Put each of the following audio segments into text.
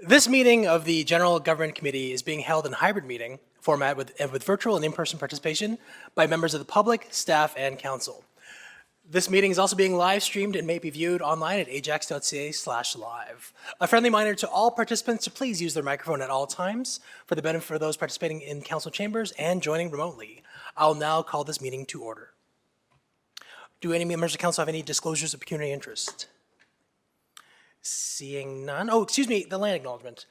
This meeting of the General Government Committee is being held in hybrid meeting format with virtual and in-person participation by members of the public, staff, and council. This meeting is also being live streamed and may be viewed online at ajax.ca/live. A friendly reminder to all participants to please use their microphone at all times for the benefit of those participating in council chambers and joining remotely. I'll now call this meeting to order. Do any members of council have any disclosures of pecuniary interest? Seeing none. Oh, excuse me, the land acknowledgement.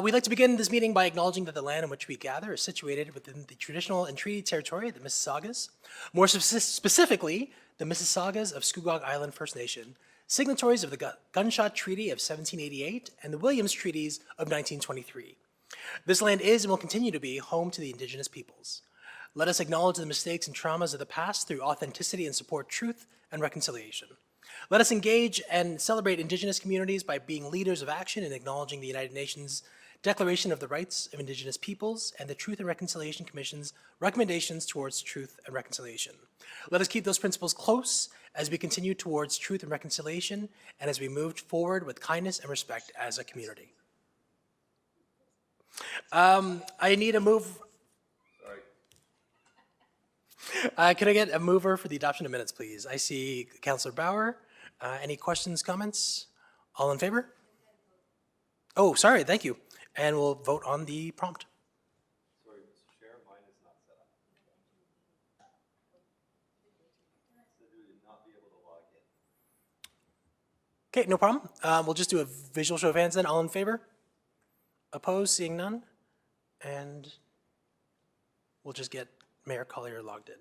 We'd like to begin this meeting by acknowledging that the land on which we gather is situated within the traditional and treaty territory of the Mississaugas, more specifically, the Mississaugas of Scugog Island First Nation, signatories of the Gunshot Treaty of 1788 and the Williams Treaties of 1923. This land is and will continue to be home to the Indigenous peoples. Let us acknowledge the mistakes and traumas of the past through authenticity and support truth and reconciliation. Let us engage and celebrate Indigenous communities by being leaders of action and acknowledging the United Nations Declaration of the Rights of Indigenous Peoples and the Truth and Reconciliation Commission's recommendations towards truth and reconciliation. Let us keep those principles close as we continue towards truth and reconciliation and as we move forward with kindness and respect as a community. I need a move. Can I get a mover for the adoption of minutes, please? I see Councillor Bauer. Any questions, comments? All in favor? Oh, sorry, thank you. And we'll vote on the prompt. Sorry, Mr. Chair, mine is not set up. Said we would not be able to log in. Okay, no problem. We'll just do a visual show of hands then. All in favor? Opposed? Seeing none? And we'll just get Mayor Collier logged in.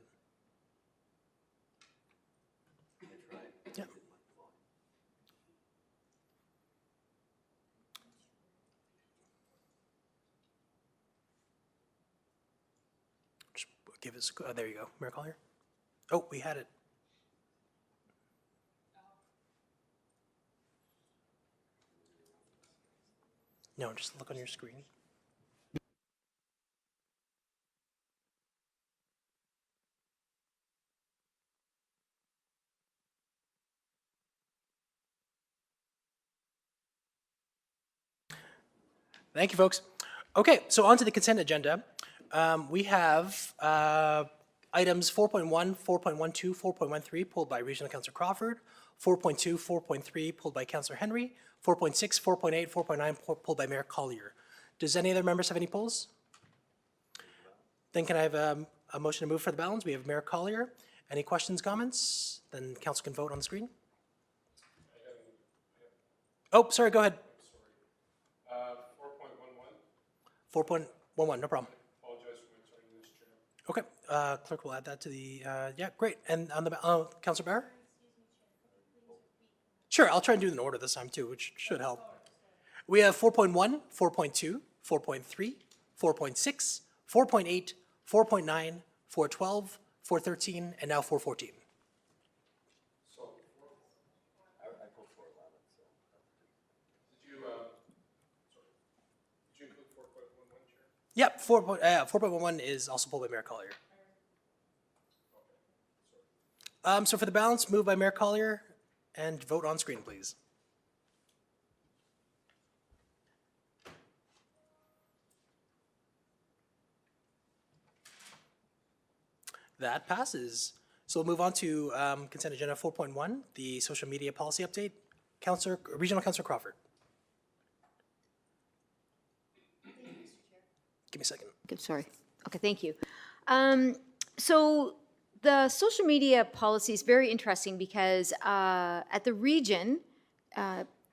Yeah. Just give us, there you go, Mayor Collier. Oh, we had it. No, just look on your screen. Thank you, folks. Okay, so on to the consent agenda. We have items 4.1, 4.12, 4.13 pulled by Regional Councillor Crawford, 4.2, 4.3 pulled by Councillor Henry, 4.6, 4.8, 4.9 pulled by Mayor Collier. Does any other members have any polls? Then can I have a motion to move for the balance? We have Mayor Collier. Any questions, comments? Then council can vote on the screen. Oh, sorry, go ahead. 4.11, no problem. Apologize for my tardiness, Chair. Okay, clerk will add that to the, yeah, great. And on the, Councillor Bauer? Sure, I'll try and do it in order this time too, which should help. We have 4.1, 4.2, 4.3, 4.6, 4.8, 4.9, 4.12, 4.13, and now 4.14. So, I put 411, so. did you, sorry, did you include 4.11, Chair? Yep, 4.11 is also pulled by Mayor Collier. So for the balance, moved by Mayor Collier, and vote on screen, please. That passes. So we'll move on to consent agenda 4.1, the social media policy update. Regional Councillor Crawford. Give me a second. Good, sorry. Okay, thank you. So the social media policy is very interesting because at the region,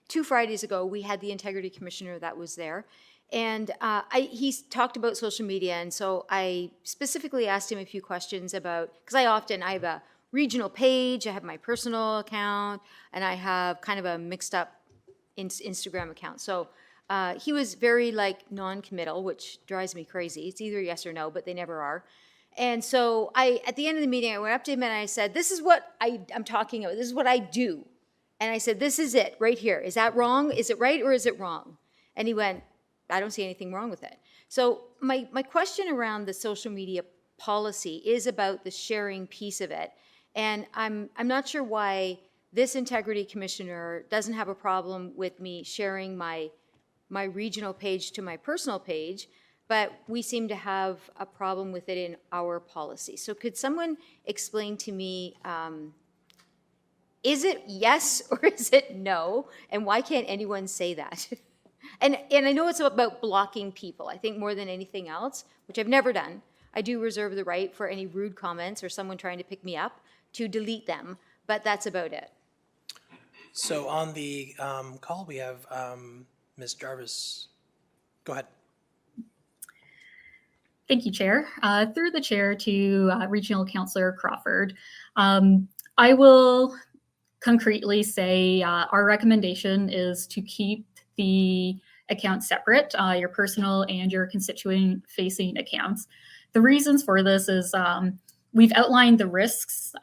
2 Fridays ago, we had the integrity commissioner that was there. And he talked about social media, and so I specifically asked him a few questions about, because I have a regional page, I have my personal account, and I have kind of a mixed up Instagram account. So he was very non-committal, which drives me crazy. It's either yes or no, but they never are. And so at the end of the meeting, I went up to him and I said, this is what I'm talking about. This is what I do. And I said, this is it right here. Is that wrong? Is it right or is it wrong? And he went, I don't see anything wrong with it. So my question around the social media policy is about the sharing piece of it. And I'm not sure why this integrity commissioner doesn't have a problem with me sharing my my regional page to my personal page, but we seem to have a problem with it in our policy. So could someone explain to me, is it yes or is it no? And why can't anyone say that? And I know it's about blocking people, I think more than anything else, which I've never done. I do reserve the right for any rude comments or someone trying to pick me up to delete them, but that's about it. So on the call, we have Ms. Jarvis. Go ahead. Thank you, Chair. Through the chair to Regional Councillor Crawford, I will concretely say our recommendation is to keep the accounts separate, your personal and your constituent-facing accounts. The reasons for this is we've outlined the risks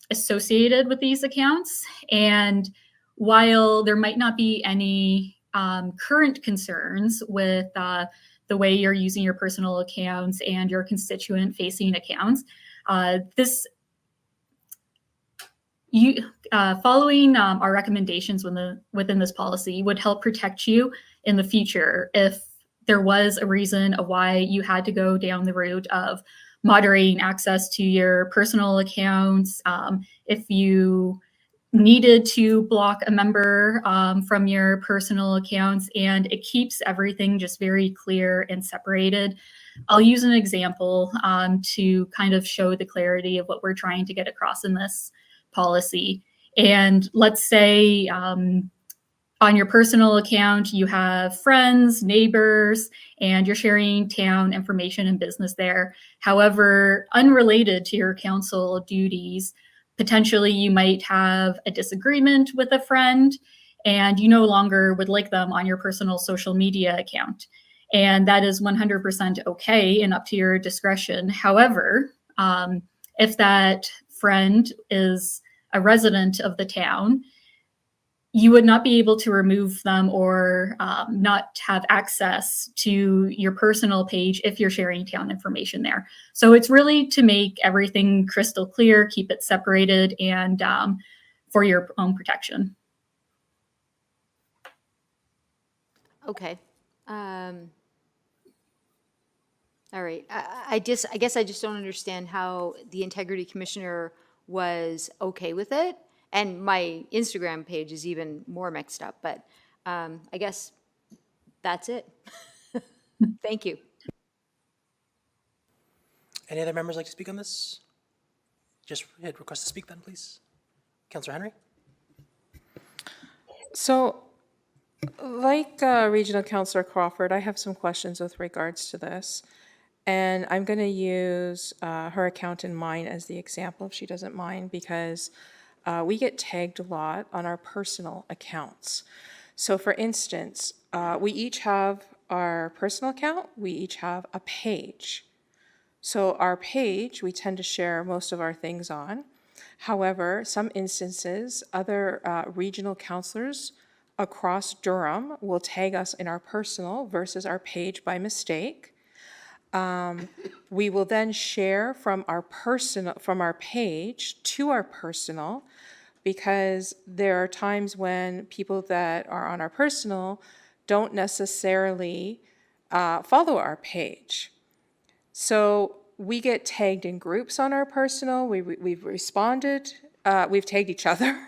associated with these accounts, and while there might not be any current concerns with the way you're using your personal accounts and your constituent-facing accounts, following our recommendations within this policy would help protect you in the future if there was a reason of why you had to go down the route of moderating access to your personal accounts. If you needed to block a member from your personal accounts, and it keeps everything just very clear and separated. I'll use an example to kind of show the clarity of what we're trying to get across in this policy. And let's say on your personal account, you have friends, neighbors, and you're sharing town information and business there. However, unrelated to your council duties, potentially you might have a disagreement with a friend and you no longer would like them on your personal social media account. And that is 100% okay and up to your discretion. However, if that friend is a resident of the town, you would not be able to remove them or not have access to your personal page if you're sharing town information there. So it's really to make everything crystal clear, keep it separated, and for your own protection. Okay. All right. I guess I just don't understand how the Integrity Commissioner was okay with it. And my Instagram page is even more mixed up, but I guess that's it. Thank you. Any other members like to speak on this? Just hit request to speak then, please. Councillor Henry? So, like Regional Councillor Crawford, I have some questions with regards to this. And I'm going to use her account and mine as the example, if she doesn't mind, because we get tagged a lot on our personal accounts. So for instance, we each have our personal account, we each have a page. So our page, we tend to share most of our things on. However, some instances, other regional councillors across Durham will tag us in our personal versus our page by mistake. We will then share from our page to our personal, because there are times when people that are on our personal don't necessarily follow our page. So we get tagged in groups on our personal. We've responded. We've tagged each other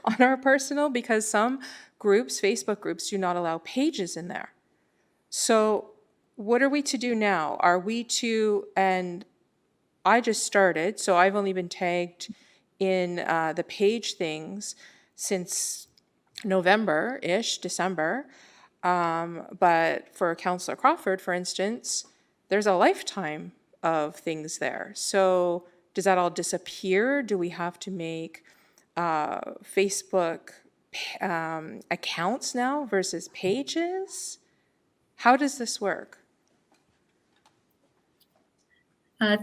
on our personal because some groups, Facebook groups, do not allow pages in there. So what are we to do now? Are we to, and I just started, so I've only been tagged in the page things since November-ish, December. But for Councillor Crawford, for instance, there's a lifetime of things there. So does that all disappear? Do we have to make Facebook accounts now versus pages? How does this work?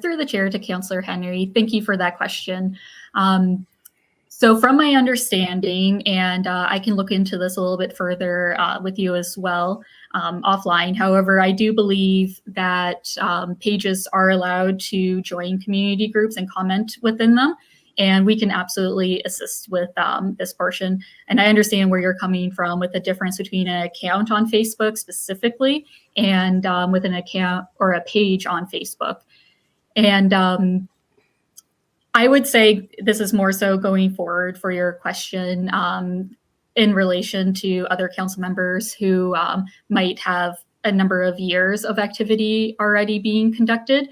Through the chair to Councillor Henry, thank you for that question. So from my understanding, and I can look into this a little bit further with you as well offline. However, I do believe that pages are allowed to join community groups and comment within them. and we can absolutely assist with this portion. And I understand where you're coming from with the difference between an account on Facebook specifically and with an account or a page on Facebook. And I would say this is more so going forward for your question in relation to other council members who might have a number of years of activity already being conducted.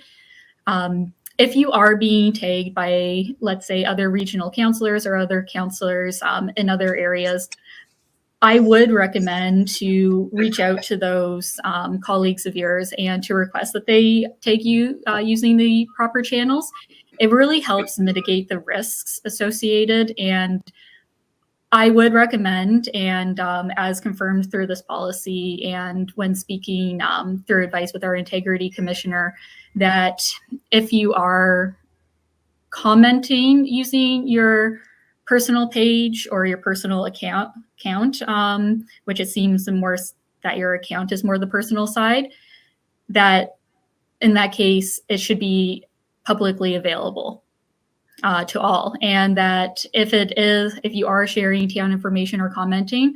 If you are being tagged by, let's say, other regional councilors or other councilors in other areas, I would recommend to reach out to those colleagues of yours and to request that they tag you using the proper channels. It really helps mitigate the risks associated, and I would recommend, and as confirmed through this policy and when speaking through advice with our integrity commissioner, that if you are commenting using your personal page or your personal account, which it seems more that your account is more the personal side, that in that case, it should be publicly available to all. And that if you are sharing town information or commenting,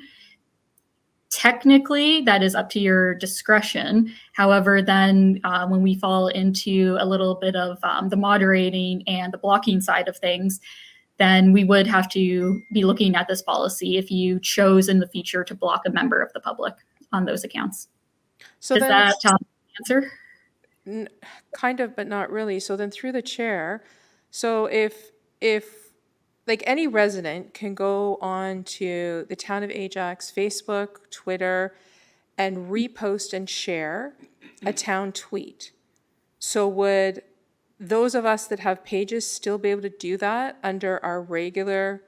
technically that is up to your discretion. However, then when we fall into a little bit of the moderating and the blocking side of things, then we would have to be looking at this policy if you chose in the future to block a member of the public on those accounts. So Does then, that answer? kind of, but not really. So then through the chair, so if like any resident can go on to the Town of Ajax Facebook, Twitter, and repost and share a town tweet. So would those of us that have pages still be able to do that under our regular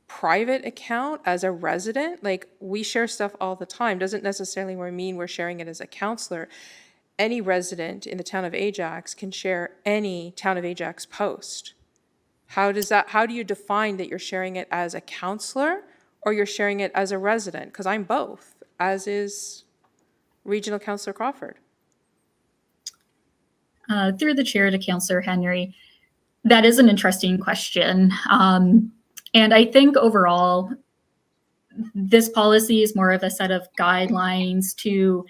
private account as a resident? Like, we share stuff all the time. Doesn't necessarily mean we're sharing it as a counselor. Any resident in the Town of Ajax can share any Town of Ajax post. How do you define that you're sharing it as a counselor or you're sharing it as a resident? Because I'm both, as is Regional Councillor Crawford. Through the chair to Councillor Henry, that is an interesting question. And I think overall, this policy is more of a set of guidelines to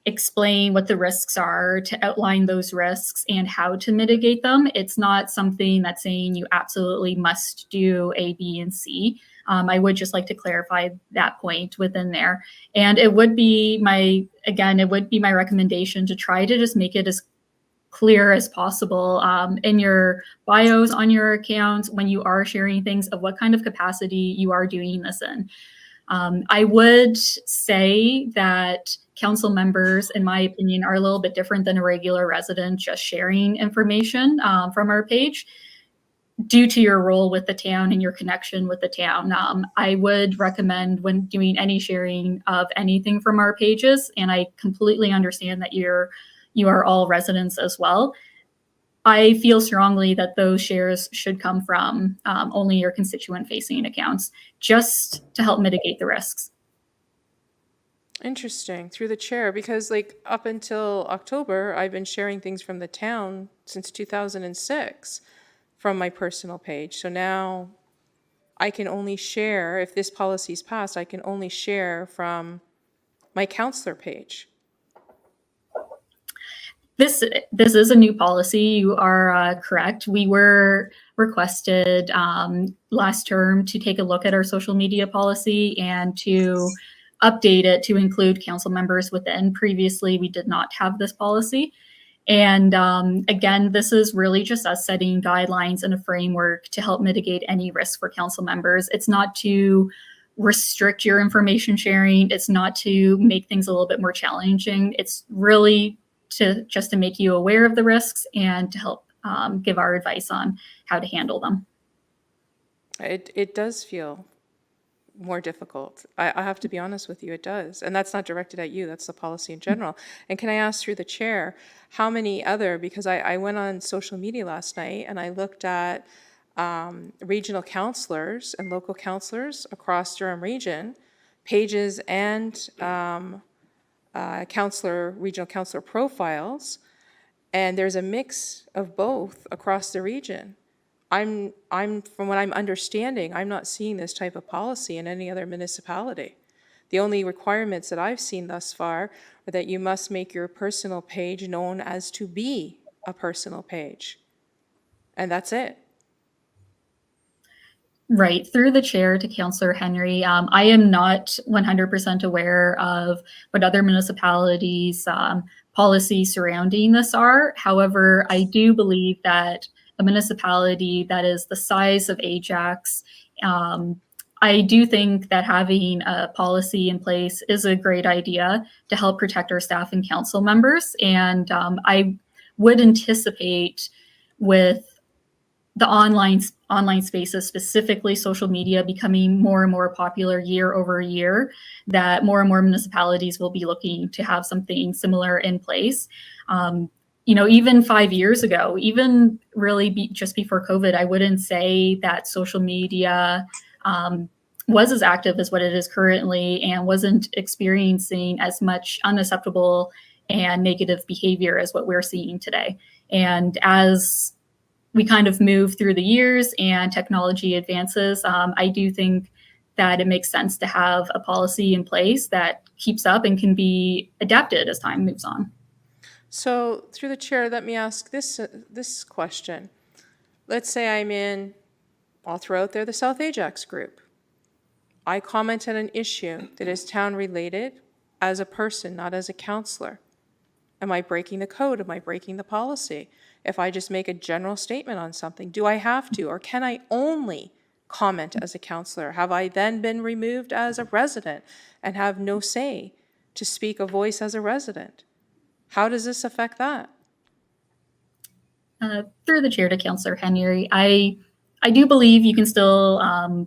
explain what the risks are, to outline those risks and how to mitigate them. It's not something that's saying you absolutely must do A, B, and C. I would just like to clarify that point within there. And it would be my recommendation to try to just make it as clear as possible in your bios on your accounts when you are sharing things of what kind of capacity you are doing this in. I would say that council members, in my opinion, are a little bit different than a regular resident just sharing information from our page due to your role with the town and your connection with the town. I would recommend when doing any sharing of anything from our pages, and I completely understand that you are all residents as well, I feel strongly that those shares should come from only your constituent-facing accounts, just to help mitigate the risks. Interesting, through the chair, because like up until October, I've been sharing things from the town since 2006 from my personal page. So now I can only share, if this policy is passed, I can only share from my counselor page. This is a new policy. You are correct. We were requested last term to take a look at our social media policy and to update it to include council members within. Previously, we did not have this policy. And again, this is really just us setting guidelines and a framework to help mitigate any risk for council members. It's not to restrict your information sharing. It's not to make things a little bit more challenging. It's really to make you aware of the risks and to help give our advice on how to handle them. It does feel more difficult. I have to be honest with you, it does. And that's not directed at you, that's the policy in general. And can I ask through the chair, how many other, because I went on social media last night and I looked at regional councillors and local councillors across Durham region, pages and regional councillor profiles, and there's a mix of both across the region. from what I'm understanding, I'm not seeing this type of policy in any other municipality. The only requirements that I've seen thus far are that you must make your personal page known as to be a personal page. And that's it. Right. Through the chair to Councillor Henry, I am not 100% aware of what other municipalities' policies surrounding this are. However, I do believe that a municipality that is the size of Ajax, I do think that having a policy in place is a great idea to help protect our staff and council members. And I would anticipate with the online spaces, specifically social media, becoming more and more popular year over year, that more and more municipalities will be looking to have something similar in place. Even 5 years ago, even really just before COVID, I wouldn't say that social media was as active as what it is currently and wasn't experiencing as much unacceptable and negative behavior as what we're seeing today. And as we kind of move through the years and technology advances, I do think that it makes sense to have a policy in place that keeps up and can be adapted as time moves on. So through the chair, let me ask this question. Let's say I'll throw out there the South Ajax group. I comment on an issue that is town related as a person, not as a councillor. Am I breaking the code? Am I breaking the policy? If I just make a general statement on something, do I have to, or can I only comment as a councillor? Have I then been removed as a resident and have no say to speak a voice as a resident? How does this affect that? Through the chair to Councillor Henry, I do believe you can still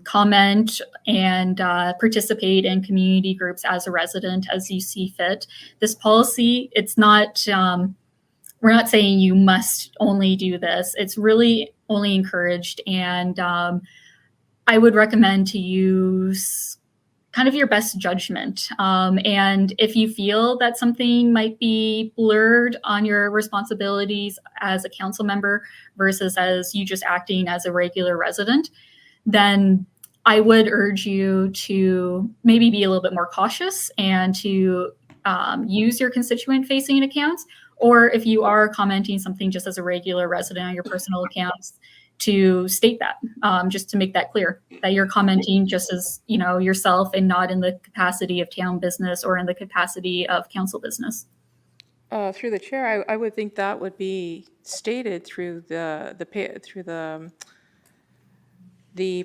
comment and participate in community groups as a resident as you see fit. This policy, it's not, we're not saying you must only do this. It's really only encouraged. And I would recommend to use kind of your best judgment. And if you feel that something might be blurred on your responsibilities as a council member versus as you just acting as a regular resident, then I would urge you to maybe be a little bit more cautious and to use your constituent facing accounts. Or if you are commenting something just as a regular resident on your personal accounts, to state that, just to make that clear, that you're commenting just as, yourself and not in the capacity of town business or in the capacity of council business. Through the chair, I would think that would be stated through the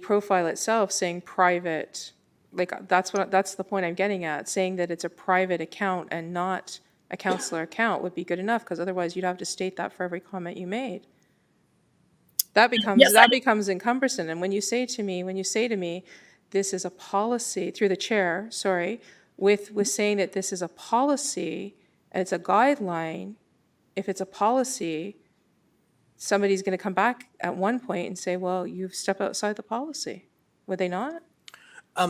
profile itself, saying private. Like that's the point I'm getting at. Saying that it's a private account and not a councillor account would be good enough, because otherwise you'd have to state that for every comment you made. That becomes encumbersome. And when you say to me, this is a policy, through the chair, sorry, with saying that this is a policy and it's a guideline, if it's a policy, somebody's going to come back at one point and say, well, you've stepped outside the policy. Would they not?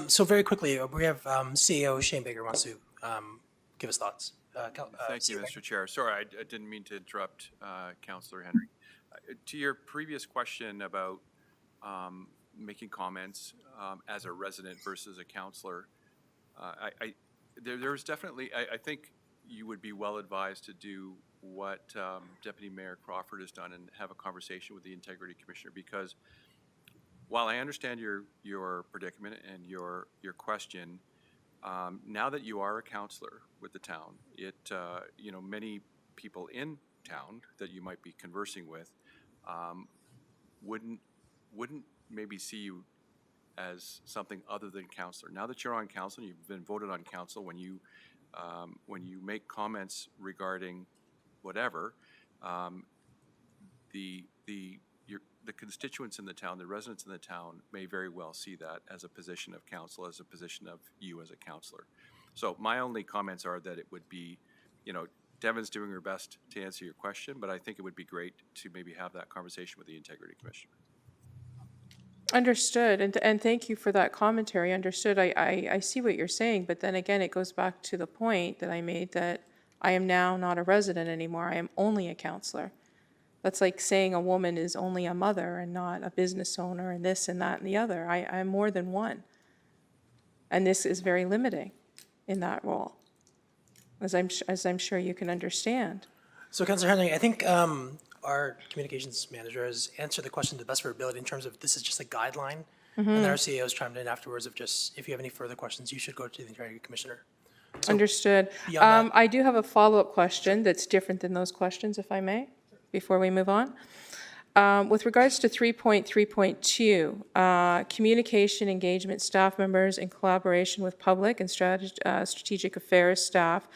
So very quickly, we have CEO Shane Baker wants to give us thoughts. Thank you, Mr. Chair. Sorry, I didn't mean to interrupt Councillor Henry. To your previous question about making comments as a resident versus a councillor, there's definitely, I think you would be well advised to do what Deputy Mayor Crawford has done and have a conversation with the Integrity Commissioner, because while I understand your predicament and your question, now that you are a councillor with the town, many people in town that you might be conversing with wouldn't maybe see you as something other than councillor. Now that you're on council, you've been voted on council, when you make comments regarding whatever, the constituents in the town, the residents in the town may very well see that as a position of council, as a position of you as a councillor. So my only comments are that it would be, Devin's doing her best to answer your question, but I think it would be great to maybe have that conversation with the Integrity Commissioner. Understood, and thank you for that commentary. Understood. I see what you're saying, but then again, it goes back to the point that I made, that I am now not a resident anymore. I am only a councillor. That's like saying a woman is only a mother and not a business owner and this and that and the other. I'm more than one. And this is very limiting in that role, as I'm sure you can understand. So, Councillor Henry, I think our communications manager has answered the question to the best of her ability in terms of this is just a guideline. And then our CEO has chimed in afterwards of just, if you have any further questions, you should go to the Integrity Commissioner. Understood. beyond that- I do have a follow-up question that's different than those questions, if I may, before we move on. With regards to 3.3.2, communication engagement staff members in collaboration with public and strategic affairs staff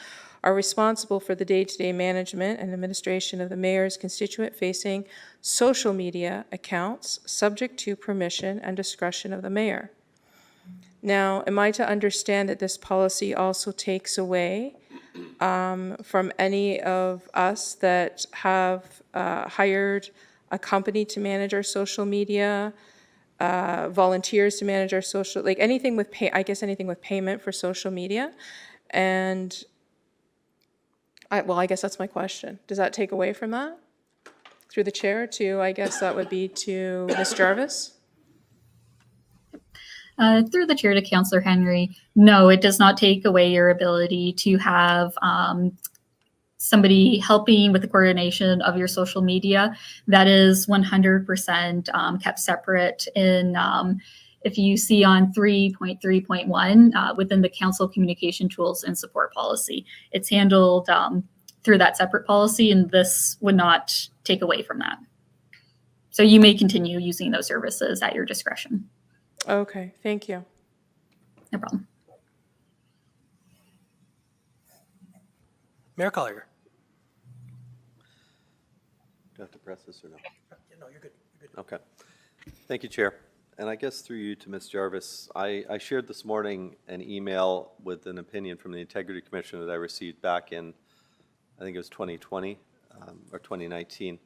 are responsible for the day-to-day management and administration of the mayor's constituent-facing social media accounts, subject to permission and discretion of the mayor. Now, am I to understand that this policy also takes away from any of us that have hired a company to manage our social media, volunteers to manage our social, like anything with anything with payment for social media? And I guess that's my question. Does that take away from that? Through the chair to, I guess that would be to Ms. Jarvis? Through the chair to Councillor Henry, no, it does not take away your ability to have somebody helping with the coordination of your social media. That is 100% kept separate in, if you see on 3.3.1 within the council communication tools and support policy, it's handled through that separate policy, and this would not take away from that. So you may continue using those services at your discretion. Okay, thank you. No problem. Mayor Collier. Do I have to press this or no? No, you're good. You're good. Okay. Thank you, Chair. And I guess through you to Ms. Jarvis, I shared this morning an email with an opinion from the Integrity Commissioner that I received back in, I think it was 2020 or 2019,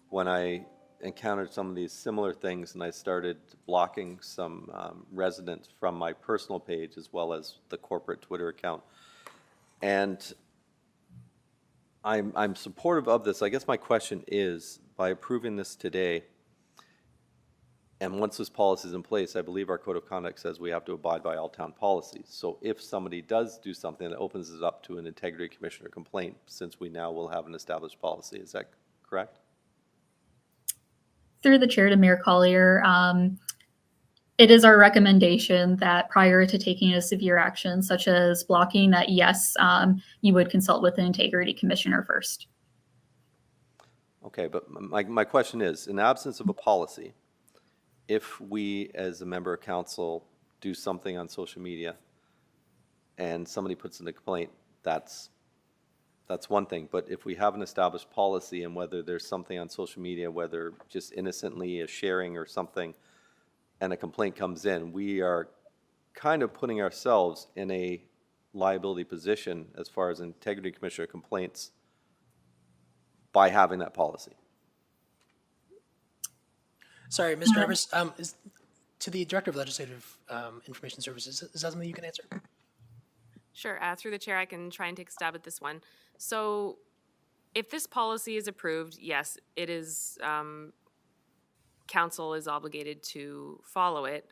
when I encountered some of these similar things and I started blocking some residents from my personal page as well as the corporate Twitter account. And I'm supportive of this. I guess my question is, by approving this today, and once this policy is in place, I believe our code of conduct says we have to abide by all town policies. So if somebody does do something that opens it up to an Integrity Commissioner complaint, since we now will have an established policy, is that correct? Through the chair to Mayor Collier, it is our recommendation that prior to taking a severe action, such as blocking, that yes, you would consult with an Integrity Commissioner first. Okay, but my question is, in the absence of a policy, if we as a member of council do something on social media and somebody puts in a complaint, that's one thing. But if we have an established policy and whether there's something on social media, whether just innocently a sharing or something, and a complaint comes in, we are kind of putting ourselves in a liability position as far as Integrity Commissioner complaints by having that policy. Sorry, Ms. Jarvis, is to the Director of Legislative Information Services, is that something you can answer? Sure. Through the chair, I can try and take a stab at this one. So if this policy is approved, yes, it is, council is obligated to follow it.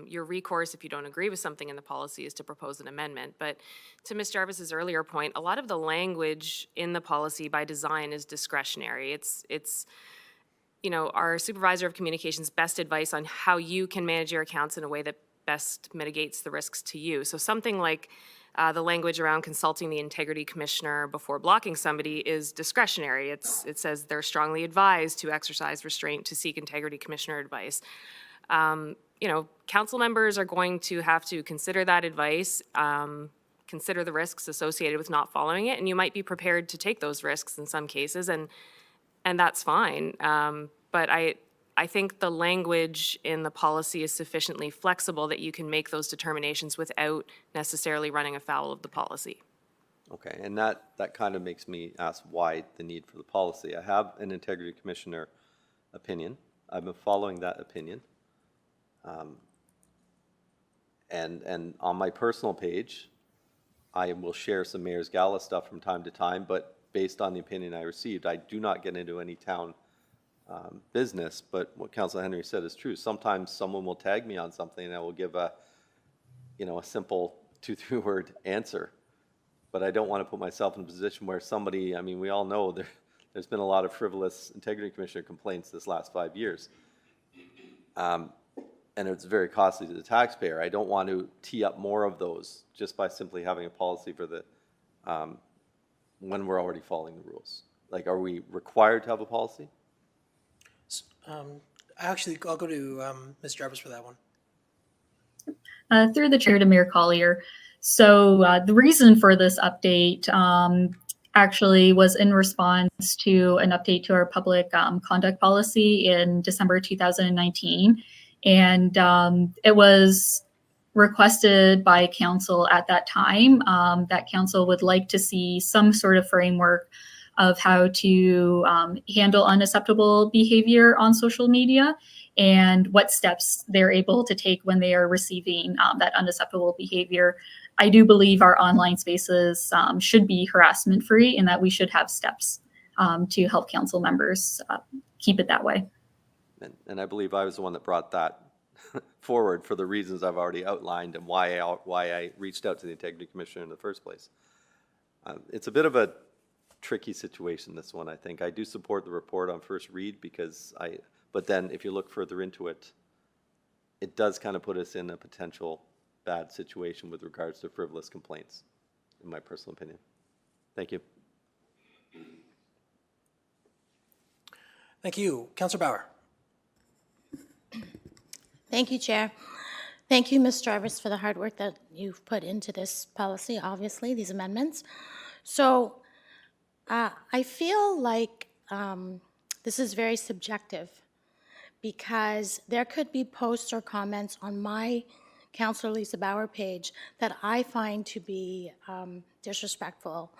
Your recourse, if you don't agree with something in the policy, is to propose an amendment. But to Ms. Jarvis's earlier point, a lot of the language in the policy by design is discretionary. It's you know, our supervisor of communications' best advice on how you can manage your accounts in a way that best mitigates the risks to you. So something like the language around consulting the Integrity Commissioner before blocking somebody is discretionary. It says they're strongly advised to exercise restraint to seek Integrity Commissioner advice. You know, council members are going to have to consider that advice, consider the risks associated with not following it, and you might be prepared to take those risks in some cases, and that's fine. But I think the language in the policy is sufficiently flexible that you can make those determinations without necessarily running afoul of the policy. Okay, and that kind of makes me ask why the need for the policy. I have an Integrity Commissioner opinion. I've been following that opinion. And on my personal page, I will share some Mayor's Gala stuff from time to time, but based on the opinion I received, I do not get into any town business, but what Councilor Henry said is true. Sometimes someone will tag me on something and I will give a simple 2-3 word answer. But I don't want to put myself in a position where somebody, I mean, we all know there's been a lot of frivolous integrity commissioner complaints this last 5 years. And it's very costly to the taxpayer. I don't want to tee up more of those just by simply having a policy for the, when we're already following the rules. Like, are we required to have a policy? Actually, I'll go to Ms. Jarvis for that one. Through the chair to Mayor Collier. So the reason for this update actually was in response to an update to our public conduct policy in December 2019. And it was requested by council at that time that council would like to see some sort of framework of how to handle unacceptable behavior on social media and what steps they're able to take when they are receiving that unacceptable behavior. I do believe our online spaces should be harassment-free and that we should have steps to help council members keep it that way. And I believe I was the one that brought that forward for the reasons I've already outlined and why I reached out to the Integrity Commissioner in the first place. It's a bit of a tricky situation, this one, I think. I do support the report on first read but then if you look further into it, it does kind of put us in a potential bad situation with regards to frivolous complaints, in my personal opinion. Thank you. Thank you. Councillor Bauer. Thank you, Chair. Thank you, Ms. Jarvis, for the hard work that you've put into this policy, obviously, these amendments. So I feel like this is very subjective because there could be posts or comments on my Councillor Lisa Bauer page that I find to be disrespectful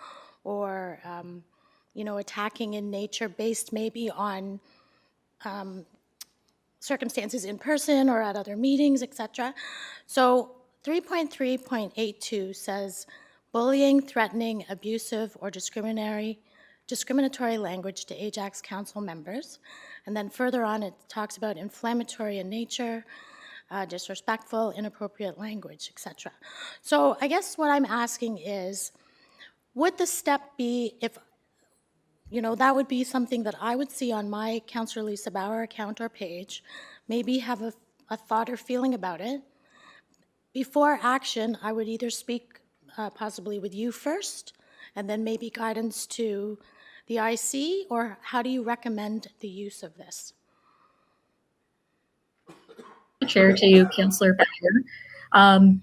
or, attacking in nature based maybe on circumstances in person or at other meetings, etc. So 3.3.82 says bullying, threatening, abusive, or discriminatory language to Ajax Council members. And then further on, it talks about inflammatory in nature, disrespectful, inappropriate language, etc. So I guess what I'm asking is, would the step be if, that would be something that I would see on my Councillor Lisa Bauer account or page, maybe have a thought or feeling about it. Before action, I would either speak possibly with you first, and then maybe guidance to the IC, or how do you recommend the use of this? Chair to Councillor Bauer.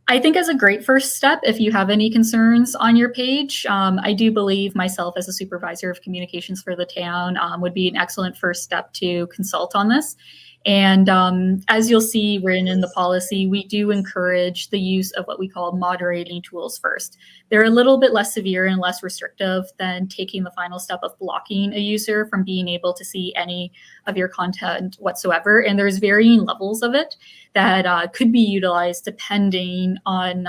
I think as a great first step, if you have any concerns on your page, I do believe myself as a supervisor of communications for the town would be an excellent first step to consult on this. And as you'll see written in the policy, we do encourage the use of what we call moderating tools first. They're a little bit less severe and less restrictive than taking the final step of blocking a user from being able to see any of your content whatsoever. And there's varying levels of it that could be utilized depending on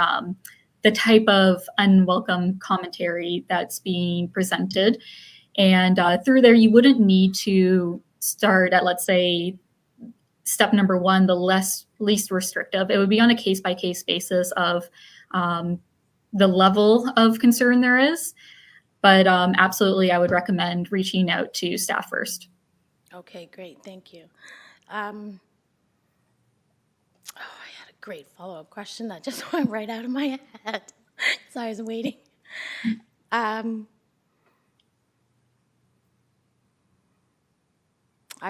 the type of unwelcome commentary that's being presented. And through there, you wouldn't need to start at, let's say, step number one, the least restrictive. It would be on a case-by-case basis of the level of concern there is. But absolutely, I would recommend reaching out to staff first. Okay, great, thank you. I had a great follow-up question that just went right out of my head because I was waiting. I'm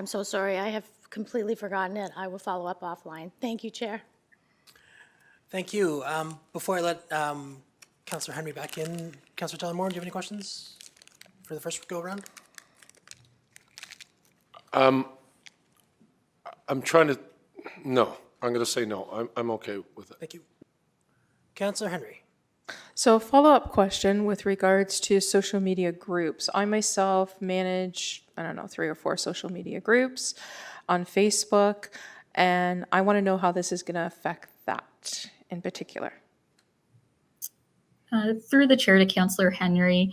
so sorry, I have completely forgotten it. I will follow up offline. Thank you, Chair. Thank you. Before I let Councillor Henry back in, Councillor Tyler Moore, do you have any questions for the first go around? I'm trying to, no, I'm going to say no. I'm okay with it. Thank you. Councillor Henry. So a follow-up question with regards to social media groups. I myself manage, 3 or 4 social media groups on Facebook, and I want to know how this is going to affect that in particular. Through the chair to Councillor Henry,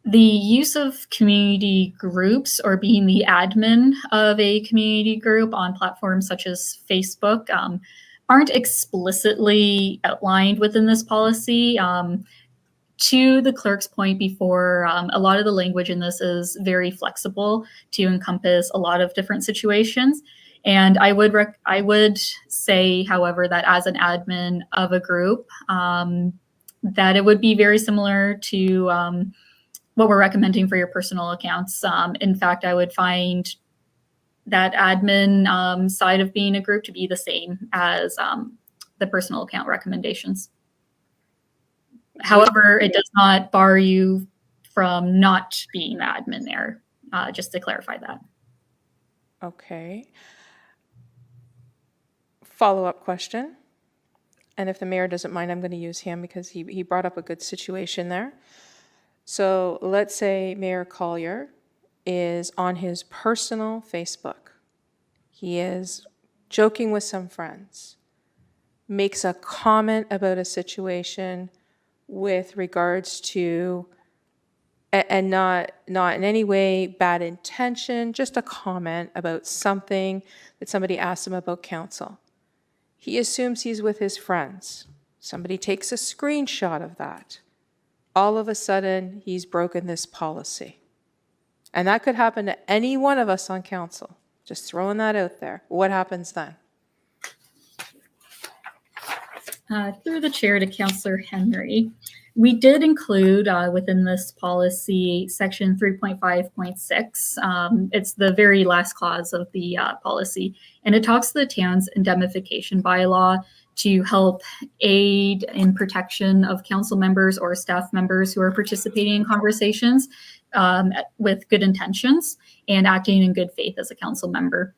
the use of community groups or being the admin of a community group on platforms such as Facebook aren't explicitly outlined within this policy. To the clerk's point before, a lot of the language in this is very flexible to encompass a lot of different situations. And I would say, however, that as an admin of a group, that it would be very similar to what we're recommending for your personal accounts. In fact, I would find that admin side of being a group to be the same as the personal account recommendations. However, it does not bar you from not being the admin there, just to clarify that. Okay. Follow-up question. And if the mayor doesn't mind, I'm going to use him because he brought up a good situation there. So let's say Mayor Collier is on his personal Facebook. He is joking with some friends, makes a comment about a situation with regards to, and not in any way bad intention, just a comment about something that somebody asked him about council. He assumes he's with his friends. Somebody takes a screenshot of that. All of a sudden, he's broken this policy. And that could happen to any one of us on council. Just throwing that out there. What happens then? Through the chair to Councillor Henry, we did include within this policy section 3.5.6. It's the very last clause of the policy, and it talks to the town's indemnification bylaw to help aid in protection of council members or staff members who are participating in conversations with good intentions and acting in good faith as a council member.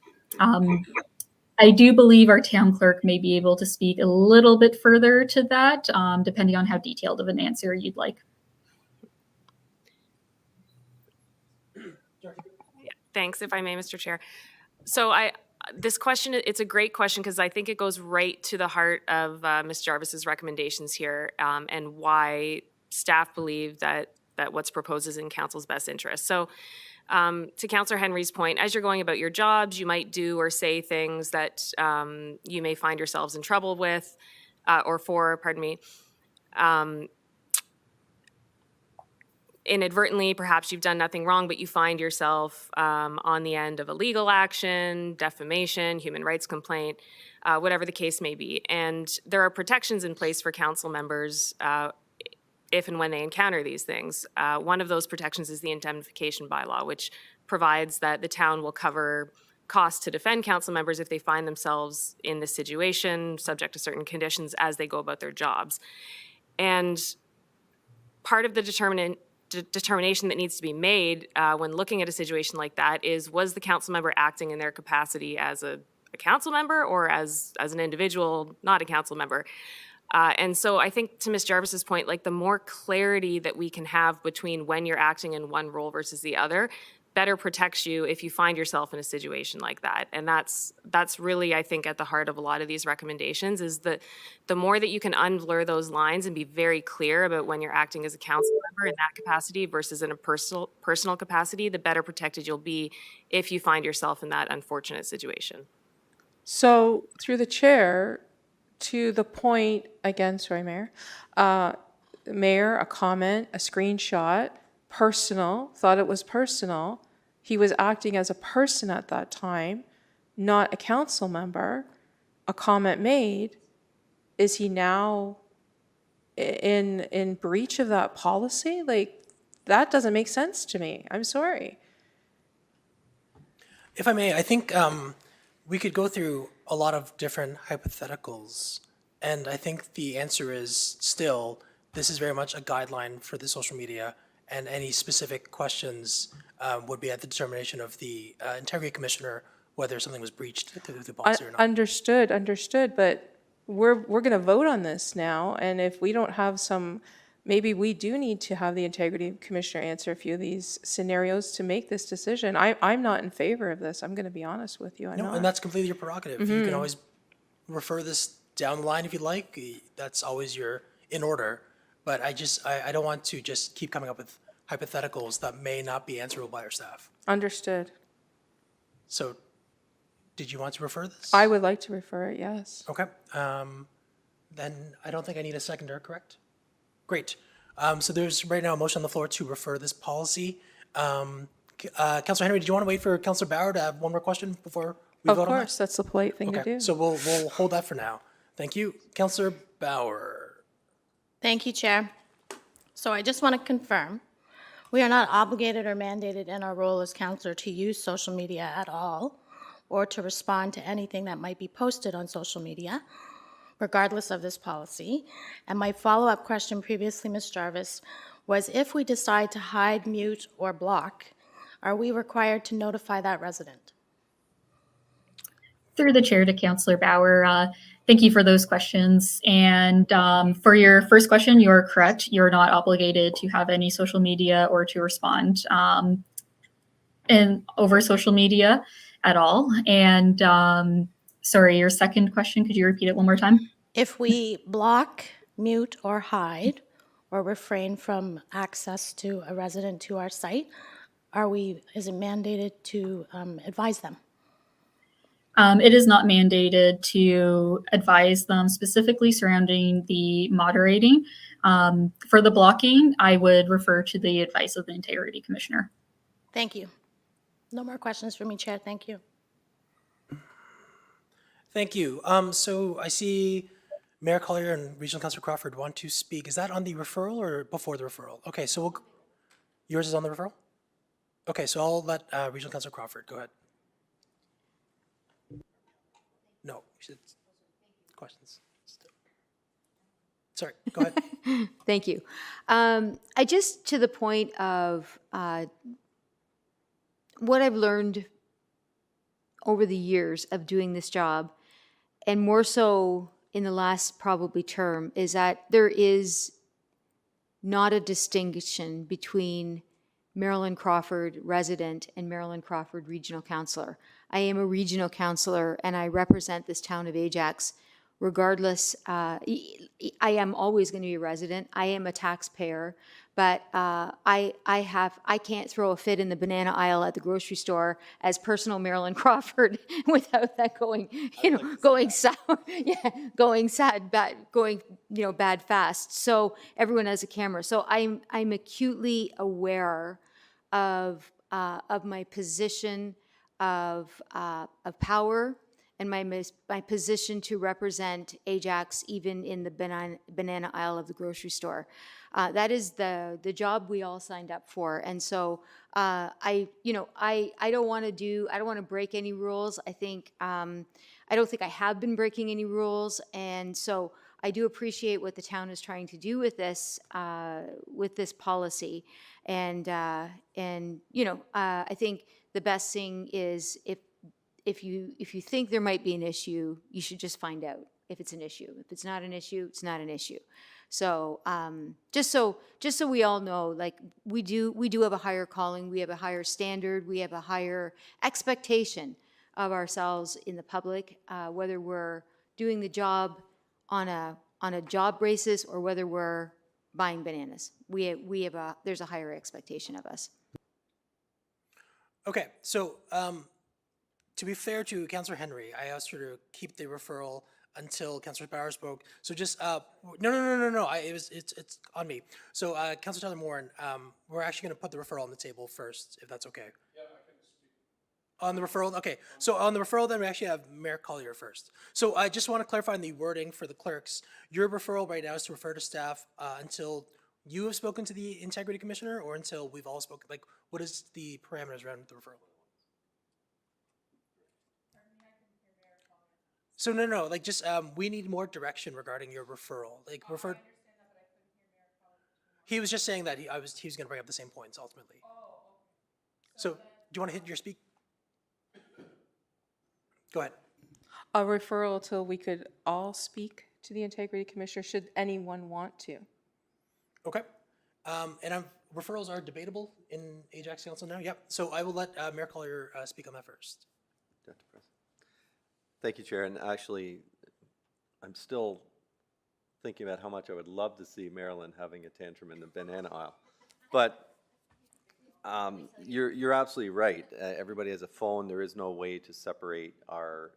I do believe our town clerk may be able to speak a little bit further to that, depending on how detailed of an answer you'd like. Thanks, if I may, Mr. Chair. So this question, it's a great question because I think it goes right to the heart of Ms. Jarvis's recommendations here and why staff believe that what's proposed is in council's best interest. So to Councillor Henry's point, as you're going about your jobs, you might do or say things that you may find yourselves in trouble with inadvertently, perhaps you've done nothing wrong, but you find yourself on the end of a legal action, defamation, human rights complaint, whatever the case may be. And there are protections in place for council members if and when they encounter these things. One of those protections is the indemnification bylaw, which provides that the town will cover costs to defend council members if they find themselves in this situation, subject to certain conditions as they go about their jobs. And part of the determination that needs to be made when looking at a situation like that is, was the council member acting in their capacity as a council member or as an individual, not a council member? And so I think to Ms. Jarvis's point, like the more clarity that we can have between when you're acting in one role versus the other, better protects you if you find yourself in a situation like that. And that's really, I think, at the heart of a lot of these recommendations, is that the more that you can unblur those lines and be very clear about when you're acting as a council member in that capacity versus in a personal capacity, the better protected you'll be if you find yourself in that unfortunate situation. So through the chair, to the point, again, sorry, Mayor, Mayor, a comment, a screenshot, personal, thought it was personal. He was acting as a person at that time, not a council member. A comment made. Is he now in breach of that policy? Like, that doesn't make sense to me. I'm sorry. If I may, I think we could go through a lot of different hypotheticals, and I think the answer is still, this is very much a guideline for the social media, and any specific questions would be at the determination of the integrity commissioner whether something was breached through the policy or not. Understood, but we're going to vote on this now, and if we don't have some, maybe we do need to have the integrity commissioner answer a few of these scenarios to make this decision. I'm not in favor of this. I'm going to be honest with you. I'm No, not. and that's completely your prerogative. You can always refer this down the line if you'd like. That's always in order. But I don't want to just keep coming up with hypotheticals that may not be answerable by our staff. Understood. So, did you want to refer this? I would like to refer it, yes. Okay, then I don't think I need a seconder, correct? Great. So there's right now a motion on the floor to refer this policy. Councilor Henry, did you want to wait for Councilor Bauer to have one more question before we Of vote on that? course, that's the polite thing to Okay, do. so we'll hold that for now. Thank you. Councilor Bauer. Thank you, Chair. So I just want to confirm, we are not obligated or mandated in our role as counselor to use social media at all or to respond to anything that might be posted on social media, regardless of this policy. And my follow-up question previously, Ms. Jarvis, was if we decide to hide, mute, or block, are we required to notify that resident? Through the chair to Councillor Bauer, thank you for those questions. And for your first question, you're correct. You're not obligated to have any social media or to respond over social media at all. And sorry, your second question, could you repeat it one more time? If we block, mute, or hide, or refrain from access to a resident to our site, is it mandated to advise them? It is not mandated to advise them specifically surrounding the moderating. For the blocking, I would refer to the advice of the Integrity Commissioner. Thank you. No more questions for me, Chair. Thank you. Thank you. So I see Mayor Collier and Regional Councilor Crawford want to speak. Is that on the referral or before the referral? Okay, so yours is on the referral? Okay, so I'll let Regional Councilor Crawford, go ahead. No, you should, questions. Sorry, go ahead. Thank you. I just, to the point of what I've learned over the years of doing this job, and more so in the last probably term, is that there is not a distinction between Marilyn Crawford resident and Marilyn Crawford regional councillor. I am a regional councillor and I represent this town of Ajax regardless. I am always going to be a resident. I am a taxpayer, but I can't throw a fit in the banana aisle at the grocery store as personal Marilyn Crawford without that going, going sour, going sad, bad fast. So everyone has a camera. So I'm acutely aware of my position of power and my position to represent Ajax even in the banana aisle of the grocery store. That is the job we all signed up for. And so I don't want to break any rules. I don't think I have been breaking any rules. And so I do appreciate what the town is trying to do with this policy. And I think the best thing is if you think there might be an issue, you should just find out if it's an issue. If it's not an issue, it's not an issue. So just so we all know, like we do have a higher calling, we have a higher standard, we have a higher expectation of ourselves in the public, whether we're doing the job on a job basis or whether we're buying bananas. There's a higher expectation of us. Okay, so to be fair to Councillor Henry, I asked her to keep the referral until Councillor Bauer spoke. So just no. It's on me. So Councillor Tyler Moran, we're actually going to put the referral on the table first, if that's okay. Yeah, I can speak. On the referral, okay. So on the referral, then we actually have Mayor Collier first. So I just want to clarify the wording for the clerks. Your referral right now is to refer to staff until you have spoken to the Integrity Commissioner, or until we've all spoken. Like, what is the parameters around the referral? So no, like just, we need more direction regarding your referral, like refer. He was just saying that he was gonna bring up the same points ultimately. So, do you wanna hit your speak? Go ahead. A referral till we could all speak to the Integrity Commissioner, should anyone want to. Okay. And referrals are debatable in Ajax Council now, yep. So I will let Mayor Collier speak on that first. Dr. President. Thank you, Chair. And actually, I'm still thinking about how much I would love to see Marilyn having a tantrum in the banana aisle. But You're absolutely right. Everybody has a phone. There is no way to separate our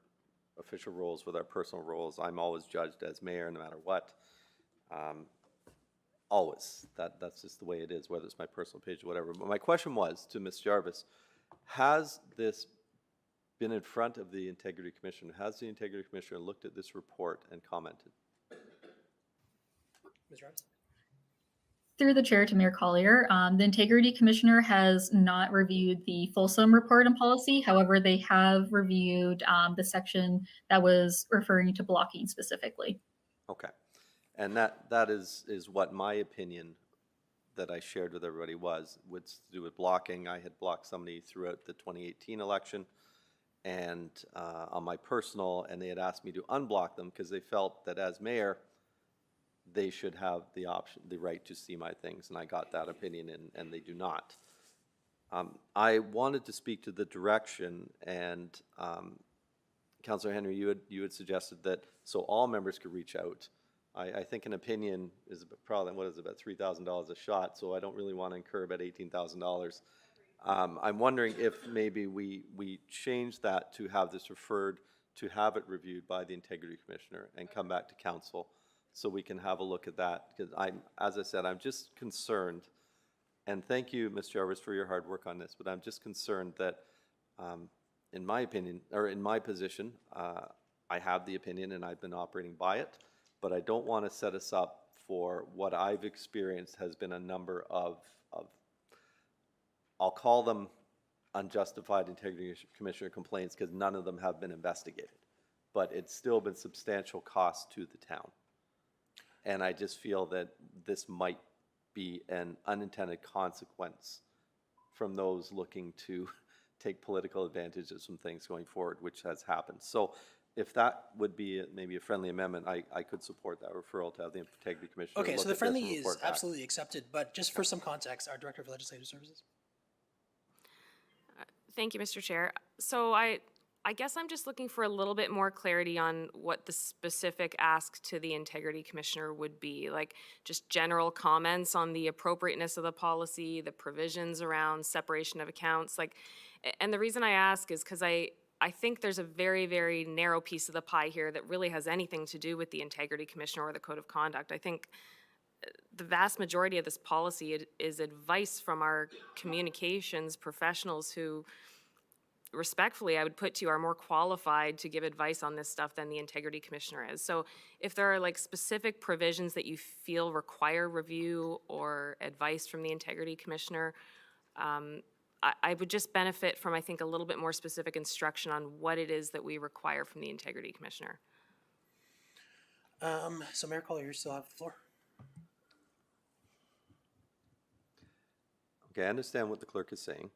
official roles with our personal roles. I'm always judged as mayor no matter what. Always. That's just the way it is, whether it's my personal page or whatever. But my question was to Ms. Jarvis, has this been in front of the Integrity Commissioner? Has the Integrity Commissioner looked at this report and commented? Ms. Jarvis? Through the chair to Mayor Collier, the Integrity Commissioner has not reviewed the fulsome report and policy. However, they have reviewed the section that was referring to blocking specifically. Okay. And that is what my opinion that I shared with everybody was to do with blocking. I had blocked somebody throughout the 2018 election and on my personal, and they had asked me to unblock them because they felt that as mayor, they should have the option, the right to see my things, and I got that opinion, and they do not. I wanted to speak to the direction, and Councillor Henry, you had suggested that so all members could reach out. I think an opinion is probably, what is it, about $3,000 a shot, so I don't really want to incur about $18,000. I'm wondering if maybe we change that to have this referred, to have it reviewed by the Integrity Commissioner and come back to council so we can have a look at that. Because as I said, I'm just concerned, and thank you, Ms. Jarvis, for your hard work on this, but I'm just concerned that, in my opinion, or in my position, I have the opinion and I've been operating by it, but I don't want to set us up for what I've experienced has been a number of I'll call them unjustified Integrity Commissioner complaints because none of them have been investigated, but it's still been substantial cost to the town. And I just feel that this might be an unintended consequence from those looking to take political advantage of some things going forward, which has happened. So if that would be maybe a friendly amendment, I could support that referral to have the Integrity Commissioner Okay, look so the at this friendly and is report back. absolutely accepted, but just for some context, our Director of Legislative Services. Thank you, Mr. Chair. So I guess I'm just looking for a little bit more clarity on what the specific ask to the Integrity Commissioner would be, like just general comments on the appropriateness of the policy, the provisions around separation of accounts, like, and the reason I ask is because I think there's a very, very narrow piece of the pie here that really has anything to do with the Integrity Commissioner or the Code of Conduct. I think the vast majority of this policy is advice from our communications professionals who, respectfully, I would put to you, are more qualified to give advice on this stuff than the Integrity Commissioner is. So if there are like specific provisions that you feel require review or advice from the Integrity Commissioner, I would just benefit from, I think, a little bit more specific instruction on what it is that we require from the Integrity Commissioner. So Mayor Collier, you still have the floor. Okay, I understand what the clerk is saying.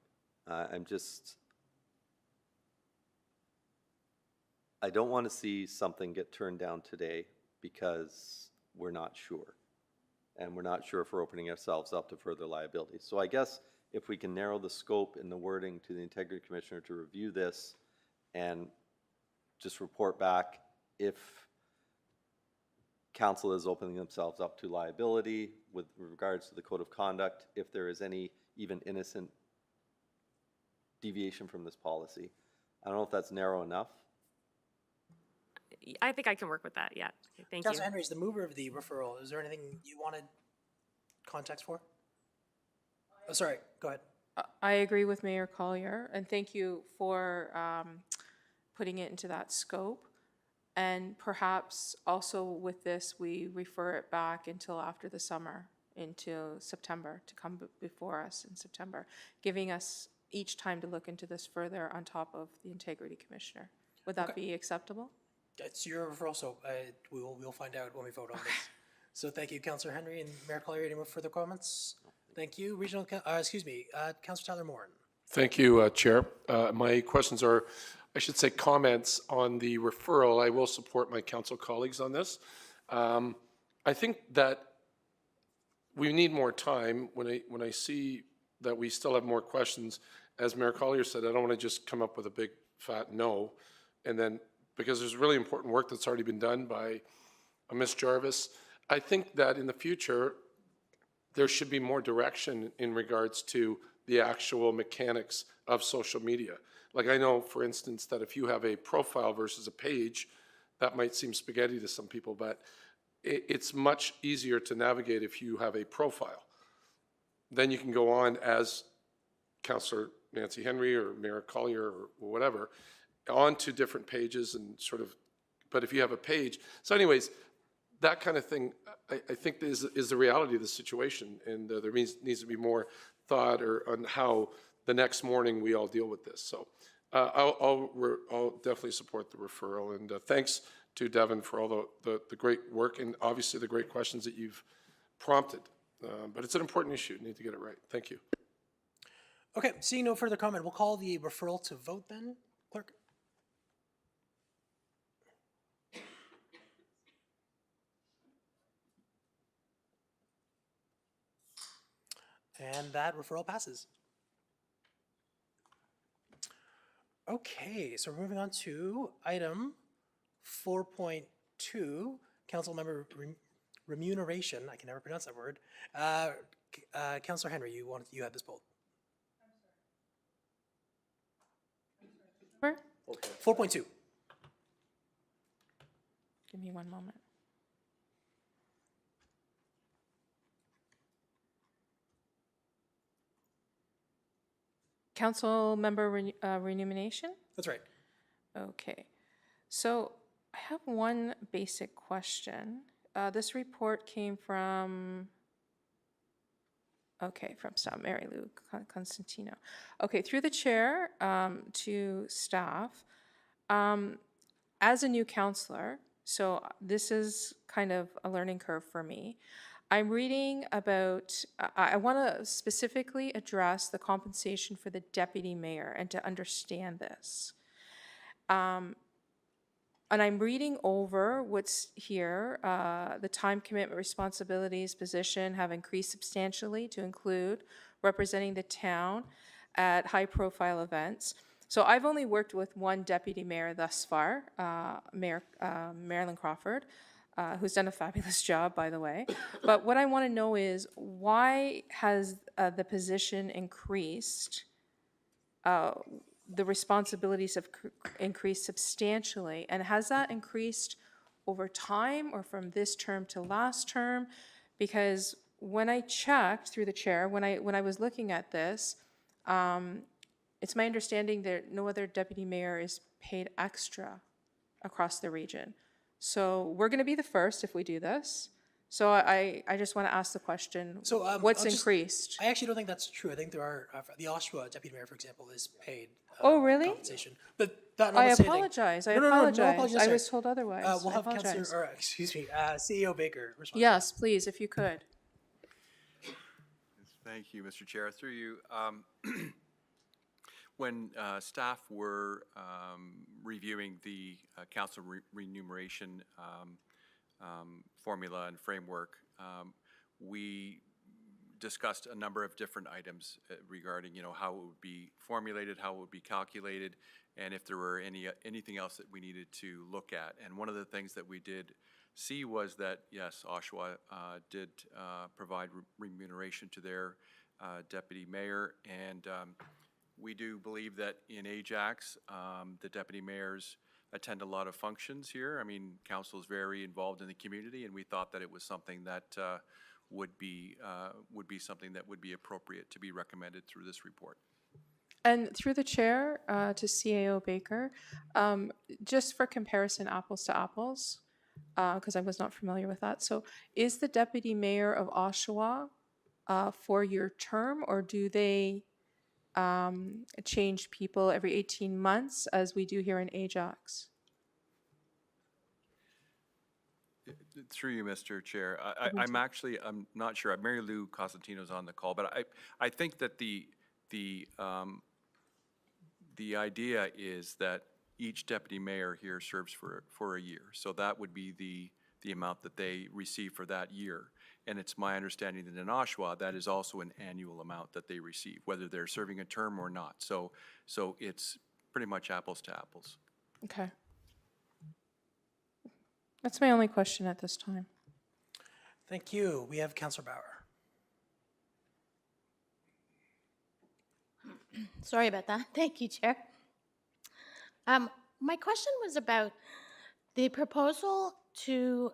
I don't want to see something get turned down today because we're not sure. And we're not sure if we're opening ourselves up to further liability. So I guess if we can narrow the scope and the wording to the Integrity Commissioner to review this and just report back if council is opening themselves up to liability with regards to the Code of Conduct, if there is any even innocent deviation from this policy. I don't know if that's narrow enough. I think I can work with that, yeah. Okay, thank you. Councilor Henry is the mover of the referral. Is there anything you wanted context for? Oh, sorry, go ahead. I agree with Mayor Collier, and thank you for putting it into that scope. And perhaps also with this, we refer it back until after the summer, into September, to come before us in September, giving us each time to look into this further on top of the Integrity Commissioner. Would that be acceptable? It's your referral, so we'll find out when we vote on this. So thank you, Councilor Henry and Mayor Collier. Any more further comments? Thank you. Councilor Tyler Morin. Thank you, Chair. My questions are, I should say, comments on the referral. I will support my council colleagues on this. I think that we need more time. When I see that we still have more questions, as Mayor Collier said, I don't want to just come up with a big fat no, and then, because there's really important work that's already been done by Ms. Jarvis. I think that in the future, there should be more direction in regards to the actual mechanics of social media. Like I know, for instance, that if you have a profile versus a page, that might seem spaghetti to some people, but it's much easier to navigate if you have a profile. Then you can go on as Councillor Nancy Henry or Mayor Collier or whatever, onto different pages and sort of, but if you have a page, so anyways, that kind of thing, I think is the reality of the situation, and there needs to be more thought on how the next morning we all deal with this. So I'll definitely support the referral, and thanks to Devin for all the great work and obviously the great questions that you've prompted. But it's an important issue. You need to get it right. Thank you. Okay, seeing no further comment, we'll call the referral to vote then, clerk. And that referral passes. Okay, so we're moving on to item 4.2, council member remuneration. I can never pronounce that word. Councillor Henry, you had this pulled. 4.2. Give me one moment. Council member remuneration? That's right. Okay. So I have one basic question. This report came from Mary Lou Constantino. Okay, through the chair to staff. As a new counselor, so this is kind of a learning curve for me. I'm reading about, I want to specifically address the compensation for the deputy mayor and to understand this. And I'm reading over what's here. The time commitment, responsibilities, position have increased substantially to include representing the town at high-profile events. So I've only worked with one deputy mayor thus far, Mayor Marilyn Crawford, who's done a fabulous job, by the way. But what I want to know is, why has the position increased? The responsibilities have increased substantially, and has that increased over time or from this term to last term? Because when I checked through the chair, when I was looking at this, it's my understanding that no other deputy mayor is paid extra across the region. So we're going to be the first if we do this. So I just want to ask the question, So what's I'll just- increased? I actually don't think that's true. I think there are, the Oshawa deputy mayor, for example, is paid Oh, really? compensation. But that I notwithstanding- apologize. I No, no, no, no apologize. apologies I necessary. was told otherwise. We'll I have apologize. Councillor, or excuse me, CEO Baker respond. Yes, please, if you could. Thank you, Mr. Chair. Through you, when staff were reviewing the council remuneration formula and framework, we discussed a number of different items regarding, how it would be formulated, how it would be calculated, and if there were anything else that we needed to look at. And one of the things that we did see was that, yes, Oshawa did provide remuneration to their deputy mayor, and we do believe that in Ajax, the deputy mayors attend a lot of functions here. I mean, council is very involved in the community, and we thought that it was something that would be something that would be appropriate to be recommended through this report. And through the chair to CAO Baker, just for comparison, apples to apples, because I was not familiar with that. So is the deputy mayor of Oshawa four-year term, or do they change people every 18 months as we do here in Ajax? Through you, Mr. Chair, I'm not sure. Mary Lou Costantino's on the call, but I think that the idea is that each deputy mayor here serves for a year. So that would be the amount that they receive for that year. And it's my understanding that in Oshawa, that is also an annual amount that they receive, whether they're serving a term or not. So it's pretty much apples to apples. Okay. That's my only question at this time. Thank you. We have Councillor Bauer. Sorry about that. Thank you, Chair. My question was about the proposal to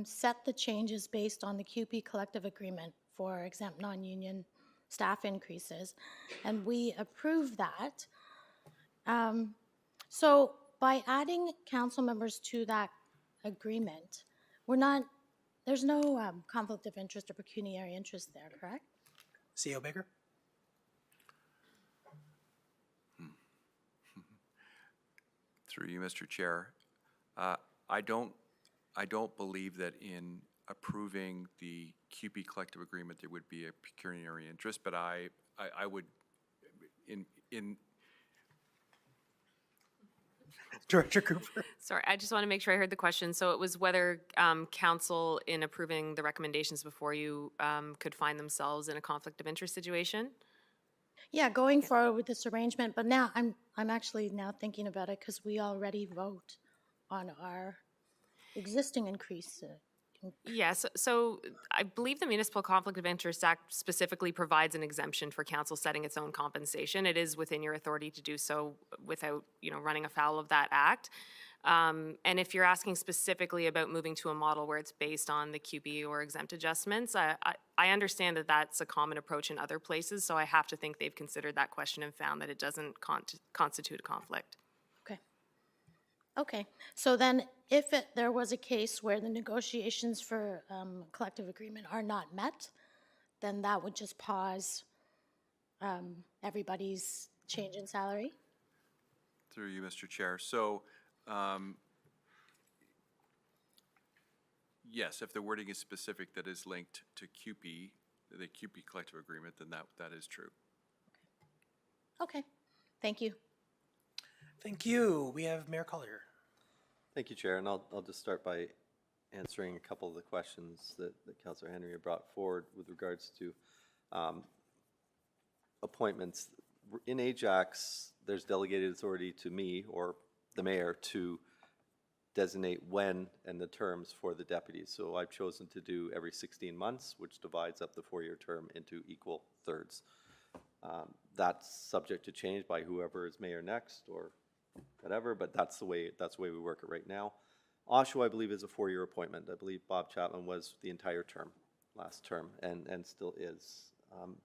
set the changes based on the QP collective agreement for exempt non-union staff increases, and we approved that. So by adding council members to that agreement, there's no conflict of interest or pecuniary interest there, correct? CEO Baker? Through you, Mr. Chair, I don't believe that in approving the QP collective agreement, there would be a pecuniary interest, but I would, in Director Cooper? Sorry, I just want to make sure I heard the question. So it was whether council, in approving the recommendations before you, could find themselves in a conflict of interest situation? Yeah, going forward with this arrangement, but now I'm actually now thinking about it because we already vote on our existing increase. Yes, so I believe the Municipal Conflict of Interest Act specifically provides an exemption for council setting its own compensation. It is within your authority to do so without, running afoul of that act. And if you're asking specifically about moving to a model where it's based on the QP or exempt adjustments, I understand that that's a common approach in other places, so I have to think they've considered that question and found that it doesn't constitute a conflict. Okay. Okay, so then if there was a case where the negotiations for collective agreement are not met, then that would just pause everybody's change in salary? through you, Mr. Chair. So, yes, if the wording is specific that is linked to QP, the QP collective agreement, then that is true. Okay, thank you. Thank you. We have Mayor Collier. Thank you, Chair, and I'll just start by answering a couple of the questions that Councillor Henry had brought forward with regards to appointments. In Ajax, there's delegated authority to me or the mayor to designate when and the terms for the deputies. So I've chosen to do every 16 months, which divides up the 4-year term into equal thirds. That's subject to change by whoever is mayor next or whatever, but that's the way we work it right now. Oshawa, I believe, is a 4-year appointment. I believe Bob Chapman was the entire term, last term, and still is.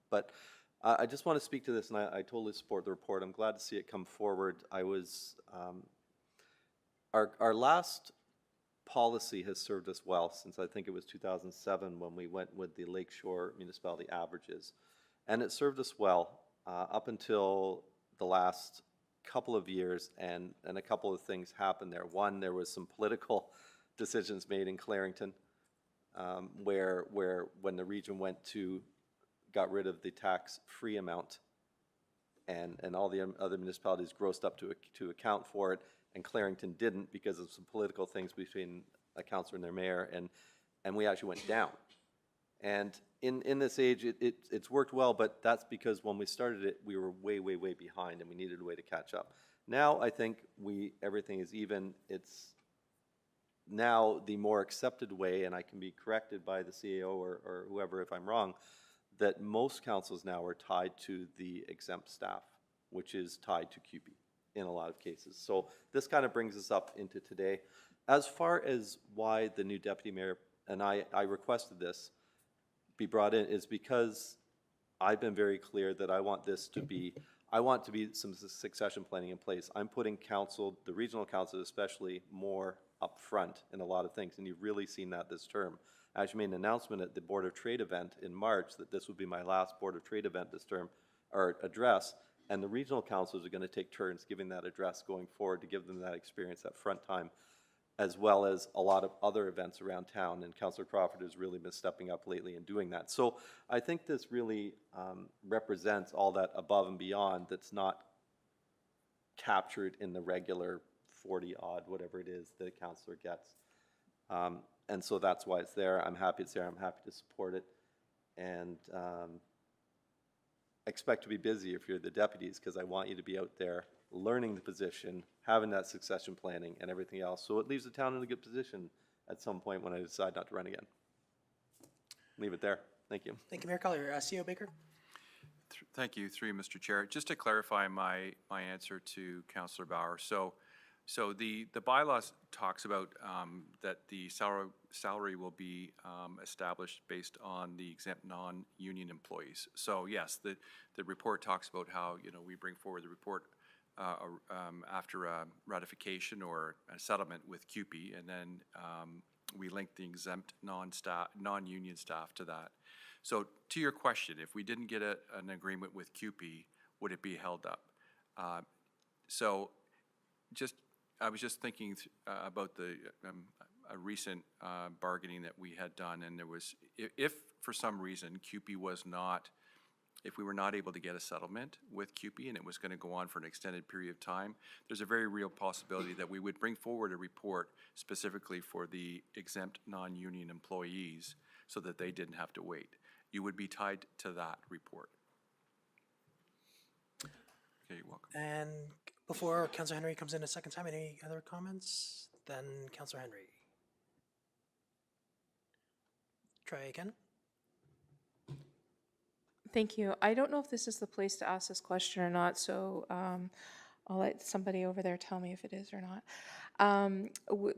But I just want to speak to this, and I totally support the report. I'm glad to see it come forward. I was, our last policy has served us well since I think it was 2007 when we went with the Lakeshore municipality averages. And it served us well up until the last couple of years, and a couple of things happened there. One, there was some political decisions made in Clarington where when the region got rid of the tax-free amount and all the other municipalities grossed up to account for it, and Clarington didn't because of some political things between a councillor and their mayor, and we actually went down. And in this age, it's worked well, but that's because when we started it, we were way, way, way behind, and we needed a way to catch up. Now, I think everything is even. It's now the more accepted way, and I can be corrected by the CAO or whoever if I'm wrong, that most councils now are tied to the exempt staff, which is tied to QP in a lot of cases. So this kind of brings us up into today. As far as why the new deputy mayor, and I requested this, be brought in is because I've been very clear that I want to be some succession planning in place. I'm putting council, the regional council especially, more upfront in a lot of things, and you've really seen that this term. I actually made an announcement at the Board of Trade event in March that this would be my last Board of Trade event this term, or address, and the regional councils are going to take turns giving that address going forward to give them that experience, that front time, as well as a lot of other events around town, and Councillor Crawford has really been stepping up lately in doing that. So I think this really represents all that above and beyond that's not captured in the regular 40-odd, whatever it is, that a councillor gets. And so that's why it's there. I'm happy it's there. I'm happy to support it. And expect to be busy if you're the deputies, because I want you to be out there learning the position, having that succession planning and everything else. So it leaves the town in a good position at some point when I decide not to run again. Leave it there. Thank you. Thank you, Mayor Collier. CEO Baker? Thank you, through you, Mr. Chair. Just to clarify my answer to Councillor Bauer. So the bylaws talks about that the salary will be established based on the exempt non-union employees. So yes, the report talks about how, we bring forward the report after a ratification or a settlement with CUPE, and then we link the exempt non-union staff to that. So to your question, if we didn't get an agreement with CUPE, would it be held up? So I was just thinking about a recent bargaining that we had done, and there was, if for some reason CUPE was not, if we were not able to get a settlement with CUPE and it was going to go on for an extended period of time, there's a very real possibility that we would bring forward a report specifically for the exempt non-union employees so that they didn't have to wait. You would be tied to that report. Okay, you're welcome. And before Councillor Henry comes in a second time, any other comments? Then Councillor Henry. Try again. Thank you. I don't know if this is the place to ask this question or not, so I'll let somebody over there tell me if it is or not.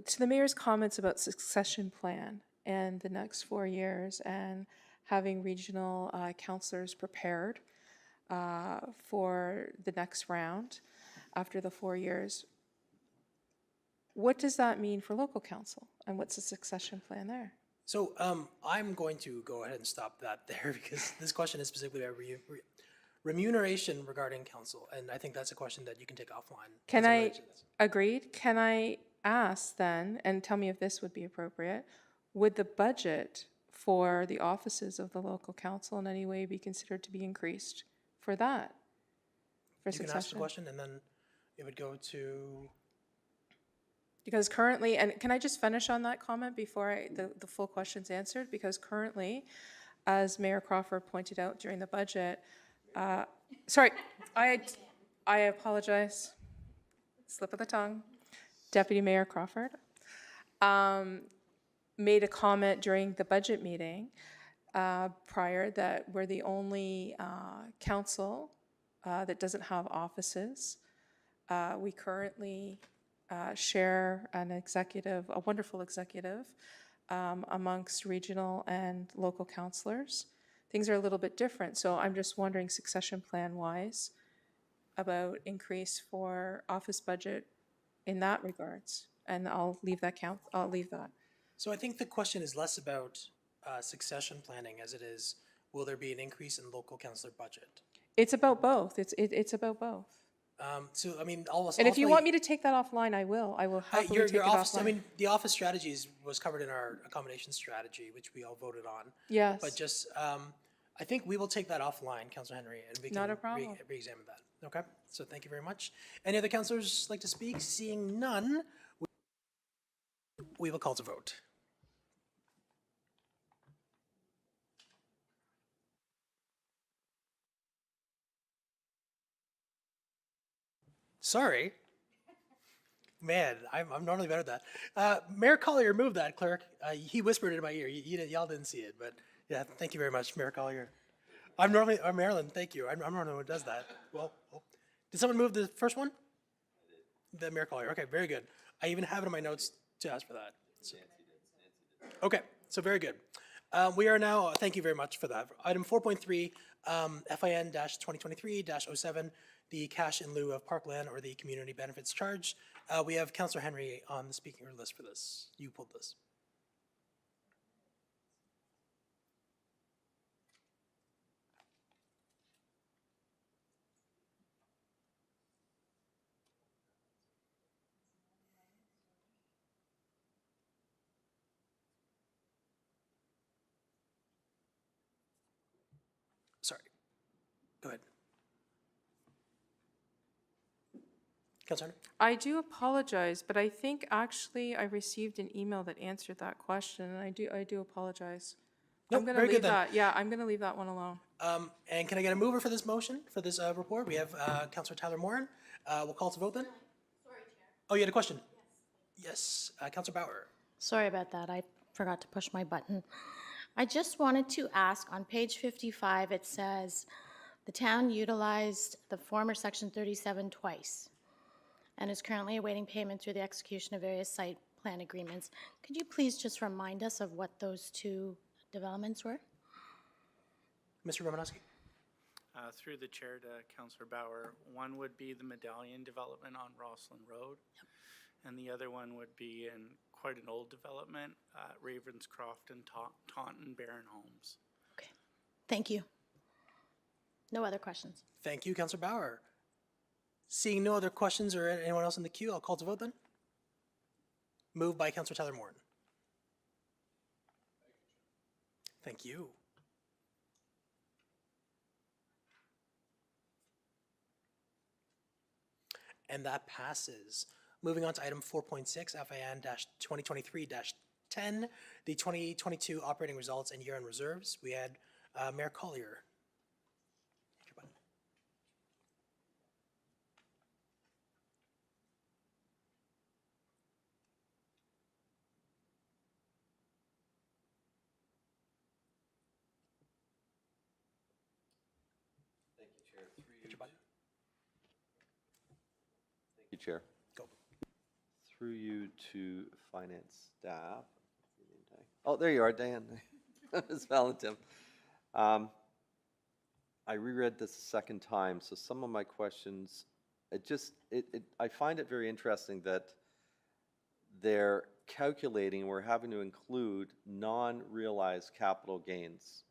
To the mayor's comments about succession plan and the next 4 years and having regional councillors prepared for the next round after the 4 years, what does that mean for local council and what's the succession plan there? So I'm going to go ahead and stop that there because this question is specifically about remuneration regarding council, and I think that's a question that you can take offline. Can as it I, relates to this. agreed, can I ask then, and tell me if this would be appropriate, would the budget for the offices of the local council in any way be considered to be increased for that? For You can ask the succession? question and then it would go to, Because currently, and can I just finish on that comment before the full question's answered? Because currently, as Mayor Crawford pointed out during the budget, sorry, I apologize, slip of the tongue. Deputy Mayor Crawford made a comment during the budget meeting prior that we're the only council that doesn't have offices. We currently share an executive, a wonderful executive, amongst regional and local councillors. Things are a little bit different, so I'm just wondering, succession plan-wise, about increase for office budget in that regards. And I'll leave that so I think the question is less about succession planning as it is, will there be an increase in local councillor budget? It's about both. It's about both. So, I mean, almost. And if you want me to take that offline, I will. I will happily your take it office, I offline. mean, the office strategies was covered in our accommodation strategy, which we all voted on. Yes. But just, I think we will take that offline, Councillor Henry, and we can Not a problem. re-examine that. Okay, so thank you very much. Any other councillors like to speak? Seeing none, we will call to vote. Sorry. Man, I'm normally better at that. Mayor Collier moved that, clerk. He whispered it in my ear. Y'all didn't see it, but yeah, thank you very much, Mayor Collier. I'm Marilyn, thank you. I'm normally the one who does that. Well, did someone move the first one? The Mayor Collier. Okay, very good. I even have it in my notes to ask for that. So. Okay, so very good. We are now, thank you very much for that. Item 4.3, FIN-2023-07, the cash in lieu of parkland or the community benefits charge. We have Councillor Henry on the speaking list for this. You pulled this. Sorry. Go ahead. Councillor Henry? I do apologize, but I think actually I received an email that answered that question, and I do apologize. Nope, I'm gonna very good leave then. that. Yeah, I'm gonna leave that one alone. And can I get a mover for this motion, for this report? We have Councillor Tyler Morin. We'll call to vote then. Sorry, Chair. Oh, you had a question? Yes. Councillor Bauer. Sorry about that. I forgot to push my button. I just wanted to ask, on page 55, it says, The town utilized the former Section 37 twice and is currently awaiting payment through the execution of various site plan agreements. Could you please just remind us of what those two developments were? Mr. Romanowski? Through the chair to Councillor Bauer, one would be the Medallion development on Rosslyn Road, and the other one would be in quite an old development, Ravenscroft and Taunton Barron Homes. Okay, thank you. No other questions. Thank you, Councillor Bauer. Seeing no other questions or anyone else in the queue, I'll call to vote then. Moved by Councillor Tyler Morton. Thank you. And that passes. Moving on to item 4.6, FIN-2023-10, the 2022 operating results and year-end reserves. We had Mayor Collier. Hit your button. Thank you, Chair. Hit your button. Thank you, Chair. Go. Through you to finance staff. Oh, there you are, Dan. Ms. Valentin. I reread this a second time, so some of my questions, I find it very interesting that they're calculating, we're having to include non-realized capital gains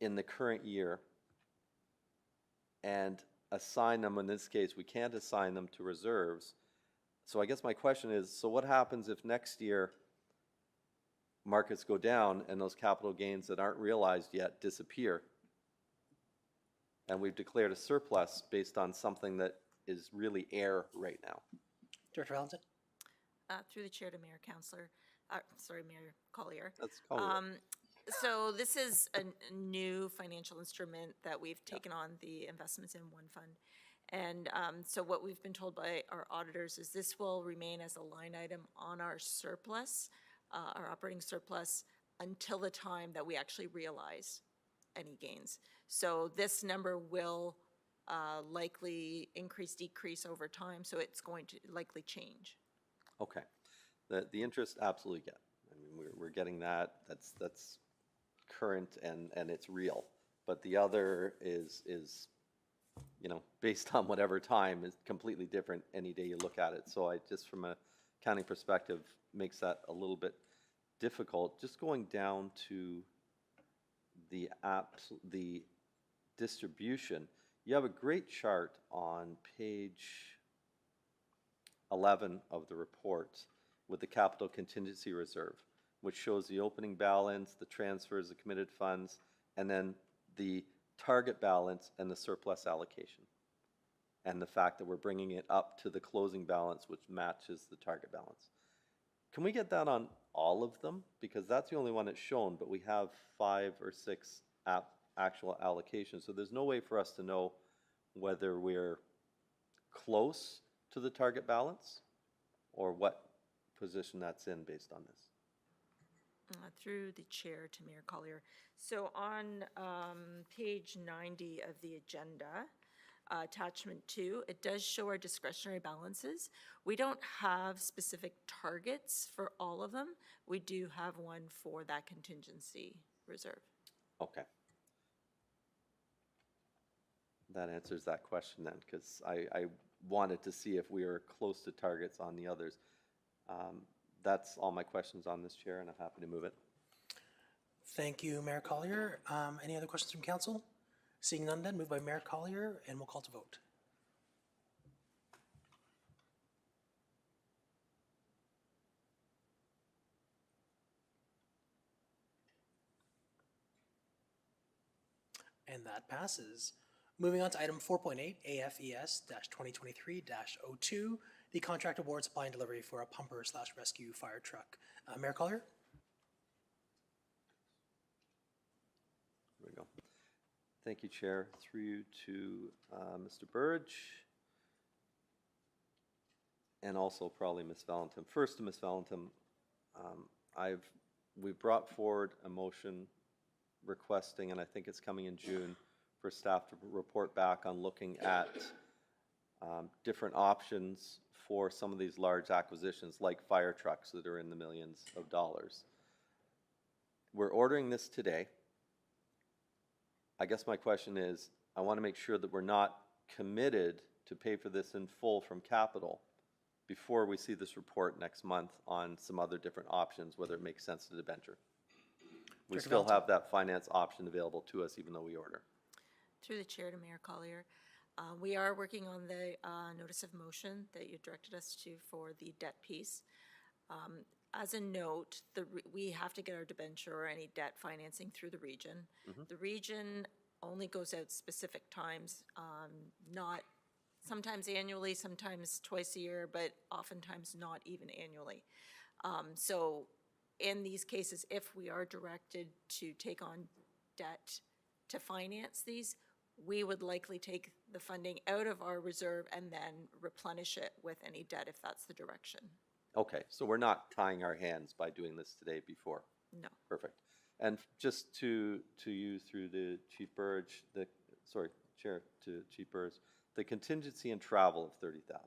in the current year and assign them, in this case, we can't assign them to reserves. So I guess my question is, so what happens if next year markets go down and those capital gains that aren't realized yet disappear? And we've declared a surplus based on something that is really air right now. Director Valentin? Through the chair to Mayor Mayor Collier. Let's call it. So this is a new financial instrument that we've taken on the investments in one fund. And so what we've been told by our auditors is this will remain as a line item on our surplus, our operating surplus, until the time that we actually realize any gains. So this number will likely increase, decrease over time, so it's going to likely change. Okay. The interest, absolutely get. I mean, we're getting that. That's current and it's real. But the other is, you know, based on whatever time, is completely different any day you look at it. So I just, from a accounting perspective, makes that a little bit difficult. Just going down to the distribution, you have a great chart on page 11 of the report with the capital contingency reserve, which shows the opening balance, the transfers, the committed funds, and then the target balance and the surplus allocation. And the fact that we're bringing it up to the closing balance, which matches the target balance. Can we get that on all of them? Because that's the only one that's shown, but we have 5 or 6 actual allocations. So there's no way for us to know whether we're close to the target balance or what position that's in based on this. Through the chair to Mayor Collier. So on page 90 of the agenda, attachment 2, it does show our discretionary balances. We don't have specific targets for all of them. We do have one for that contingency reserve. Okay. That answers that question then, because I wanted to see if we were close to targets on the others. That's all my questions on this, Chair, and I'm happy to move it. Thank you, Mayor Collier. Any other questions from council? Seeing none then, moved by Mayor Collier, and we'll call to vote. And that passes. Moving on to item 4.8, AFES-2023-02, the contract award supply and delivery for a pumper/rescue fire truck. Mayor Collier? There we go. Thank you, Chair. Through you to Mr. Burge, and also probably Ms. Valentin. First to Ms. Valentin, we've brought forward a motion requesting, and I think it's coming in June, for staff to report back on looking at different options for some of these large acquisitions, like fire trucks that are in the millions of dollars. We're ordering this today. I guess my question is, I want to make sure that we're not committed to pay for this in full from capital before we see this report next month on some other different options, whether it makes sense to debenture. We Director still Valentin. have that finance option available to us even though we order. Through the chair to Mayor Collier, we are working on the notice of motion that you directed us to for the debt piece. As a note, we have to get our debenture or any debt financing through the region. The region only goes out specific times, not sometimes annually, sometimes twice a year, but oftentimes not even annually. So in these cases, if we are directed to take on debt to finance these, we would likely take the funding out of our reserve and then replenish it with any debt if that's the direction. Okay, so we're not tying our hands by doing this today before. No. Perfect. And just to you through the Chief Burge, Chair to Chief Burge, the contingency and travel of 30,000.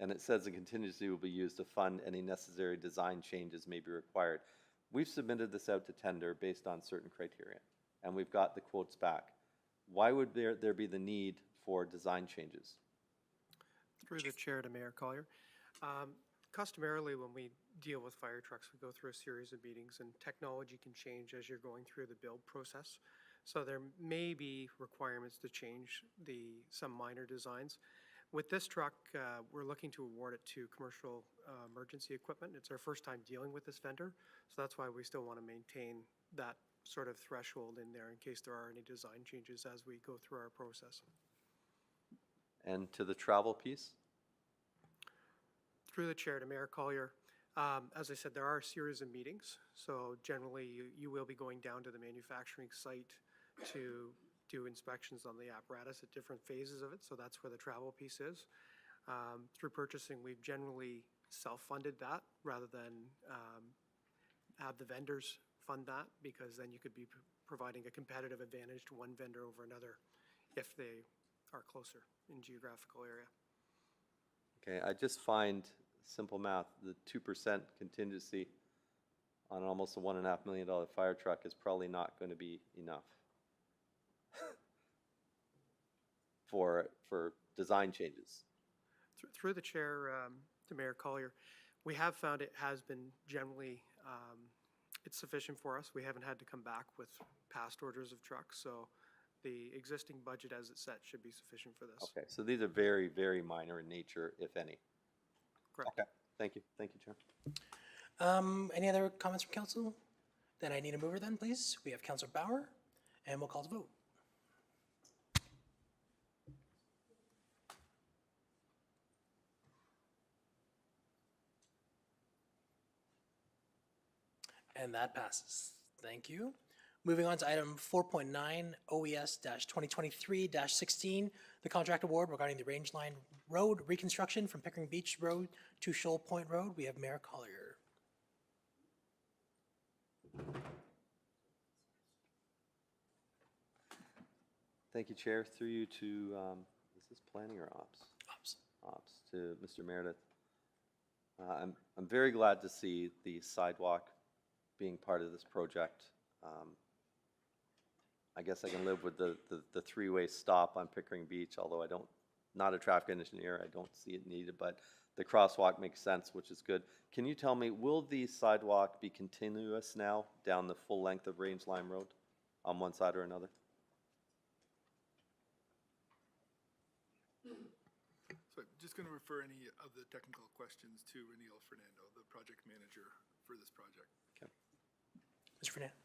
And it says the contingency will be used to fund any necessary design changes may be required. We've submitted this out to tender based on certain criteria, and we've got the quotes back. Why would there be the need for design changes? Through the chair to Mayor Collier. Customarily, when we deal with fire trucks, we go through a series of meetings, and technology can change as you're going through the build process. So there may be requirements to change some minor designs. With this truck, we're looking to award it to commercial emergency equipment. It's our first time dealing with this vendor, so that's why we still want to maintain that sort of threshold in there in case there are any design changes as we go through our process. And to the travel piece? Through the chair to Mayor Collier, as I said, there are a series of meetings. So generally, you will be going down to the manufacturing site to do inspections on the apparatus at different phases of it. So that's where the travel piece is. Through purchasing, we've generally self-funded that rather than have the vendors fund that, because then you could be providing a competitive advantage to one vendor over another if they are closer in geographical area. Okay, I just find simple math, the 2% contingency on almost a $1.5 million fire truck is probably not going to be enough for design changes. Through the chair to Mayor Collier, we have found it has been generally, it's sufficient for us. We haven't had to come back with past orders of trucks, so the existing budget as it's set should be sufficient for this. Okay, so these are very, very minor in nature, if any. Correct. Okay, thank you, Chair. Any other comments from council? Then I need a mover then, please. We have Councillor Bauer, and we'll call to vote. And that passes. Thank you. Moving on to item 4.9, OES-2023-16, the contract award regarding the Range Line Road reconstruction from Pickering Beach Road to Shoal Point Road. We have Mayor Collier. Thank you, Chair. Through you to, is this planning or ops? Ops. Ops, to Mr. Meredith. I'm very glad to see the sidewalk being part of this project. I guess I can live with the three-way stop on Pickering Beach, although not a traffic engineer, I don't see it needed, but the crosswalk makes sense, which is good. Can you tell me, will the sidewalk be continuous now down the full length of Range Line Road on one side or another? So I'm just going to refer any of the technical questions to Reniel Fernando, the project manager for this project. Okay. Mr. Fernandez.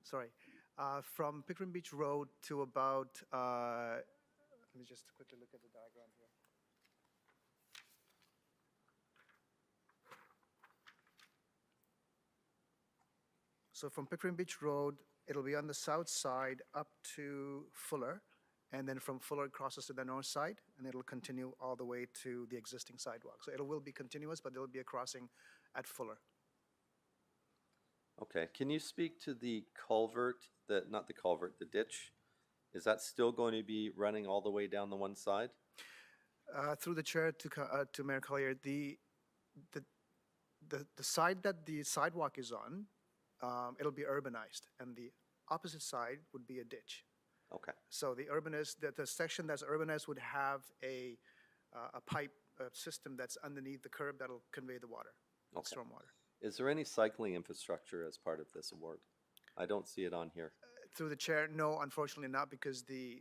Sorry, from Pickering Beach Road to about, let me just quickly look at the diagram here. So from Pickering Beach Road, it'll be on the south side up to Fuller, and then from Fuller it crosses to the north side, and it'll continue all the way to the existing sidewalk. So it will be continuous, but there will be a crossing at Fuller. Okay, can you speak to the culvert, not the culvert, the ditch? Is that still going to be running all the way down the one side? Through the chair to Mayor Collier, the side that the sidewalk is on, it'll be urbanized, and the opposite side would be a ditch. Okay, So the section that's urbanized would have a pipe system that's underneath the curb that'll convey the water, Okay. stormwater. is there any cycling infrastructure as part of this award? I don't see it on here. Through the chair, no, unfortunately not, because the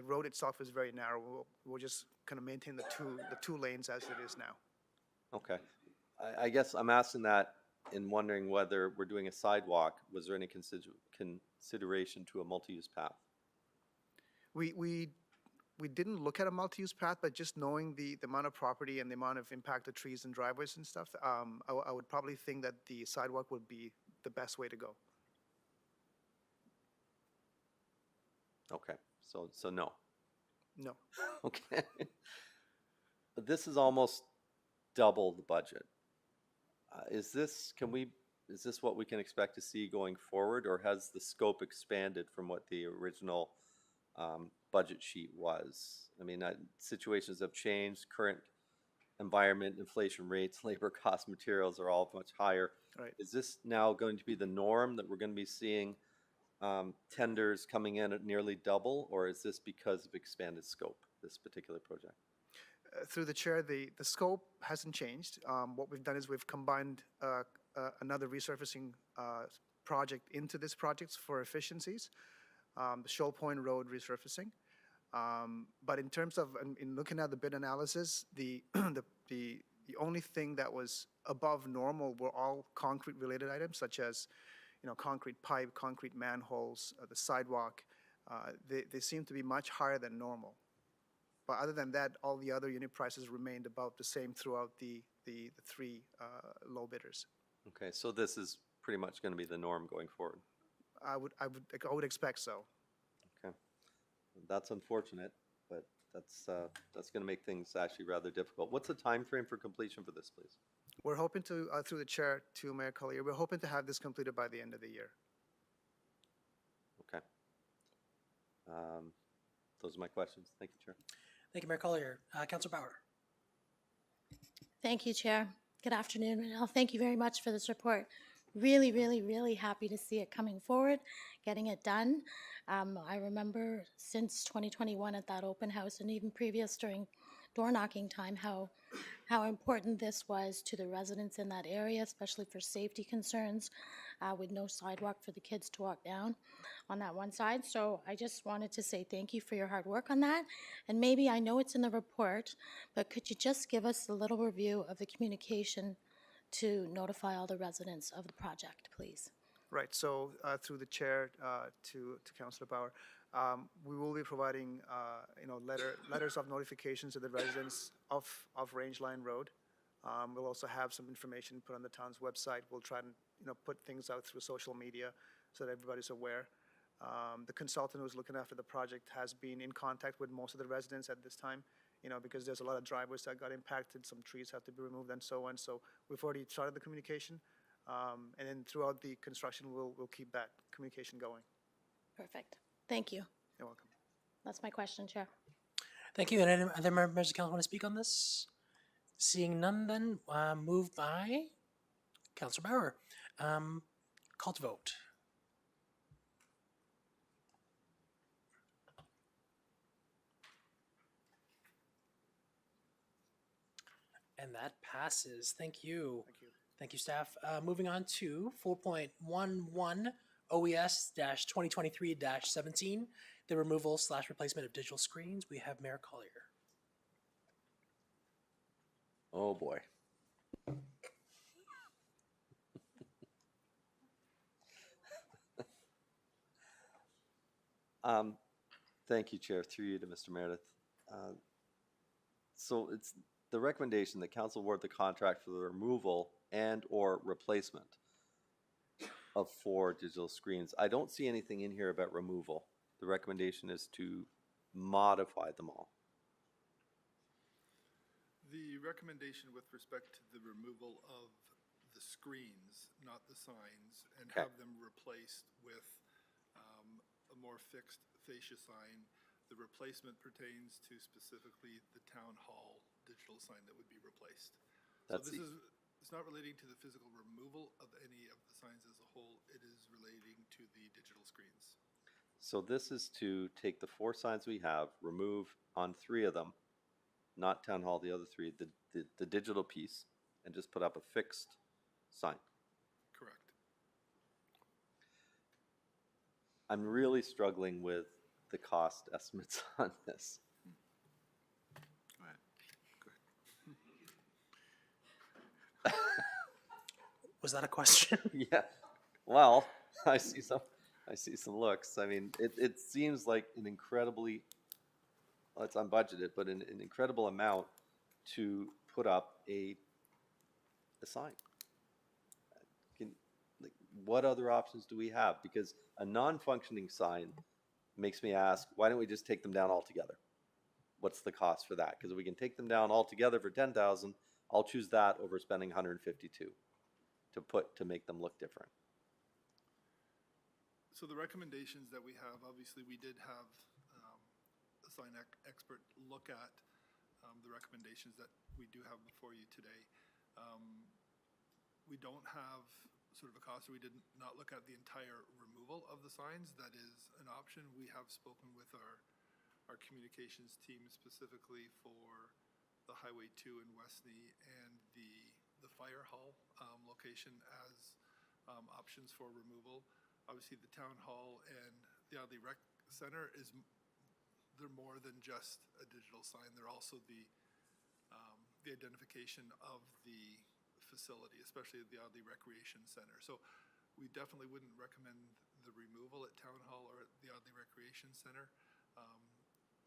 road itself is very narrow. We'll just kind of maintain the two lanes as it is now. Okay. I guess I'm asking that in wondering whether we're doing a sidewalk, was there any consideration to a multi-use path? We didn't look at a multi-use path, but just knowing the amount of property and the amount of impact of trees and driveways and stuff, I would probably think that the sidewalk would be the best way to go. Okay, so no. No. Okay. But this is almost double the budget. Is this what we can expect to see going forward, or has the scope expanded from what the original budget sheet was? I mean, situations have changed, current environment, inflation rates, labor costs, materials are all much higher. Right. Is this now going to be the norm, that we're going to be seeing tenders coming in at nearly double, or is this because of expanded scope, this particular project? Through the chair, the scope hasn't changed. What we've done is we've combined another resurfacing project into this project for efficiencies, the Shoal Point Road resurfacing. But in terms of, in looking at the bid analysis, the only thing that was above normal were all concrete-related items, such as, concrete pipe, concrete manholes, the sidewalk. They seem to be much higher than normal. But other than that, all the other unit prices remained about the same throughout the three low bidders. Okay, so this is pretty much going to be the norm going forward. I would expect so. Okay, that's unfortunate, but that's going to make things actually rather difficult. What's the time frame for completion for this, please? We're hoping to, through the chair to Mayor Collier, we're hoping to have this completed by the end of the year. Okay. Those are my questions. Thank you, Chair. Thank you, Mayor Collier. Councilor Bauer. Thank you, Chair. Good afternoon, and thank you very much for this report. Really, really, really happy to see it coming forward, getting it done. I remember since 2021 at that open house, and even previous during door knocking time, how important this was to the residents in that area, especially for safety concerns, with no sidewalk for the kids to walk down on that one side. So I just wanted to say thank you for your hard work on that. And maybe, I know it's in the report, but could you just give us a little review of the communication to notify all the residents of the project, please? Right, so through the chair to Councilor Bauer, we will be providing, letters of notifications to the residents of Rangeline Road. We'll also have some information put on the town's website. We'll try and, put things out through social media so that everybody's aware. The consultant who's looking after the project has been in contact with most of the residents at this time, because there's a lot of driveways that got impacted, some trees have to be removed and so on. So we've already started the communication. And then throughout the construction, we'll keep that communication going. Perfect. Thank you. You're welcome. That's my question, Chair. Thank you. And any other members of council want to speak on this? Seeing none, then moved by Councilor Bauer. Call to vote. And that passes. Thank you. Thank you. Thank you, staff. Moving on to 4.11 OES-2023-17, the removal/replacement of digital screens. We have Mayor Collier. Oh, boy. Thank you, Chair. Through you to Mr. Meredith. So it's the recommendation that council award the contract for the removal and/or replacement of 4 digital screens. I don't see anything in here about removal. The recommendation is to modified them all. The recommendation with respect to the removal of the screens, not the signs, and Okay. have them replaced with a more fixed fascia sign. The replacement pertains to specifically the town hall digital sign that would be replaced. So That's this the- is, it's not relating to the physical removal of any of the signs as a whole, it is relating to the digital screens. So this is to take the 4 signs we have, remove on 3 of them, not town hall, the other 3, the digital piece, and just put up a fixed sign. Correct. I'm really struggling with the cost estimates on this. Go ahead. Was that a question? Yeah, well, I see some looks. I mean, it seems like an incredibly, well, it's unbudgeted, but an incredible amount to put up a sign. Like, what other options do we have? Because a non-functioning sign makes me ask, why don't we just take them down altogether? What's the cost for that? Because if we can take them down altogether for 10,000, I'll choose that over spending 152 to make them look different. So the recommendations that we have, obviously, we did have a sign expert look at the recommendations that we do have before you today. We don't have sort of a cost, we did not look at the entire removal of the signs. That is an option. We have spoken with our communications team specifically for the Highway 2 in Westney and the fire hall location as options for removal. Obviously, the town hall and the Audley Rec Center they're more than just a digital sign. They're also the identification of the facility, especially at the Audley Recreation Center. So we definitely wouldn't recommend the removal at Town Hall or at the Audley Recreation Center.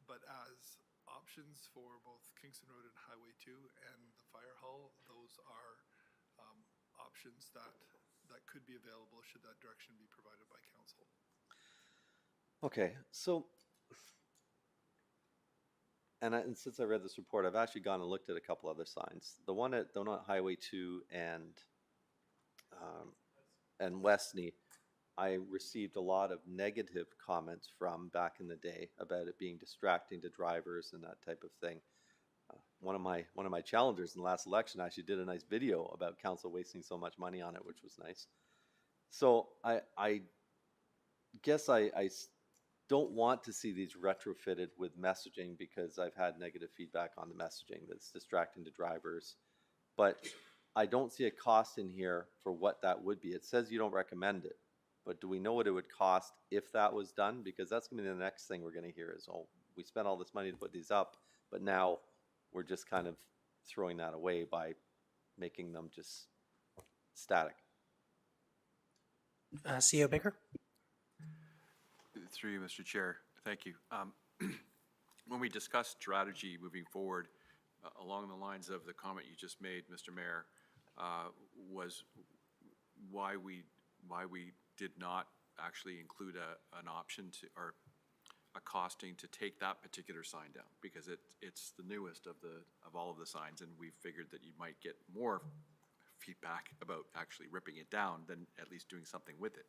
But as options for both Kingston Road and Highway 2 and the fire hall, those are options that could be available should that direction be provided by council. Okay, so, and since I read this report, I've actually gone and looked at a couple other signs. The one at Highway 2 and Westney, I received a lot of negative comments from back in the day about it being distracting to drivers and that type of thing. One of my challengers in the last election actually did a nice video about council wasting so much money on it, which was nice. So I guess I don't want to see these retrofitted with messaging because I've had negative feedback on the messaging that's distracting to drivers. But I don't see a cost in here for what that would be. It says you don't recommend it, but do we know what it would cost if that was done? Because that's going to be the next thing we're going to hear is, oh, we spent all this money to put these up, but now we're just kind of throwing that away by making them just static. CEO Baker? Through you, Mr. Chair, thank you. When we discussed strategy moving forward, along the lines of the comment you just made, Mr. Mayor, was why we did not actually include an option to, or a costing to take that particular sign down, because it's the newest of all of the signs, and we figured that you might get more feedback about actually ripping it down than at least doing something with it.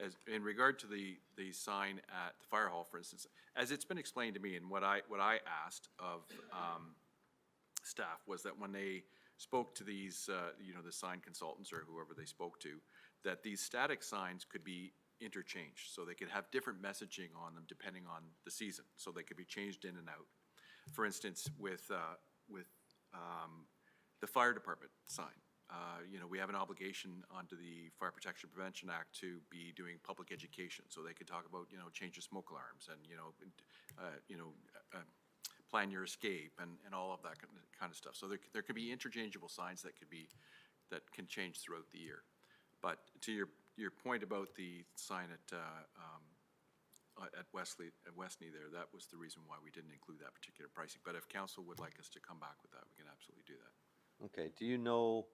As in regard to the sign at the fire hall, for instance, as it's been explained to me, and what I asked of staff was that when they spoke to these, the sign consultants or whoever they spoke to, that these static signs could be interchanged, so they could have different messaging on them depending on the season, so they could be changed in and out. For instance, with the fire department sign, we have an obligation under the Fire Protection Prevention Act to be doing public education, so they could talk about, change of smoke alarms and, plan your escape and all of that kind of stuff. So there could be interchangeable signs that can change throughout the year. But to your point about the sign at Westney there, that was the reason why we didn't include that particular pricing. But if council would like us to come back with that, we can absolutely do that. Okay, do you know,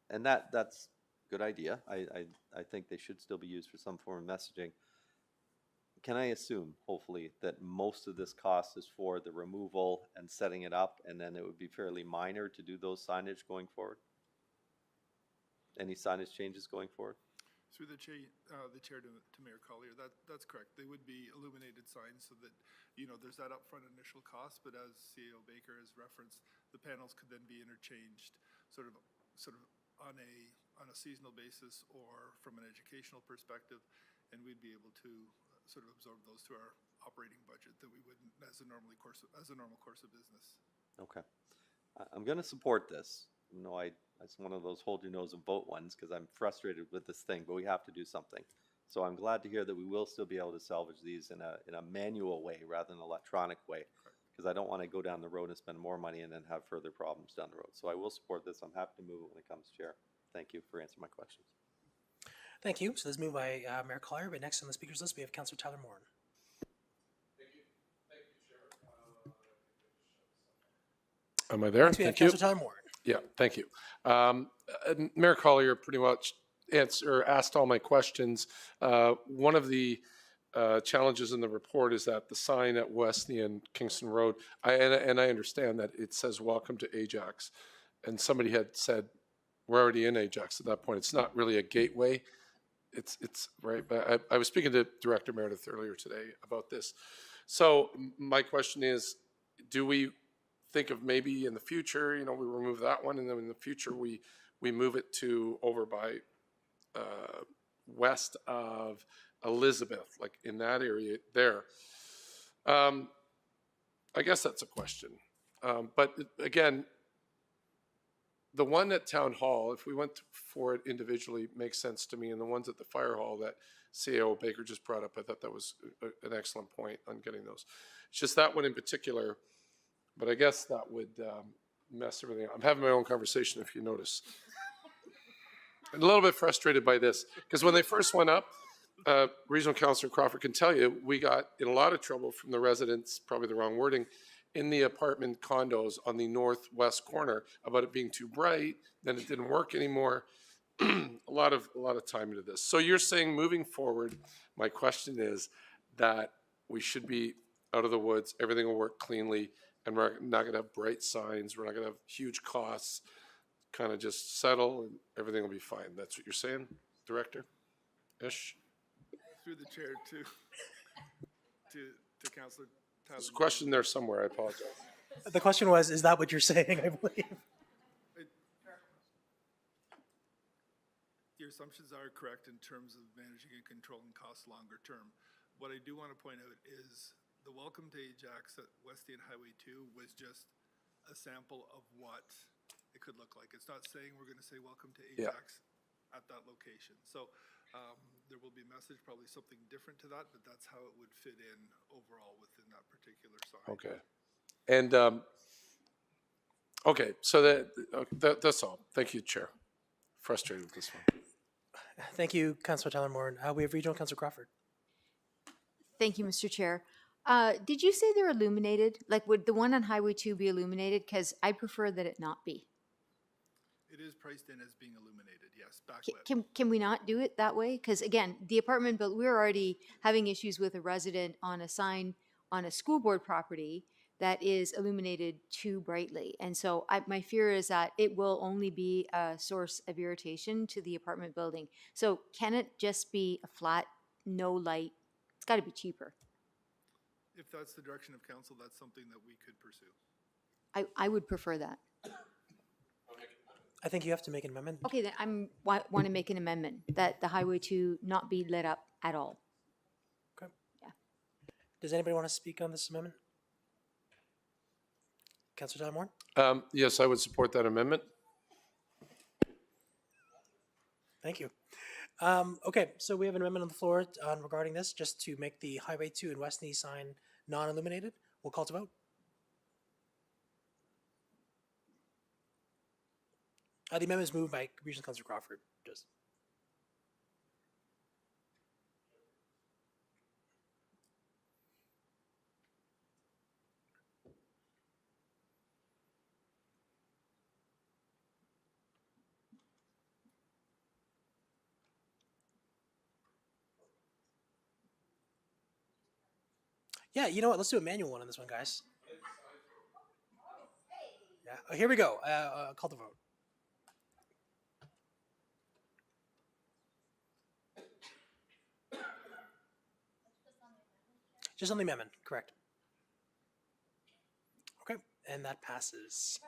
and that's a good idea. I think they should still be used for some form of messaging. can I assume, hopefully, that most of this cost is for the removal and setting it up, and then it would be fairly minor to do those signage going forward? Any signage changes going forward? Through the chair to Mayor Collier, that's correct. They would be illuminated signs so that, there's that upfront initial cost, but as CAO Baker has referenced, the panels could then be interchanged sort of on a seasonal basis or from an educational perspective, and we'd be able to sort of absorb those to our operating budget that we wouldn't as a normal course of business. Okay. I'm going to support this. No, it's one of those hold your nose and vote ones because I'm frustrated with this thing, but we have to do something. So I'm glad to hear that we will still be able to salvage these in a manual way rather than an electronic way, because I don't want to go down the road and spend more money and then have further problems down the road. So I will support this. I'm happy to move it when it comes, Chair. Thank you for answering my questions. Thank you. So this is moved by Mayor Collier, but next on the speakers list, we have Councillor Tyler Moore. Am I there? Next, we have Thank you. Councillor Tyler Moore. Yeah, thank you. Mayor Collier pretty much asked all my questions. One of the challenges in the report is that the sign at Westney and Kingston Road, and I understand that it says "Welcome to Ajax," and somebody had said we're already in Ajax at that point. It's not really a gateway. It's right. But I was speaking to Director Meredith earlier today about this. So my question is, do we think of maybe in the future, we remove that one, and then in the future we move it to over by west of Elizabeth, like in that area there. I guess that's a question. But again, the one at Town Hall, if we went for it individually, makes sense to me, and the ones at the Fire Hall that CAO Baker just brought up, I thought that was an excellent point on getting those. It's just that one in particular. But I guess that would mess everything up. I'm having my own conversation, if you notice. I'm a little bit frustrated by this, because when they first went up, Regional Councillor Crawford can tell you, we got in a lot of trouble from the residents, probably the wrong wording, in the apartment condos on the northwest corner about it being too bright, then it didn't work anymore. a lot of time into this. So you're saying moving forward, my question is that we should be out of the woods, everything will work cleanly, and we're not going to have bright signs. We're not going to have huge costs. Kind of just settle, and everything will be fine. That's what you're saying, Director? Ish? Through the chair to Councillor Tyler. There's a question there somewhere. I apologize. The question was, is that what you're saying, I believe? Your assumptions are correct in terms of managing and controlling costs longer term. What I do want to point out is the Welcome to Ajax at Westey and Highway 2 was just a sample of what it could look like. It's not saying we're going to say welcome to Ajax at that location. So there will be a message, probably something different to that, but that's how it would fit in overall within that particular sign. Okay. And, okay, so that's all. Thank you, Chair. Frustrated with this one. Thank you, Councillor Tyler Moore. We have Regional Councillor Crawford. Thank you, Mr. Chair. Did you say they're illuminated? Like, would the one on Highway 2 be illuminated? Because I prefer that it not be. It is priced in as being illuminated, yes, backlit. Can we not do it that way? Because again, the apartment building, we're already having issues with a resident on a sign on a school board property that is illuminated too brightly. And so my fear is that it will only be a source of irritation to the apartment building. So can it just be a flat, no light? It's got to be cheaper. If that's the direction of council, that's something that we could pursue. I would prefer that. I think you have to make an amendment. Okay, then want to make an amendment that the Highway 2 not be lit up at all. Okay. Yeah. Does anybody want to speak on this amendment? Councillor Tyler Moore? Yes, I would support that amendment. Thank you. Okay, so we have an amendment on the floor regarding this, just to make the Highway 2 and Westney sign non-illuminated. We'll call to vote. The amendment is moved by Regional Councillor Crawford. Just. Yeah, you know what? Let's do a manual one on this one, guys. Yeah, here we go. Call the vote. Just on the amendment, correct. Okay, and that passes.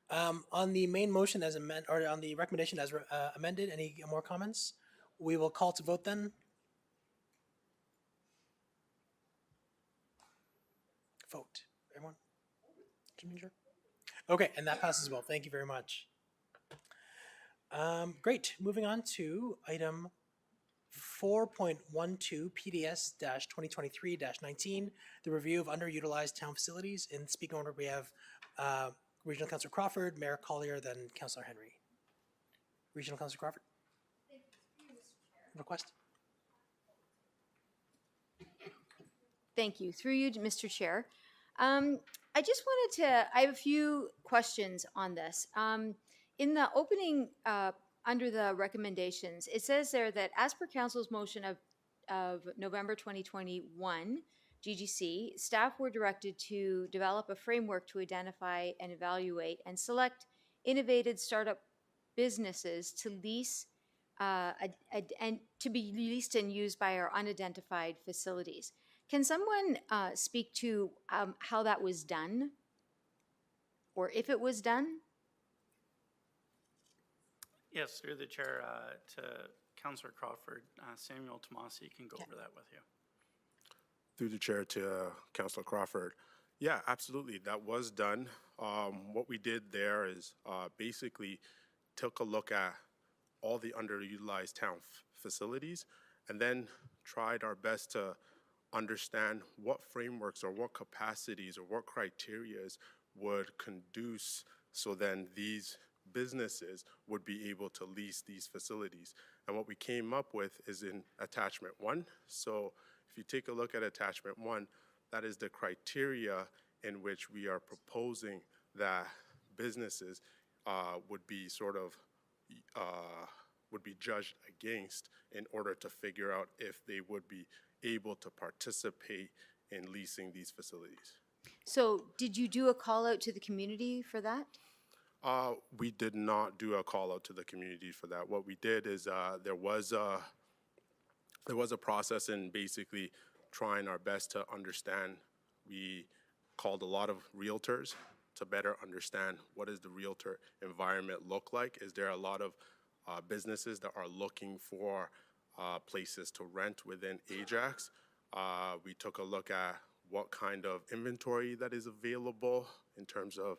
On the main motion as amended, or on the recommendation as amended, any more comments? We will call to vote then. Vote, everyone? Ginger? Okay, and that passes well. Thank you very much. Great, moving on to item 4.12 PDS-2023-19, the review of underutilized town facilities. In speaking order, we have Regional Councillor Crawford, Mayor Collier, then Councillor Henry. Regional Councillor Crawford. Request. Thank you. Through you, Mr. Chair. I just wanted to, I have a few questions on this. In the opening, under the recommendations, it says there that as per Council's motion of November 2021, GGC, staff were directed to develop a framework to identify and evaluate and select innovative startup businesses to lease and to be leased and used by our unidentified facilities. Can someone speak to how that was done, or if it was done? Yes, through the chair to Councillor Crawford, Samuel Tomasi can go over that with you. Through the chair to Councillor Crawford. Yeah, absolutely. That was done. What we did there is basically took a look at all the underutilized town facilities and then tried our best to understand what frameworks or what capacities or what criterias would conduce so then these businesses would be able to lease these facilities. And what we came up with is in attachment 1. So if you take a look at attachment 1, that is the criteria in which we are proposing that businesses would be sort of would be judged against in order to figure out if they would be able to participate in leasing these facilities. So did you do a call out to the community for that? We did not do a call out to the community for that. What we did is there was a process in basically trying our best to understand. We called a lot of realtors to better understand what does the realtor environment look like. Is there a lot of businesses that are looking for places to rent within Ajax? We took a look at what kind of inventory that is available in terms of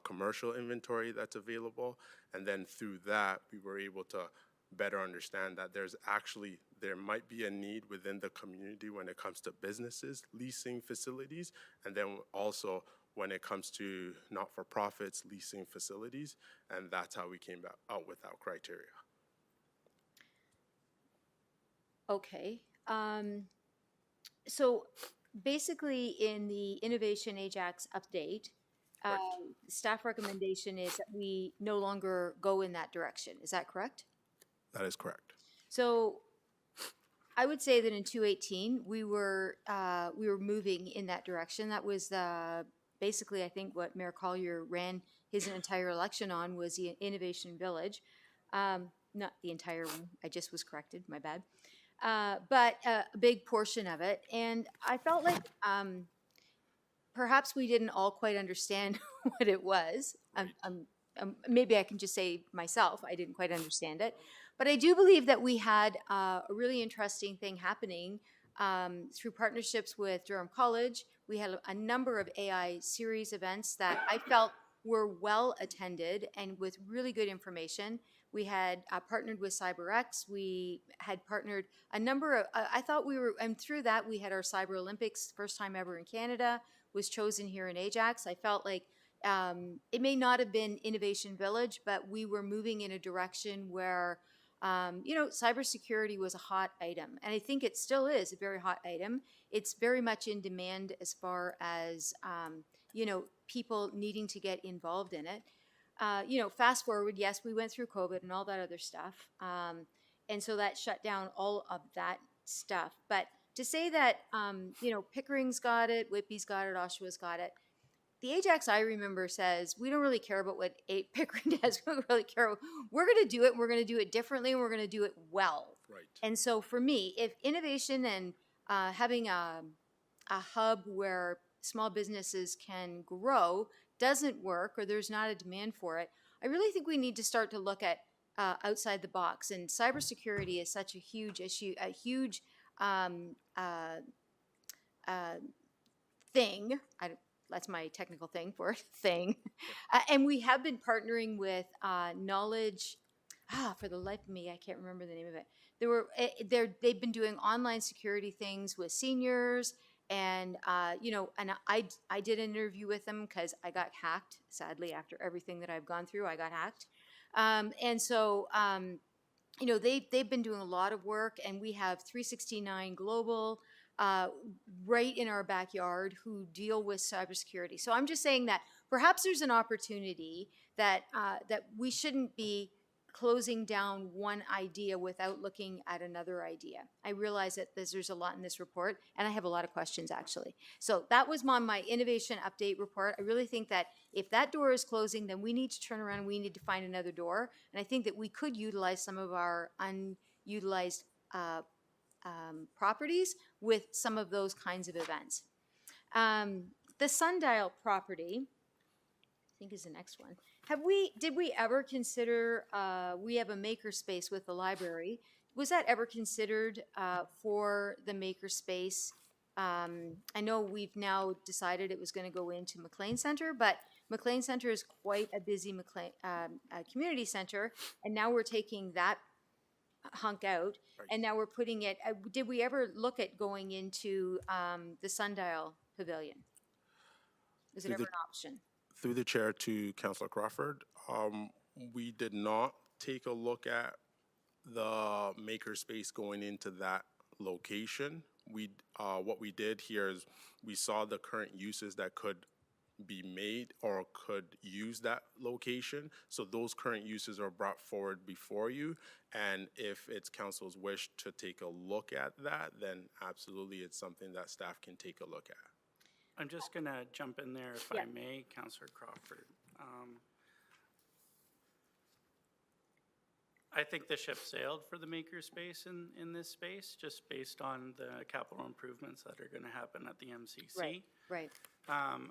commercial inventory that's available. And then through that, we were able to better understand that there might be a need within the community when it comes to businesses leasing facilities, and then also when it comes to not-for-profits leasing facilities, and that's how we came out with our criteria. Okay. So basically in the Innovation Ajax update, staff recommendation is that we no longer go in that direction. Is that correct? That is correct. So I would say that in 2018 we were moving in that direction. That was basically, I think, what Mayor Collier ran his entire election on was the Innovation Village. Not the entire one. I just was corrected. My bad. But a big portion of it, and I felt like perhaps we didn't all quite understand what it was. Maybe I can just say myself, I didn't quite understand it. But I do believe that we had a really interesting thing happening through partnerships with Durham College. We had a number of AI series events that I felt were well attended and with really good information. We had partnered with CyberX. We had partnered a number of, I thought we were, and through that we had our Cyber Olympics, first time ever in Canada, was chosen here in Ajax. I felt like it may not have been Innovation Village, but we were moving in a direction where, cybersecurity was a hot item. And I think it still is a very hot item. It's very much in demand as far as, people needing to get involved in it. Fast forward, yes, we went through COVID and all that other stuff. And so that shut down all of that stuff. But to say that, you know, Pickering's got it, Whitby's got it, Oshawa's got it. The Ajax I remember says, we don't really care about what Pickering does. We don't really care. We're going to do it. We're going to do it differently, and we're going to do it well. Right. And so for me, if innovation and having a hub where small businesses can grow doesn't work, or there's not a demand for it, I really think we need to start to look at outside the box. And cybersecurity is such a huge issue, a huge thing. That's my technical thing for thing. And we have been partnering with Knowledge. For the life of me, I can't remember the name of it. They've been doing online security things with seniors, and you know, and I did an interview with them because I got hacked. Sadly, after everything that I've gone through, I got hacked. And so, you know, they've been doing a lot of work, and we have 369 Global right in our backyard who deal with cybersecurity. So I'm just saying that perhaps there's an opportunity that that we shouldn't be closing down one idea without looking at another idea. I realize that there's a lot in this report, and I have a lot of questions actually. So that was my innovation update report. I really think that if that door is closing, then we need to turn around and we need to find another door. And I think that we could utilize some of our unutilized properties with some of those kinds of events. The Sundial property, I think is the next one. Did we ever consider, we have a makerspace with the library. Was that ever considered for the makerspace? I know we've now decided it was going to go into McLean Center, but McLean Center is quite a busy community center, and now we're taking that hunk out, and now we're putting it, did we ever look at going into the Sundial Pavilion? Was it ever an option? Through the chair to Councillor Crawford, we did not take a look at the makerspace going into that location. What we did here is we saw the current uses that could be made or could use that location. So those current uses are brought forward before you. And if it's council's wish to take a look at that, then absolutely it's something that staff can take a look at. I'm just going to jump in there if I may, Councillor Crawford. I think the ship sailed for the makerspace in this space, just based on the capital improvements that are going to happen at the MCC. Right.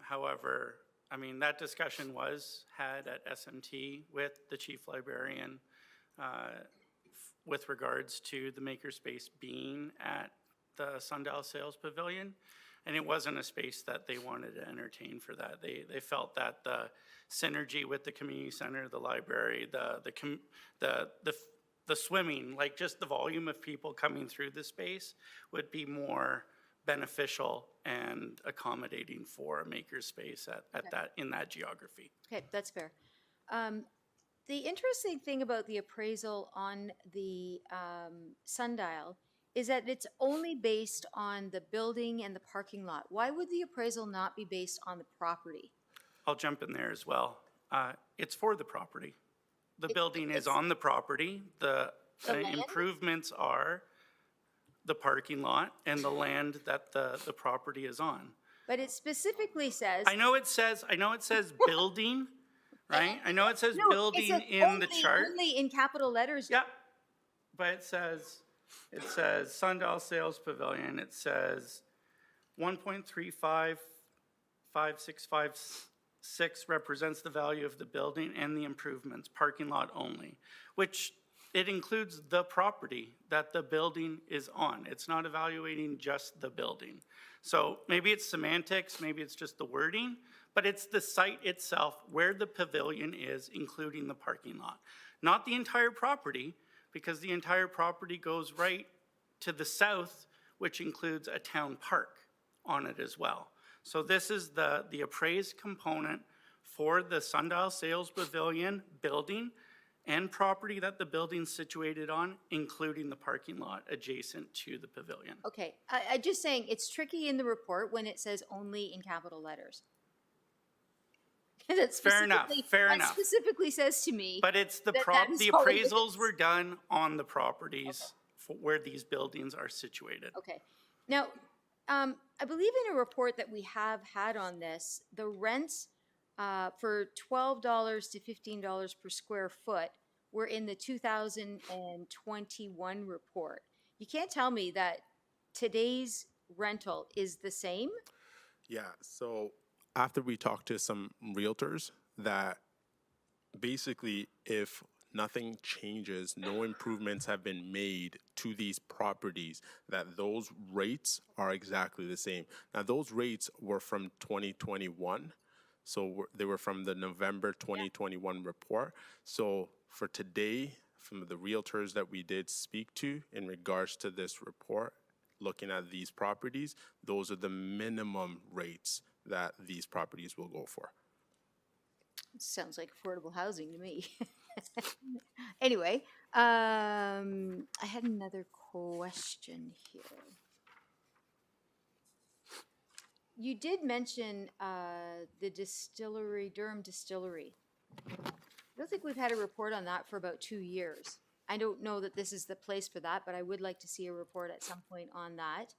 However, I mean, that discussion was had at SMT with the chief librarian with regards to the makerspace being at the Sundial Sales Pavilion. And it wasn't a space that they wanted to entertain for that. They felt that the synergy with the community center, the library, the swimming, like just the volume of people coming through the space would be more beneficial and accommodating for a makerspace in that geography. Okay, that's fair. The interesting thing about the appraisal on the Sundial is that it's only based on the building and the parking lot. Why would the appraisal not be based on the property? I'll jump in there as well. It's for the property. The building is on the property. The improvements are the parking lot and the land that the property is on. But it specifically says. I know it says building, right? I know it says building in the chart. Only in capital letters. Yeah, but it says Sundial Sales Pavilion. It says 1.355656 represents the value of the building and the improvements, parking lot only, which it includes the property that the building is on. It's not evaluating just the building. So maybe it's semantics, maybe it's just the wording, but it's the site itself where the pavilion is, including the parking lot. Not the entire property, because the entire property goes right to the south, which includes a town park on it as well. So this is the appraised component for the Sundial Sales Pavilion building and property that the building's situated on, including the parking lot adjacent to the pavilion. Okay, I'm just saying it's tricky in the report when it says only in capital letters. Fair enough. That specifically says to me. But it's the appraisals were done on the properties where these buildings are situated. Okay. Now, I believe in a report that we have had on this, the rents for $12 to $15 per square foot were in the 2021 report. You can't tell me that today's rental is the same? Yeah, so after we talked to some realtors, that basically if nothing changes, no improvements have been made to these properties, that those rates are exactly the same. Now, those rates were from 2021. So they were from the November 2021 report. So for today, from the realtors that we did speak to in regards to this report, looking at these properties, those are the minimum rates that these properties will go for. Sounds like affordable housing to me. Anyway, I had another question here. You did mention the distillery, Durham Distillery. I don't think we've had a report on that for about 2 years. I don't know that this is the place for that, but I would like to see a report at some point on that.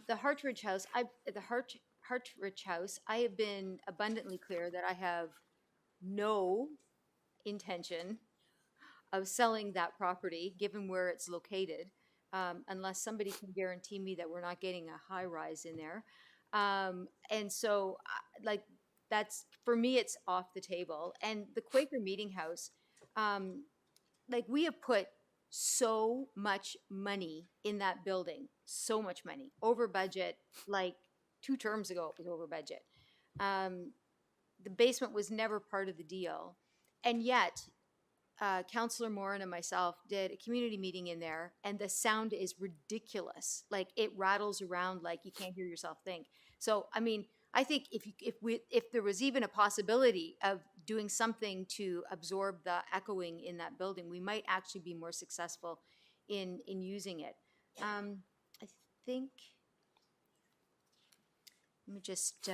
The Hartridge House, Hartridge House, I have been abundantly clear that I have no intention of selling that property, given where it's located, unless somebody can guarantee me that we're not getting a high rise in there. And so, like, that's, for me, it's off the table. And the Quaker Meeting House, like, we have put so much money in that building, so much money, over budget, like 2 terms ago it was over budget. The basement was never part of the deal. And yet, Councillor Morin and myself did a community meeting in there, and the sound is ridiculous. Like, it rattles around like you can't hear yourself think. So, I mean, I think if there was even a possibility of doing something to absorb the echoing in that building, we might actually be more successful in using it. I think. Let me just, do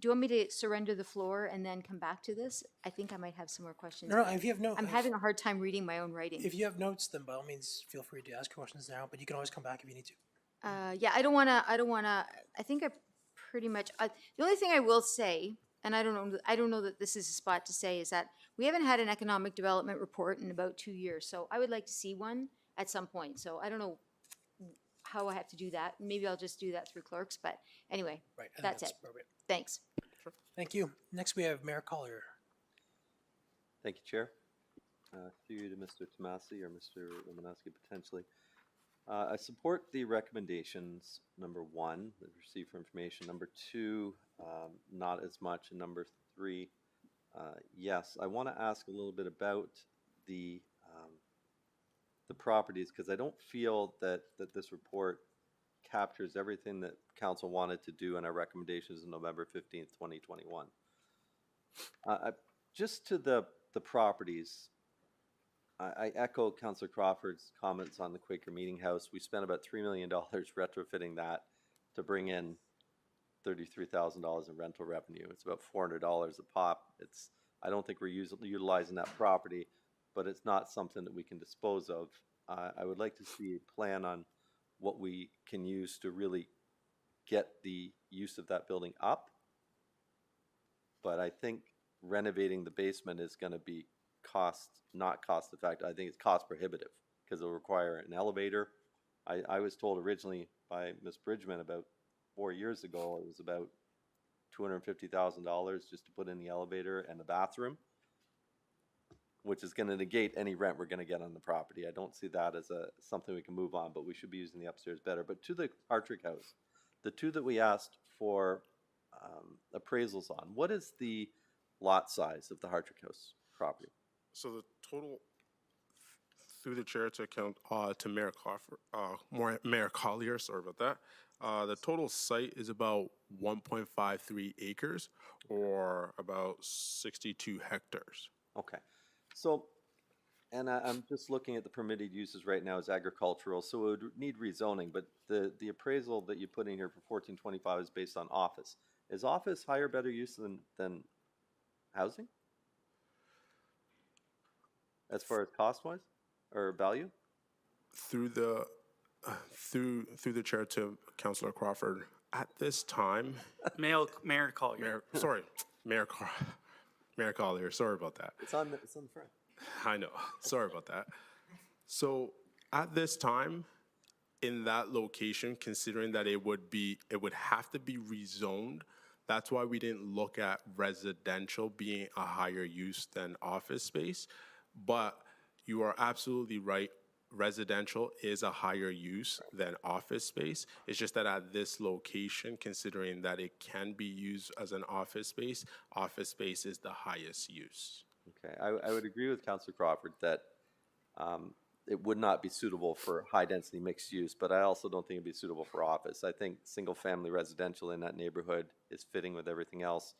you want me to surrender the floor and then come back to this? I think I might have some more questions. No, if you have no, I'm having a hard time reading my own writing. if you have notes, then by all means, feel free to ask questions now, but you can always come back if you need to. Yeah, I don't wanna, I think I pretty much, the only thing I will say, and I don't know that this is a spot to say, is that we haven't had an economic development report in about 2 years, so I would like to see one at some point. So I don't know how I have to do that. Maybe I'll just do that through clerks, but anyway, Right, I think that's it. appropriate. Thanks. Thank you. Next, we have Mayor Collier. Thank you, Chair. Through you to Mr. Tomasi or Mr. Romanowski potentially. I support the recommendations, number 1, that receive for information. Number 2, not as much. And number 3, yes. I want to ask a little bit about the properties, because I don't feel that this report captures everything that council wanted to do in our recommendations on November 15th, 2021. Just to the properties, I echo Councillor Crawford's comments on the Quaker Meeting House. We spent about $3 million retrofitting that to bring in $33,000 in rental revenue. It's about $400 a pop. I don't think we're utilizing that property, but it's not something that we can dispose of. I would like to see a plan on what we can use to really get the use of that building up. But I think renovating the basement is going to be not cost effective. I think it's cost prohibitive because it'll require an elevator. I was told originally by Ms. Bridgman about 4 years ago, it was about $250,000 just to put in the elevator and the bathroom, which is going to negate any rent we're going to get on the property. I don't see that as something we can move on, but we should be using the upstairs better. But to the Hartridge House, the 2 that we asked for appraisals on, what is the lot size of the Hartridge House property? So the total, through the chair to account to Mayor Crawford, Mayor Collier, sorry about that. The total site is about 1.53 acres, or about 62 hectares. Okay. So, and I'm just looking at the permitted uses right now as agricultural, so it would need rezoning, but the appraisal that you put in here for 1425 is based on office. Is office higher, better use than housing? As far as cost-wise or value? Through the Through the chair to Councillor Crawford, at this time, Mayor Collier. Mayor Collier, sorry about that. It's on the front. I know, sorry about that. So at this time, in that location, considering that it would have to be rezoned, that's why we didn't look at residential being a higher use than office space. But you are absolutely right. Residential is a higher use than office space. It's just that at this location, considering that it can be used as an office space is the highest use. Okay, I would agree with Councillor Crawford that it would not be suitable for high-density mixed use, but I also don't think it'd be suitable for office. I think single-family residential in that neighborhood is fitting with everything else.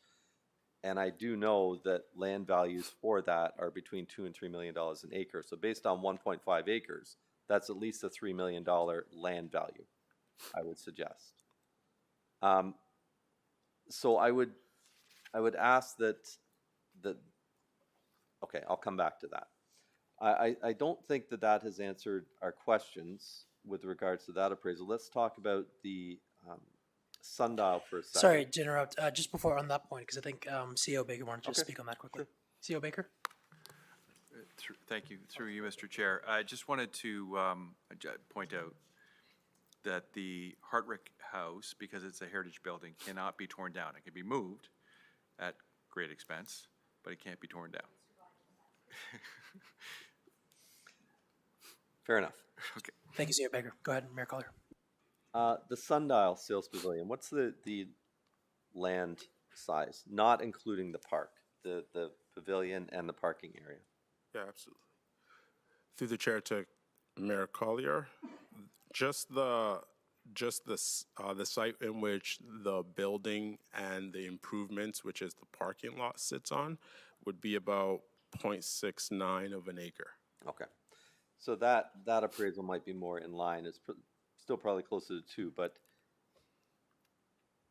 And I do know that land values for that are between $2 and $3 million an acre. So based on 1.5 acres, that's at least a $3 million land value, I would suggest. So I would ask that, okay, I'll come back to that. I don't think that has answered our questions with regards to that appraisal. Let's talk about the sundial for a second. Sorry to interrupt. Just before on that point, because I think CEO Baker wanted to just speak on that quickly. CEO Baker? Thank you. Through you, Mr. Chair. I just wanted to point out that the Hartrick House, because it's a heritage building, cannot be torn down. It can be moved at great expense, but it can't be torn down. Fair enough. Okay. Thank you, CEO Baker. Go ahead, Mayor Collier. The sundial sales pavilion, what's the land size, not including the park, the pavilion and the parking area? Yeah, absolutely. Through the chair to Mayor Collier, just the site in which the building and the improvements, which is the parking lot, sits on, would be about 0.69 of an acre. Okay, so that appraisal might be more in line. It's still probably closer to 2, but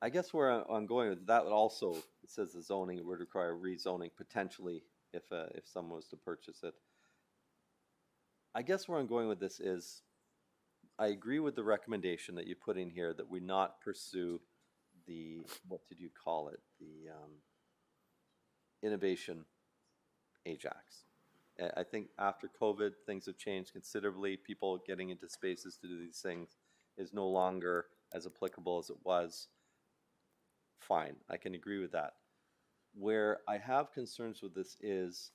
I guess where I'm going with that would also, it says the zoning would require rezoning potentially if someone was to purchase it. I guess where I'm going with this is I agree with the recommendation that you put in here that we not pursue the, what did you call it? The innovation Ajax. I think after COVID, things have changed considerably. People getting into spaces to do these things is no longer as applicable as it was. Fine, I can agree with that. Where I have concerns with this is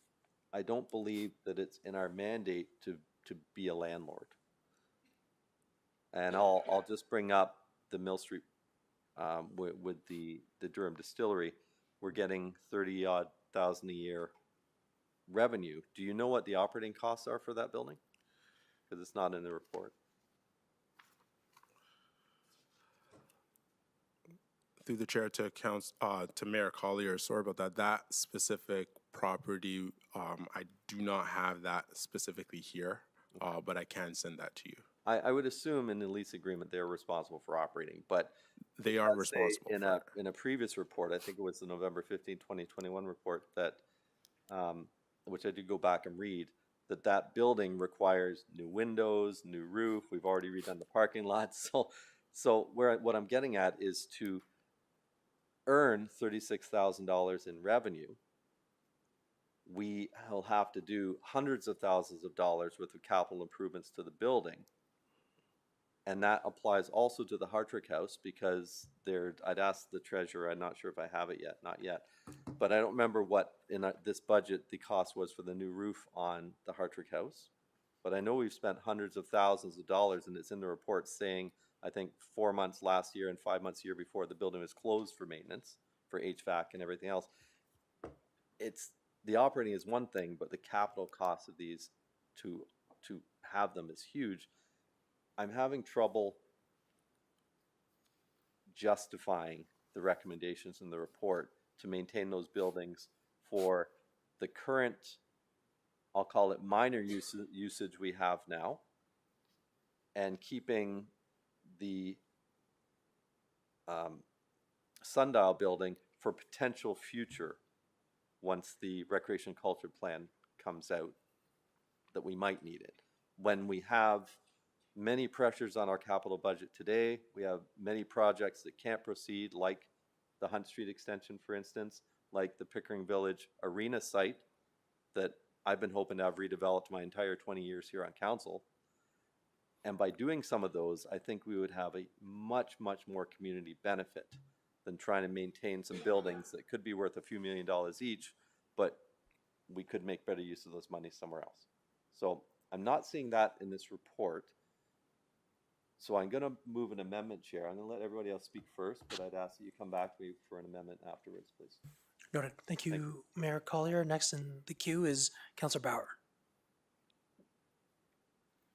I don't believe that it's in our mandate to be a landlord. And I'll just bring up the Mill Street with the Durham Distillery. We're getting 30-odd thousand a year revenue. Do you know what the operating costs are for that building? Because it's not in the report. Through the chair to Mayor Collier, sorry about that. That specific property, I do not have that specifically here, but I can send that to you. I would assume in the lease agreement they're responsible for operating, but they are responsible in a previous report, I think it was the November 15, 2021 report that, which I did go back and read, that building requires new windows, new roof. We've already redone the parking lot. So what I'm getting at is to earn $36,000 in revenue, we will have to do hundreds of thousands of dollars worth of capital improvements to the building. And that applies also to the Hartrick House because I'd asked the treasurer, I'm not sure if I have it yet, not yet, but I don't remember what in this budget the cost was for the new roof on the Hartrick House. But I know we've spent hundreds of thousands of dollars, and it's in the report saying, I think 4 months last year and 5 months the year before, the building was closed for maintenance, for HVAC and everything else. The operating is one thing, but the capital cost of these to have them is huge. I'm having trouble justifying the recommendations in the report to maintain those buildings for the current, I'll call it minor usage we have now, and keeping the sundial building for potential future once the recreation culture plan comes out, that we might need it. When we have many pressures on our capital budget today. We have many projects that can't proceed, like the Hunt Street extension, for instance, like the Pickering Village Arena site that I've been hoping to have redeveloped my entire 20 years here on council. And by doing some of those, I think we would have a much, much more community benefit than trying to maintain some buildings that could be worth a few $1,000,000 each, but we could make better use of those money somewhere else. So I'm not seeing that in this report. So I'm going to move an amendment, Chair. I'm going to let everybody else speak first, but I'd ask that you come back to me for an amendment afterwards, please. Noted. Thank you, Mayor Collier. Next in the queue is Councillor Bauer.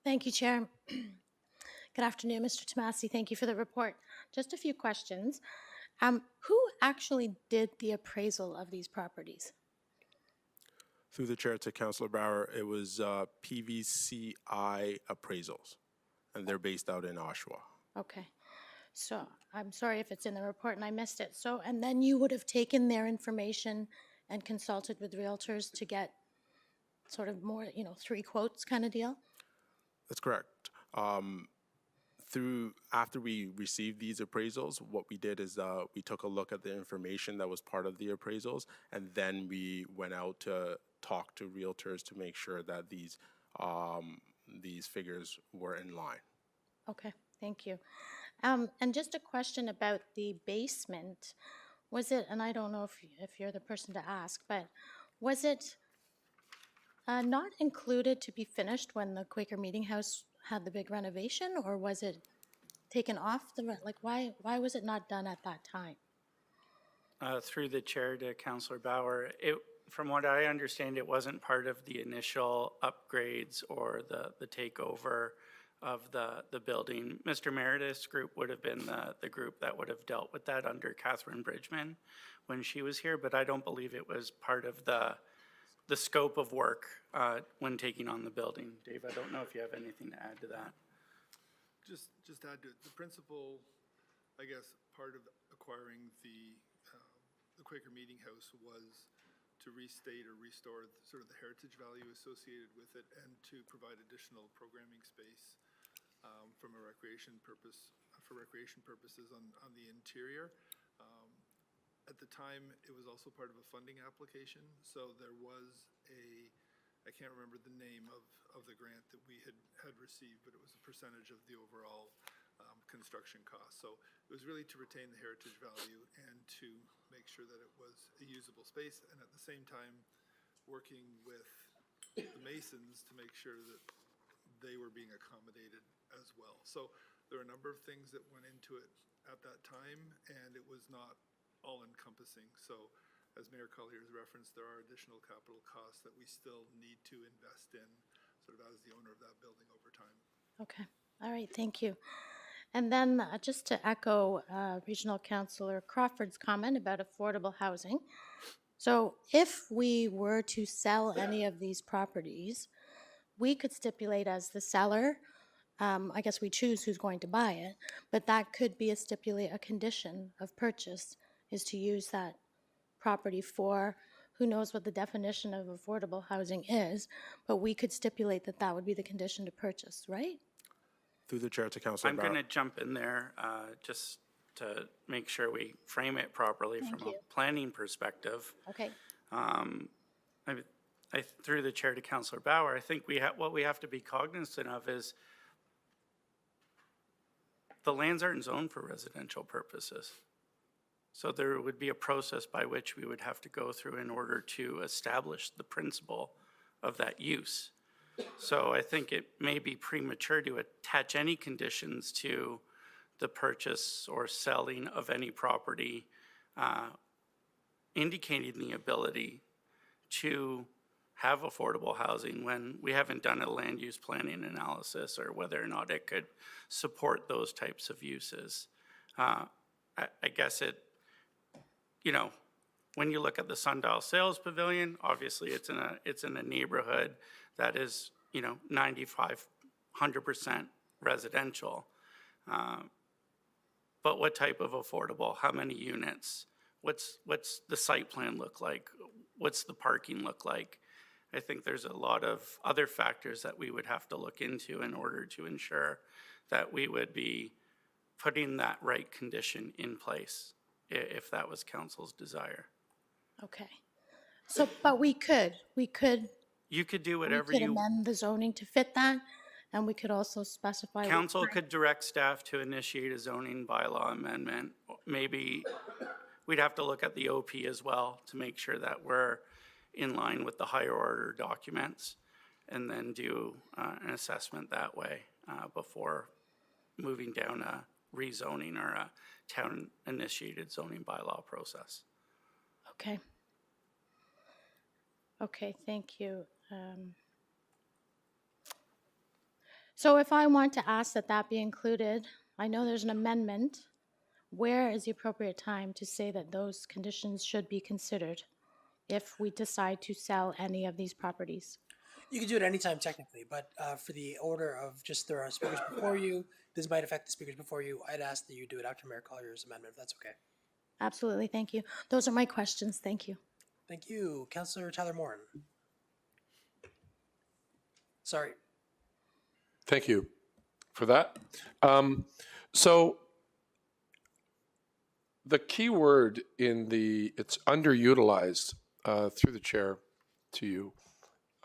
Thank you, Chair. Good afternoon, Mr. Tomasi. Thank you for the report. Just a few questions. Who actually did the appraisal of these properties? Through the chair to Councilor Bauer, it was PVCI Appraisals, and they're based out in Oshawa. Okay. So I'm sorry if it's in the report and I missed it. So, and then you would have taken their information and consulted with realtors to get sort of more, 3 quotes kind of deal? That's correct. After we received these appraisals, what we did is we took a look at the information that was part of the appraisals, and then we went out to talk to realtors to make sure that these figures were in line. Okay, thank you. And just a question about the basement. Was it, and I don't know if you're the person to ask, but was it not included to be finished when the Quaker Meeting House had the big renovation, or was it taken off the, why was it not done at that time? Through the chair to Councillor Bauer, from what I understand, it wasn't part of the initial upgrades or the takeover of the building. Mr. Meredith's group would have been the group that would have dealt with that under Catherine Bridgman when she was here, but I don't believe it was part of the scope of work when taking on the building. Dave, I don't know if you have anything to add to that. Just add to it, the principal, I guess, part of acquiring the Quaker Meeting House was to restate or restore sort of the heritage value associated with it, and to provide additional programming space from a recreation purpose, for recreation purposes on the interior. At the time, it was also part of a funding application, so there was I can't remember the name of the grant that we had received, but it was a percentage of the overall construction cost. So it was really to retain the heritage value and to make sure that it was a usable space, and at the same time, working with the masons to make sure that they were being accommodated as well. So there are a number of things that went into it at that time, and it was not all-encompassing. So as Mayor Collier has referenced, there are additional capital costs that we still need to invest in sort of as the owner of that building over time. Okay, all right, thank you. And then just to echo Regional Councillor Crawford's comment about affordable housing. So if we were to sell any of these properties, we could stipulate as the seller, I guess we choose who's going to buy it, but that could be a condition of purchase is to use that property for, who knows what the definition of affordable housing is, but we could stipulate that that would be the condition to purchase, right? Through the chair to Councilor I'm Bauer. going to jump in there just to make sure we frame it properly from a planning perspective. Okay. Through the chair to Councillor Bauer, I think what we have to be cognizant of is the lands aren't zoned for residential purposes. So there would be a process by which we would have to go through in order to establish the principle of that use. So I think it may be premature to attach any conditions to the purchase or selling of any property indicating the ability to have affordable housing when we haven't done a land use planning analysis or whether or not it could support those types of uses. I guess when you look at the Sundial Sales Pavilion, obviously it's in a neighborhood that is, 95, 100% residential. But what type of affordable? How many units? What's the site plan look like? What's the parking look like? I think there's a lot of other factors that we would have to look into in order to ensure that we would be putting that right condition in place, if that was council's desire. Okay. So, but we could You could do whatever you, amend the zoning to fit that, and we could also specify. what- council could direct staff to initiate a zoning bylaw amendment. Maybe we'd have to look at the OP as well to make sure that we're in line with the higher order documents, and then do an assessment that way before moving down a rezoning or a town-initiated zoning bylaw process. Okay. Okay, thank you. So if I want to ask that that be included, I know there's an amendment. Where is the appropriate time to say that those conditions should be considered if we decide to sell any of these properties? You can do it anytime technically, but for the order of just there are speakers before you, this might affect the speakers before you. I'd ask that you do it after Mayor Collier's amendment, if that's okay. Absolutely, thank you. Those are my questions, thank you. Thank you. Councillor Tyler Morin. Sorry. Thank you for that. So the key word in it's underutilized through the chair to you.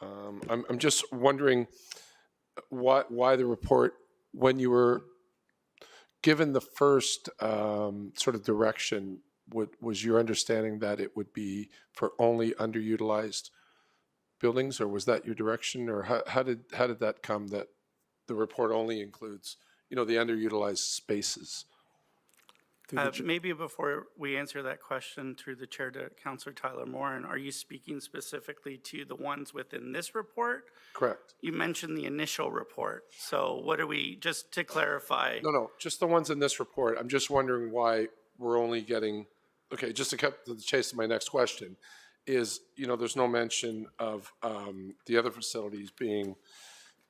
I'm just wondering why the report, when you were given the first sort of direction, was your understanding that it would be for only underutilized buildings, or was that your direction, or how did that come that the report only includes, the underutilized spaces? Maybe before we answer that question through the chair to Councillor Tyler Morin, are you speaking specifically to the ones within this report? Correct. You mentioned the initial report. So what are we, just to clarify? No, just the ones in this report. I'm just wondering why we're only getting, okay, just to cut to the chase of my next question, is, there's no mention of the other facilities being,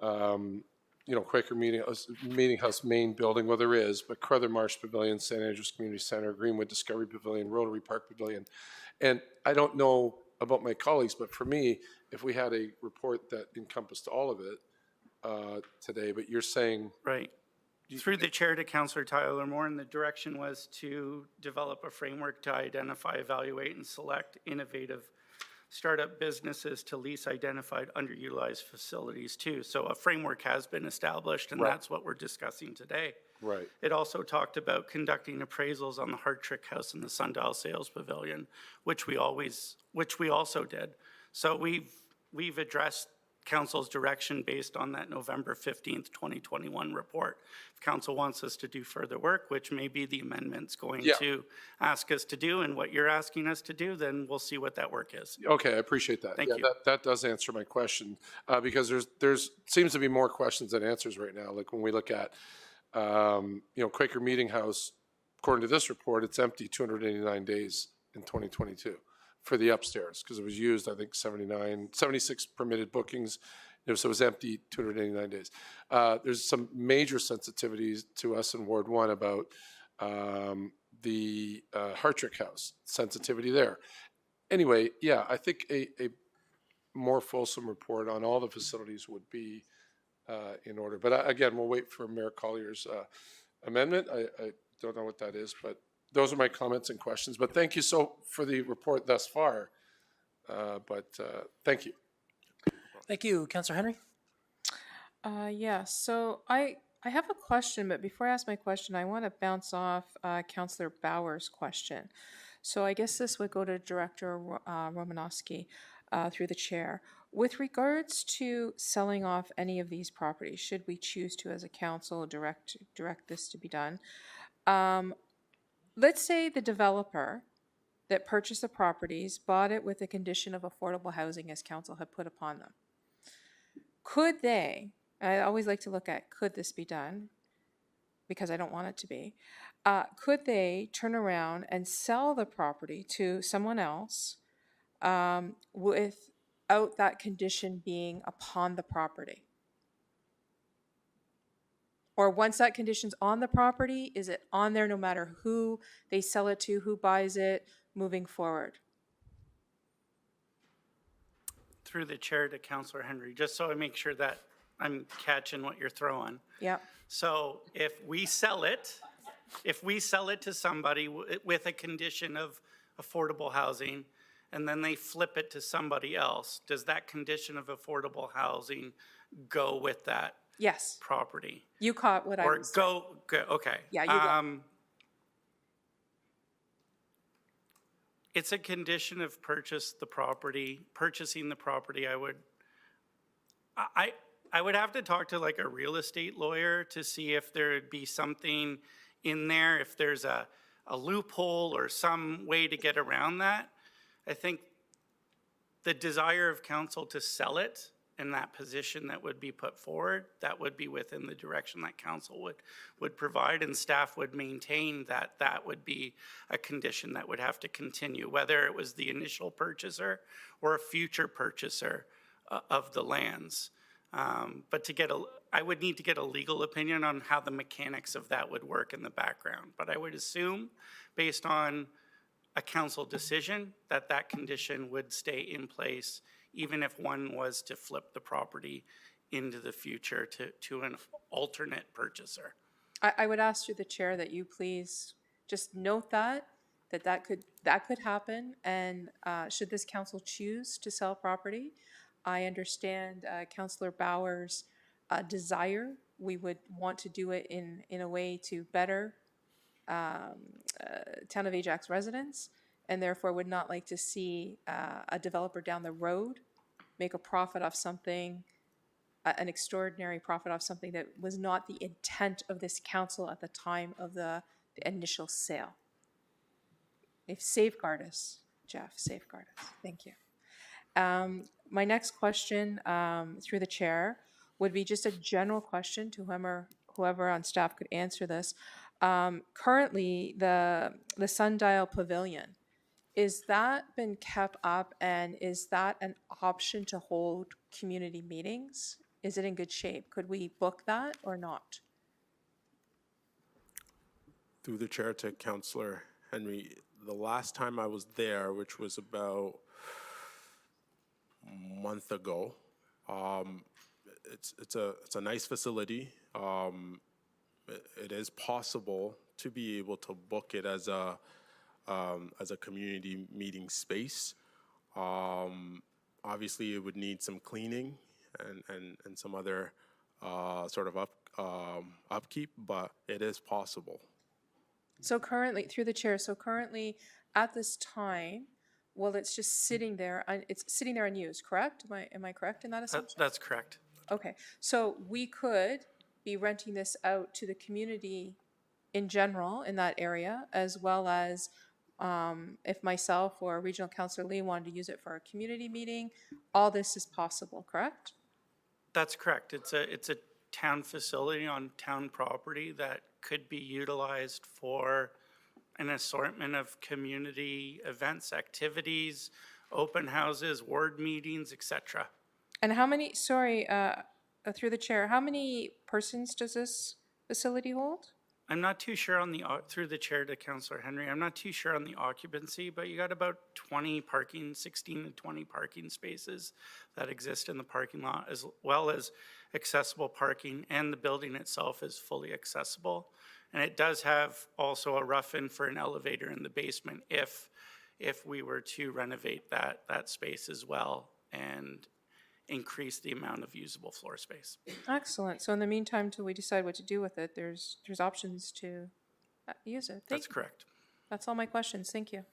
Quaker Meeting House main building, well, there is, but Crowther Marsh Pavilion, St. Andrews Community Center, Greenwood Discovery Pavilion, Rotary Park Pavilion. And I don't know about my colleagues, but for me, if we had a report that encompassed all of it today, but you're saying. Right. Through the chair to Councillor Tyler Morin, the direction was to develop a framework to identify, evaluate, and select innovative startup businesses to lease identified underutilized facilities too. So a framework has been established, and that's what we're discussing today. Right. It also talked about conducting appraisals on the Hard Trick House and the Sundial Sales Pavilion, which we also did. So we've addressed council's direction based on that November 15th, 2021 report. If council wants us to do further work, which may be the amendment's going to ask us to do, and what you're asking us to do, then we'll see what that work is. Okay, I appreciate that. Thank you. That does answer my question, because there's seems to be more questions than answers right now. Like when we look at, Quaker Meeting House, according to this report, it's empty 289 days in 2022 for the upstairs, because it was used, I think, 76 permitted bookings. So it was empty 289 days. There's some major sensitivities to us in Ward 1 about the Hartrick House, sensitivity there. Anyway, yeah, I think a more fulsome report on all the facilities would be in order. But again, we'll wait for Mayor Collier's amendment. I don't know what that is, but those are my comments and questions. But thank you for the report thus far. Thank you. Thank you. Councillor Henry? Yeah, so I have a question, but before I ask my question, I want to bounce off Councillor Bauer's question. So I guess this would go to Director Romanowski through the chair. With regards to selling off any of these properties, should we choose to, as a council, direct this to be done? Let's say the developer that purchased the properties bought it with a condition of affordable housing as council had put upon them. Could they, I always like to look at, could this be done? Because I don't want it to be. Could they turn around and sell the property to someone else without that condition being upon the property? Or once that condition's on the property, is it on there no matter who they sell it to, who buys it, moving forward? through the chair to Councillor Henry, just so I make sure that I'm catching what you're throwing. Yeah. So if we sell it to somebody with a condition of affordable housing, and then they flip it to somebody else, does that condition of affordable housing go with that Yes. property? You caught what I Or was. okay. Yeah, you got It's a condition of purchasing the property, I would have to talk to like a real estate lawyer to see if there'd be something in there, if there's a loophole or some way to get around that. I think the desire of council to sell it in that position that would be put forward, that would be within the direction that council would provide, and staff would maintain that that would be a condition that would have to continue, whether it was the initial purchaser or a future purchaser of the lands. But I would need to get a legal opinion on how the mechanics of that would work in the background. But I would assume, based on a council decision, that that condition would stay in place even if one was to flip the property into the future to an alternate purchaser. I would ask through the chair that you please just note that could happen, and should this council choose to sell property, I understand Councillor Bauer's desire. We would want to do it in a way to better Town of Ajax residents, and therefore would not like to see a developer down the road make a profit off something, an extraordinary profit off something that was not the intent of this council at the time of the initial sale. If safeguard us, Jeff, safeguard us. Thank you. My next question through the chair would be just a general question to whoever on staff could answer this. Currently, the Sundial Pavilion, is that been kept up, and is that an option to hold community meetings? Is it in good shape? Could we book that or not? Through the chair to Councillor Henry, the last time I was there, which was about a month ago, it's a nice facility. It is possible to be able to book it as a community meeting space. Obviously, it would need some cleaning and some other sort of upkeep, but it is possible. So currently, through the chair, at this time, well, it's just sitting there, it's sitting there unused, correct? Am I correct in that assumption? That's correct. Okay, so we could be renting this out to the community in general in that area, as well as if myself or Regional Councillor Lee wanted to use it for a community meeting. All this is possible, correct? That's correct. It's a town facility on town property that could be utilized for an assortment of community events, activities, open houses, ward meetings, etc. And how many, sorry, through the chair, how many persons does this facility hold? I'm not too sure on through the chair to Councillor Henry, I'm not too sure on the occupancy, but you got about 16 to 20 parking spaces that exist in the parking lot, as well as accessible parking, and the building itself is fully accessible. And it does have also a rough-in for an elevator in the basement if we were to renovate that space as well and increase the amount of usable floor space. Excellent. So in the meantime, till we decide what to do with it, there's options to use it. That's correct. That's all my questions. Thank you.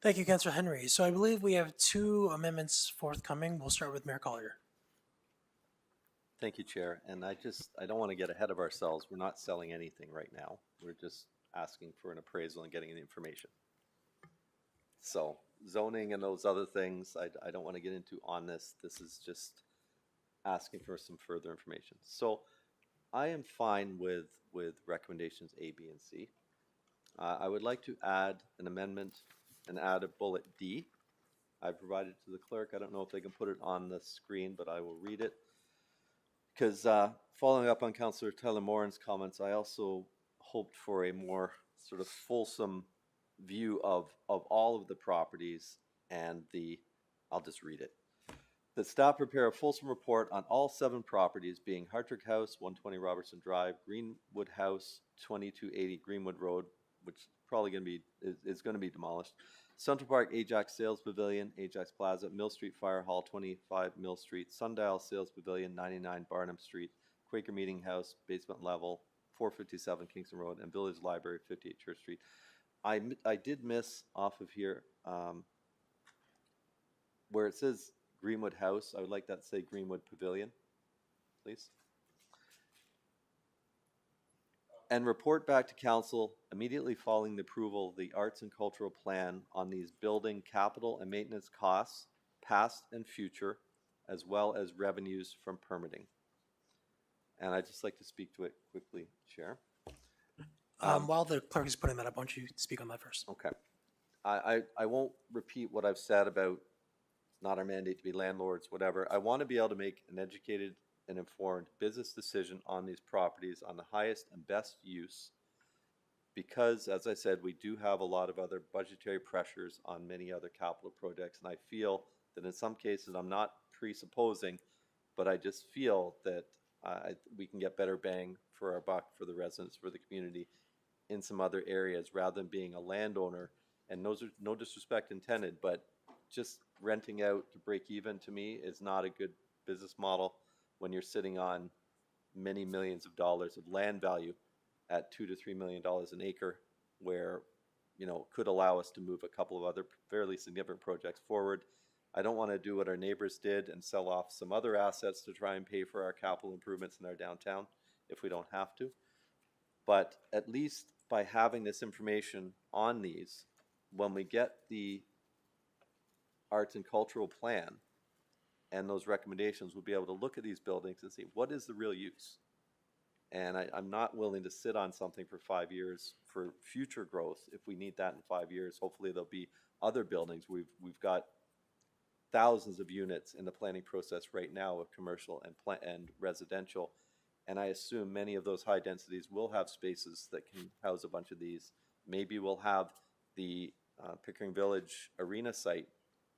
Thank you, Councillor Henry. So I believe we have 2 amendments forthcoming. We'll start with Mayor Collier. Thank you, Chair. And I don't want to get ahead of ourselves. We're not selling anything right now. We're just asking for an appraisal and getting the information. So zoning and those other things, I don't want to get into on this. This is just asking for some further information. So I am fine with recommendations A, B, and C. I would like to add an amendment and add a bullet D. I provided to the clerk. I don't know if they can put it on the screen, but I will read it. Because following up on Councillor Tyler Moran's comments, I also hoped for a more sort of fulsome view of all of the properties and I'll just read it. that staff prepare a fulsome report on all 7 properties, being Hartrick House, 120 Robertson Drive, Greenwood House, 2280 Greenwood Road, which is probably going to be, is going to be demolished, Central Park Ajax Sales Pavilion, Ajax Plaza, Mill Street Fire Hall, 25 Mill Street, Sundial Sales Pavilion, 99 Barnum Street, Quaker Meeting House, basement level, 457 Kingston Road, and Village Library, 58 Church Street. I did miss off of here, where it says Greenwood House, I would like that to say Greenwood Pavilion, please. And report back to council immediately following the approval of the Arts and Cultural Plan on these building capital and maintenance costs, past and future, as well as revenues from permitting. And I'd just like to speak to it quickly, Chair. While the clerk is putting that up, why don't you speak on that first? Okay. I won't repeat what I've said about not our mandate to be landlords, whatever. I want to be able to make an educated and informed business decision on these properties on the highest and best use, because, as I said, we do have a lot of other budgetary pressures on many other capital projects, and I feel that in some cases, I'm not presupposing, but I just feel that we can get better bang for our buck for the residents, for the community in some other areas, rather than being a landowner. And those are no disrespect intended, but just renting out to break even, to me, is not a good business model when you're sitting on many millions of dollars of land value at $2 to $3 million an acre, where, you know, could allow us to move a couple of other fairly significant projects forward. I don't want to do what our neighbors did and sell off some other assets to try and pay for our capital improvements in our downtown if we don't have to. But at least by having this information on these, when we get the arts and cultural plan and those recommendations, we'll be able to look at these buildings and see what is the real use. And I'm not willing to sit on something for 5 years for future growth. If we need that in 5 years, hopefully there'll be other buildings. We've got thousands of units in the planning process right now of commercial and residential. And I assume many of those high densities will have spaces that can house a bunch of these. Maybe we'll have the Pickering Village Arena site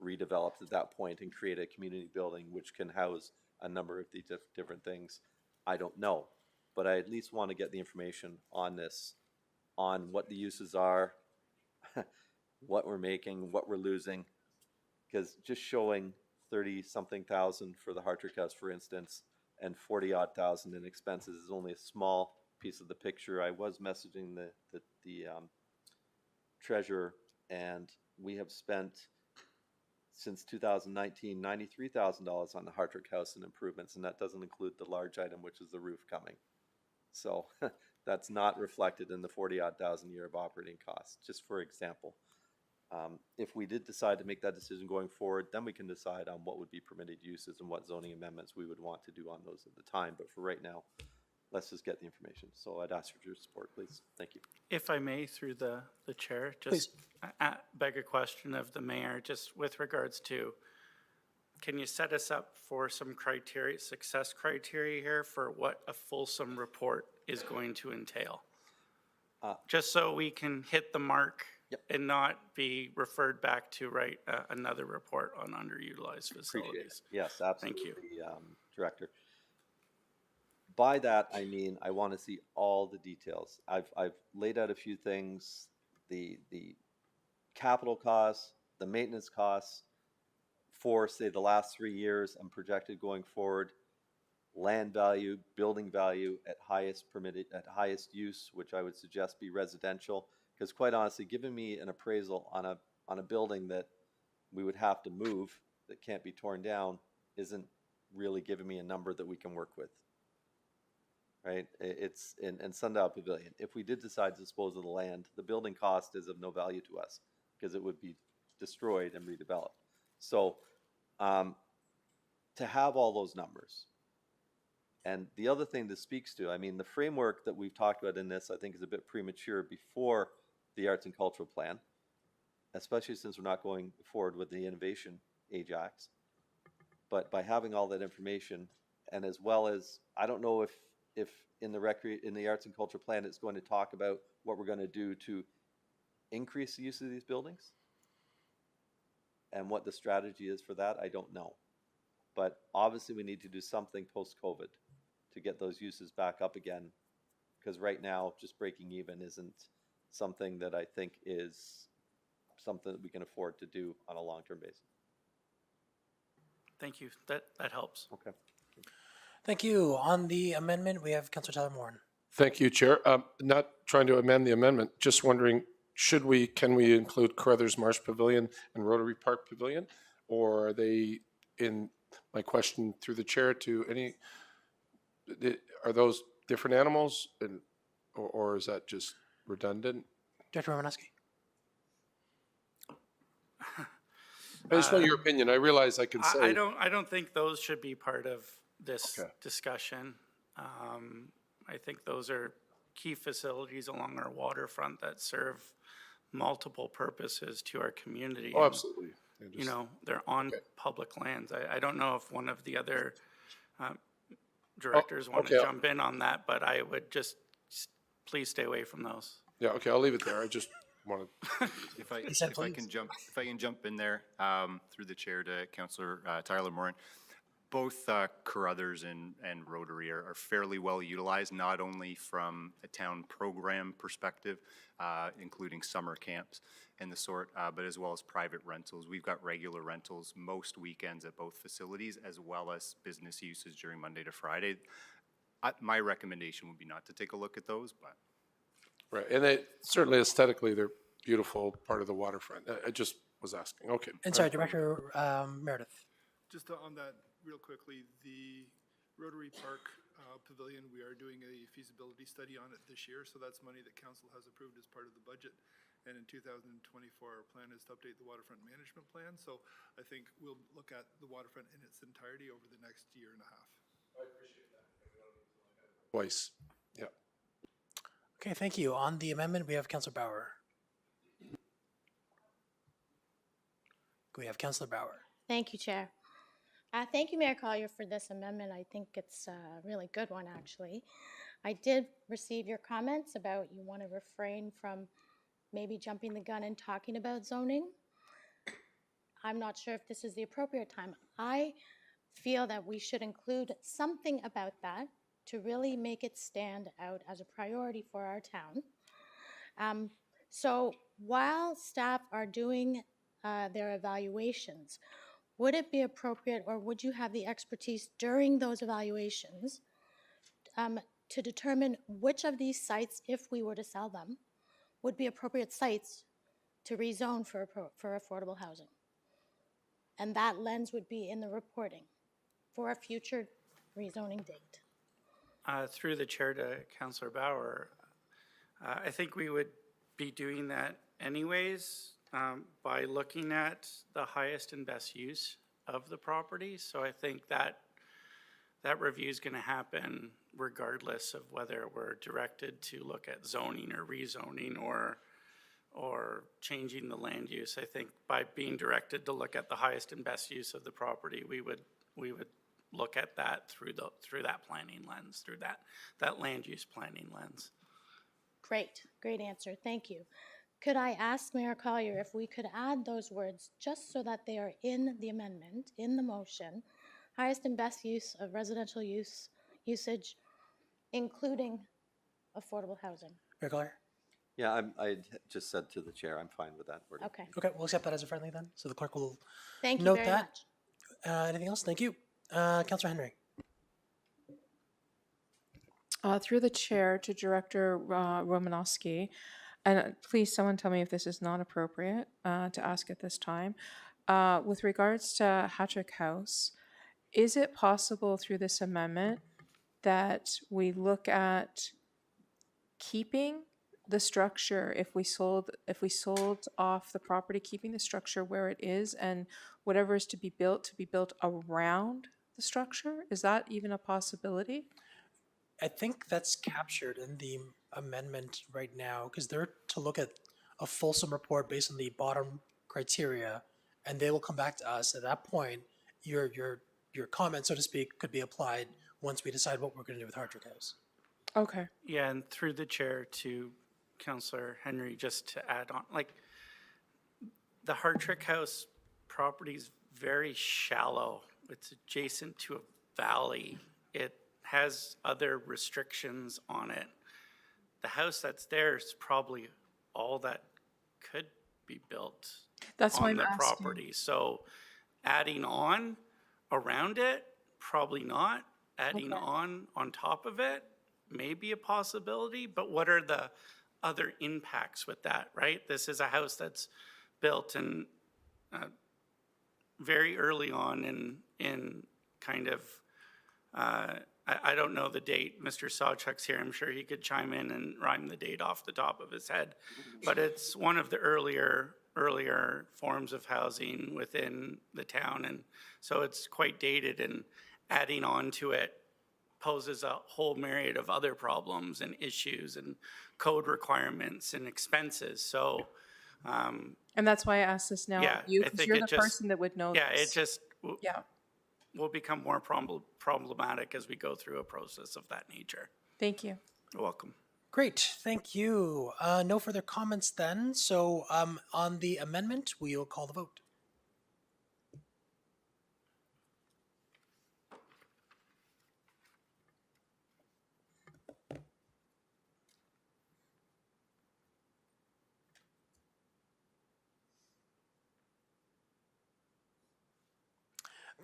redeveloped at that point and create a community building which can house a number of these different things. I don't know, but I at least want to get the information on this, on what the uses are, what we're making, what we're losing, because just showing 30-something thousand for the Hartrick House, for instance, and 40-odd thousand in expenses is only a small piece of the picture. I was messaging the treasurer, and we have spent since 2019 $93,000 on the Hartrick House and improvements, and that doesn't include the large item, which is the roof coming. So that's not reflected in the 40-odd thousand a year of operating costs, just for example. If we did decide to make that decision going forward, then we can decide on what would be permitted uses and what zoning amendments we would want to do on those at the time. But for right now, let's just get the information. So I'd ask for your support, please. Thank you. If I may, through the chair, Please. just beg a question of the mayor, just with regards to, can you set us up for some criteria, success criteria here for what a fulsome report is going to entail? Just so we can hit the mark. Yep. And not be referred back to write another report on underutilized facilities. Appreciate it. Yes, absolutely. Thank you. Director. By that, I mean, I want to see all the details. I've laid out a few things, the capital costs, the maintenance costs for, say, the last 3 years and projected going forward, land value, building value at highest permitted, at highest use, which I would suggest be residential. Because quite honestly, giving me an appraisal on a building that we would have to move, that can't be torn down, isn't really giving me a number that we can work with. Right? It's in Sundial Pavilion. If we did decide to dispose of the land, the building cost is of no value to us because it would be destroyed and redeveloped. So to have all those numbers. And the other thing this speaks to, I mean, the framework that we've talked about in this, I think, is a bit premature before the Arts and Cultural Plan, especially since we're not going forward with the Innovation Ajax. But by having all that information, and as well as, I don't know if in the Arts and Cultural Plan it's going to talk about what we're going to do to increase the use of these buildings, and what the strategy is for that, I don't know. but obviously we need to do something post-COVID to get those uses back up again. Because right now, just breaking even isn't something that I think is something that we can afford to do on a long-term basis. Thank you. That helps. Okay. Thank you. On the amendment, we have Councillor Tyler Morin. Thank you, Chair. Not trying to amend the amendment, just wondering, can we include Carruthers Marsh Pavilion and Rotary Park Pavilion? Or are they in, my question through the chair to any, are those different animals or is that just redundant? Director Romanowski. I just want your opinion. I realize I can say. I don't think those should be part of this Okay. discussion. I think those are key facilities along our waterfront that serve multiple purposes to our community. Oh, And, absolutely. you know, they're on public lands. I don't know if one of the other directors want to okay. jump in on that, but I would just please stay away from those. Yeah, okay, I'll leave it there. I just wanted. If I said can jump in there, through the chair to Councillor Tyler Morin. Both Carruthers and Rotary are fairly well utilized, not only from a town program perspective, including summer camps and the sort, but as well as private rentals. We've got regular rentals most weekends at both facilities, as well as business uses during Monday to Friday. My recommendation would be not to take a look at those, but. Right, and they certainly aesthetically, they're beautiful part of the waterfront. I just was asking, okay. And sorry, Director Meredith. Just on that real quickly, the Rotary Park Pavilion, we are doing a feasibility study on it this year, so that's money that council has approved as part of the budget. And in 2024, our plan is to update the waterfront management plan, so I think we'll look at the waterfront in its entirety over the next year and a half. Twice, yeah. Okay, thank you. On the amendment, we have Councillor Bauer. We have Councillor Bauer. Thank you, Chair. Thank you, Mayor Collier, for this amendment. I think it's a really good one, actually. I did receive your comments about you want to refrain from maybe jumping the gun and talking about zoning. I'm not sure if this is the appropriate time. I feel that we should include something about that to really make it stand out as a priority for our town. So while staff are doing their evaluations, would it be appropriate, or would you have the expertise during those evaluations to determine which of these sites, if we were to sell them, would be appropriate sites to rezone for affordable housing? And that lens would be in the reporting for a future rezoning date. Through the chair to Councillor Bauer, I think we would be doing that anyways by looking at the highest and best use of the property. So I think that review is going to happen regardless of whether we're directed to look at zoning or rezoning or changing the land use. I think by being directed to look at the highest and best use of the property, we would look at that through that planning lens, through that land use planning lens. Great answer, thank you. Could I ask Mayor Collier if we could add those words just so that they are in the amendment, in the motion, highest and best use of residential usage, including affordable housing? Mayor Collier? Yeah, I just said to the chair, I'm fine with that wording. Okay, Okay, we'll accept that as a friendly then. So the clerk will thank you note very that. much. Anything else? Thank you. Councillor Henry. Through the chair to Director Romanowski, and please someone tell me if this is not appropriate to ask at this time. With regards to Hattrick House, is it possible through this amendment that we look at keeping the structure if we sold off the property, keeping the structure where it is, and whatever is to be built around the structure? Is that even a possibility? I think that's captured in the amendment right now because they're to look at a fulsome report based on the bottom criteria, and they will come back to us. At that point, your comment, so to speak, could be applied once we decide what we're going to do with Hattrick House. Okay. Yeah, and through the chair to Councillor Henry, just to add on, like the Hattrick House property is very shallow it's adjacent to a valley. It has other restrictions on it. The house that's there is probably all that could be built That's why on I'm the asking. property. So adding on around it, probably not. Adding on top of it, may be a possibility, but what are the other impacts with that, right? This is a house that's built in very early on in kind of, I don't know the date. Mr. Sawchuk's here. I'm sure he could chime in and rhyme the date off the top of his head. But it's one of the earlier forms of housing within the town. And so it's quite dated, and adding on to it poses a whole myriad of other problems and issues and code requirements and expenses. So, And that's why I asked this now yeah, of you, I because think you're it the just- person that would know yeah, it this. just Yeah, will become more problematic as we go through a process of that nature. thank you. You're welcome. Great, thank you. No further comments then. So on the amendment, we will call the vote.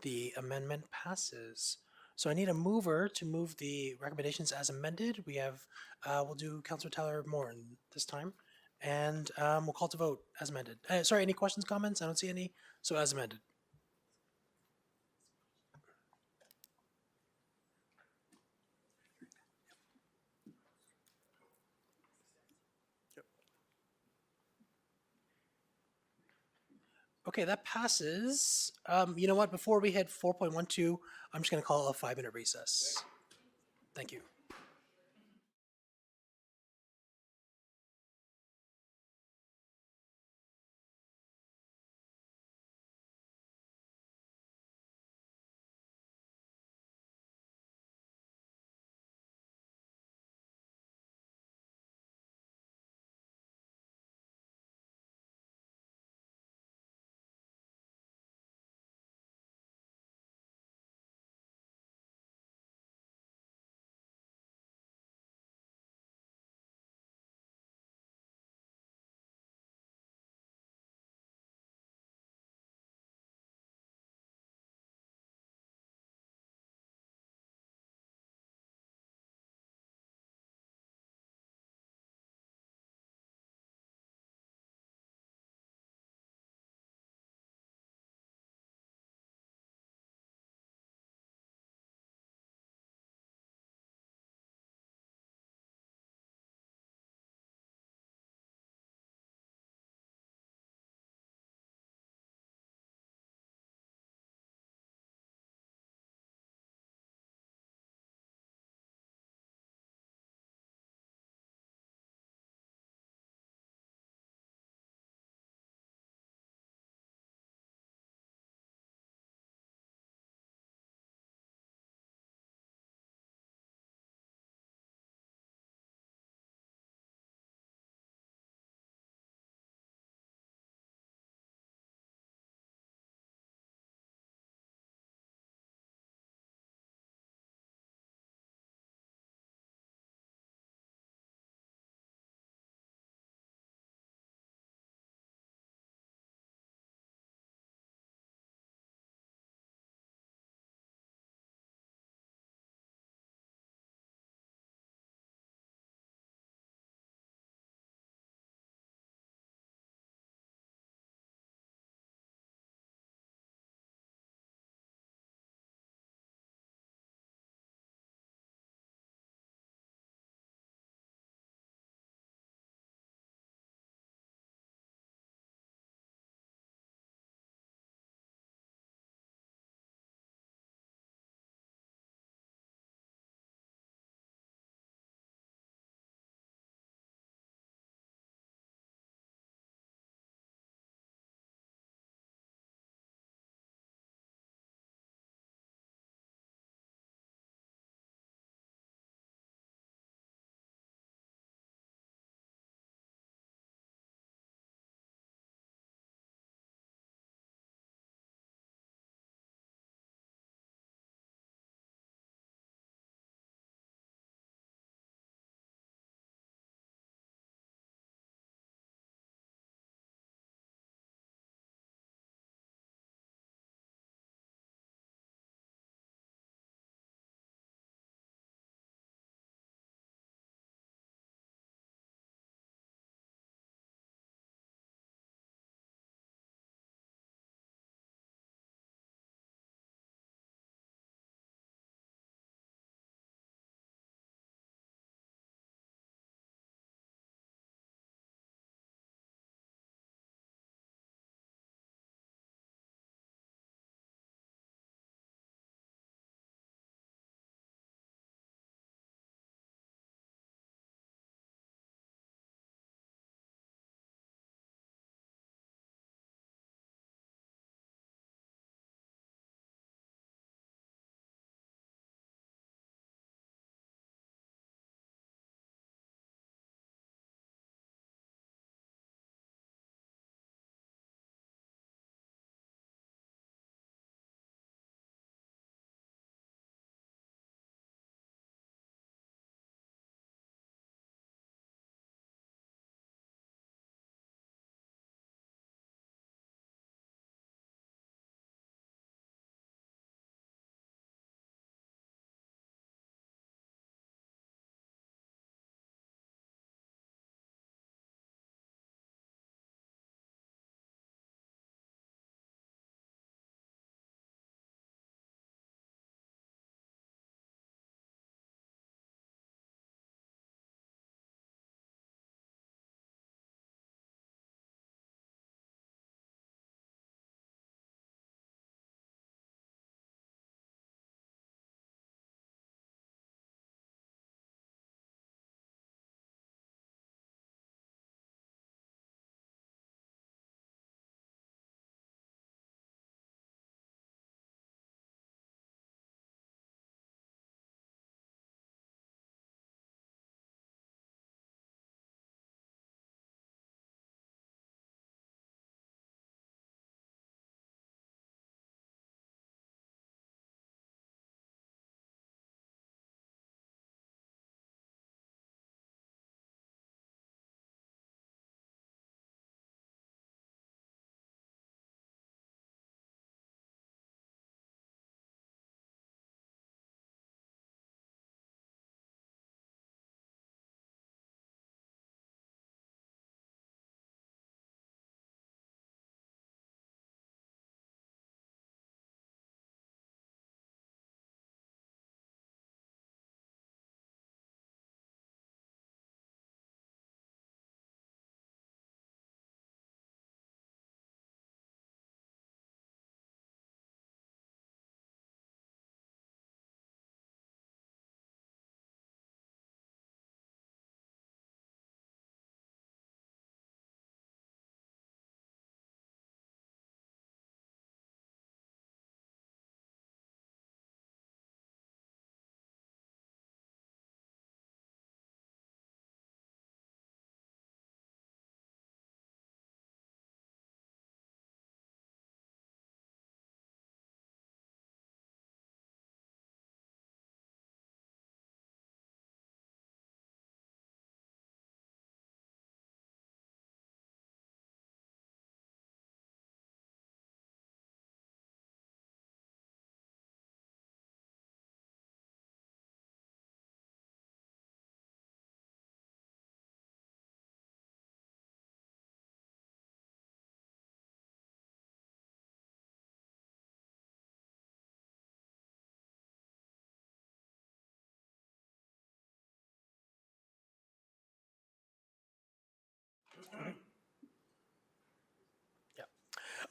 The amendment passes. So I need a mover to move the recommendations as amended. We have, we'll do Councillor Tyler Morin this time, and we'll call to vote as amended. Sorry, any questions, comments? I don't see any. So as amended. Okay, that passes. You know what? Before we hit 4.12, I'm just going to call a 5-minute recess. Thank you.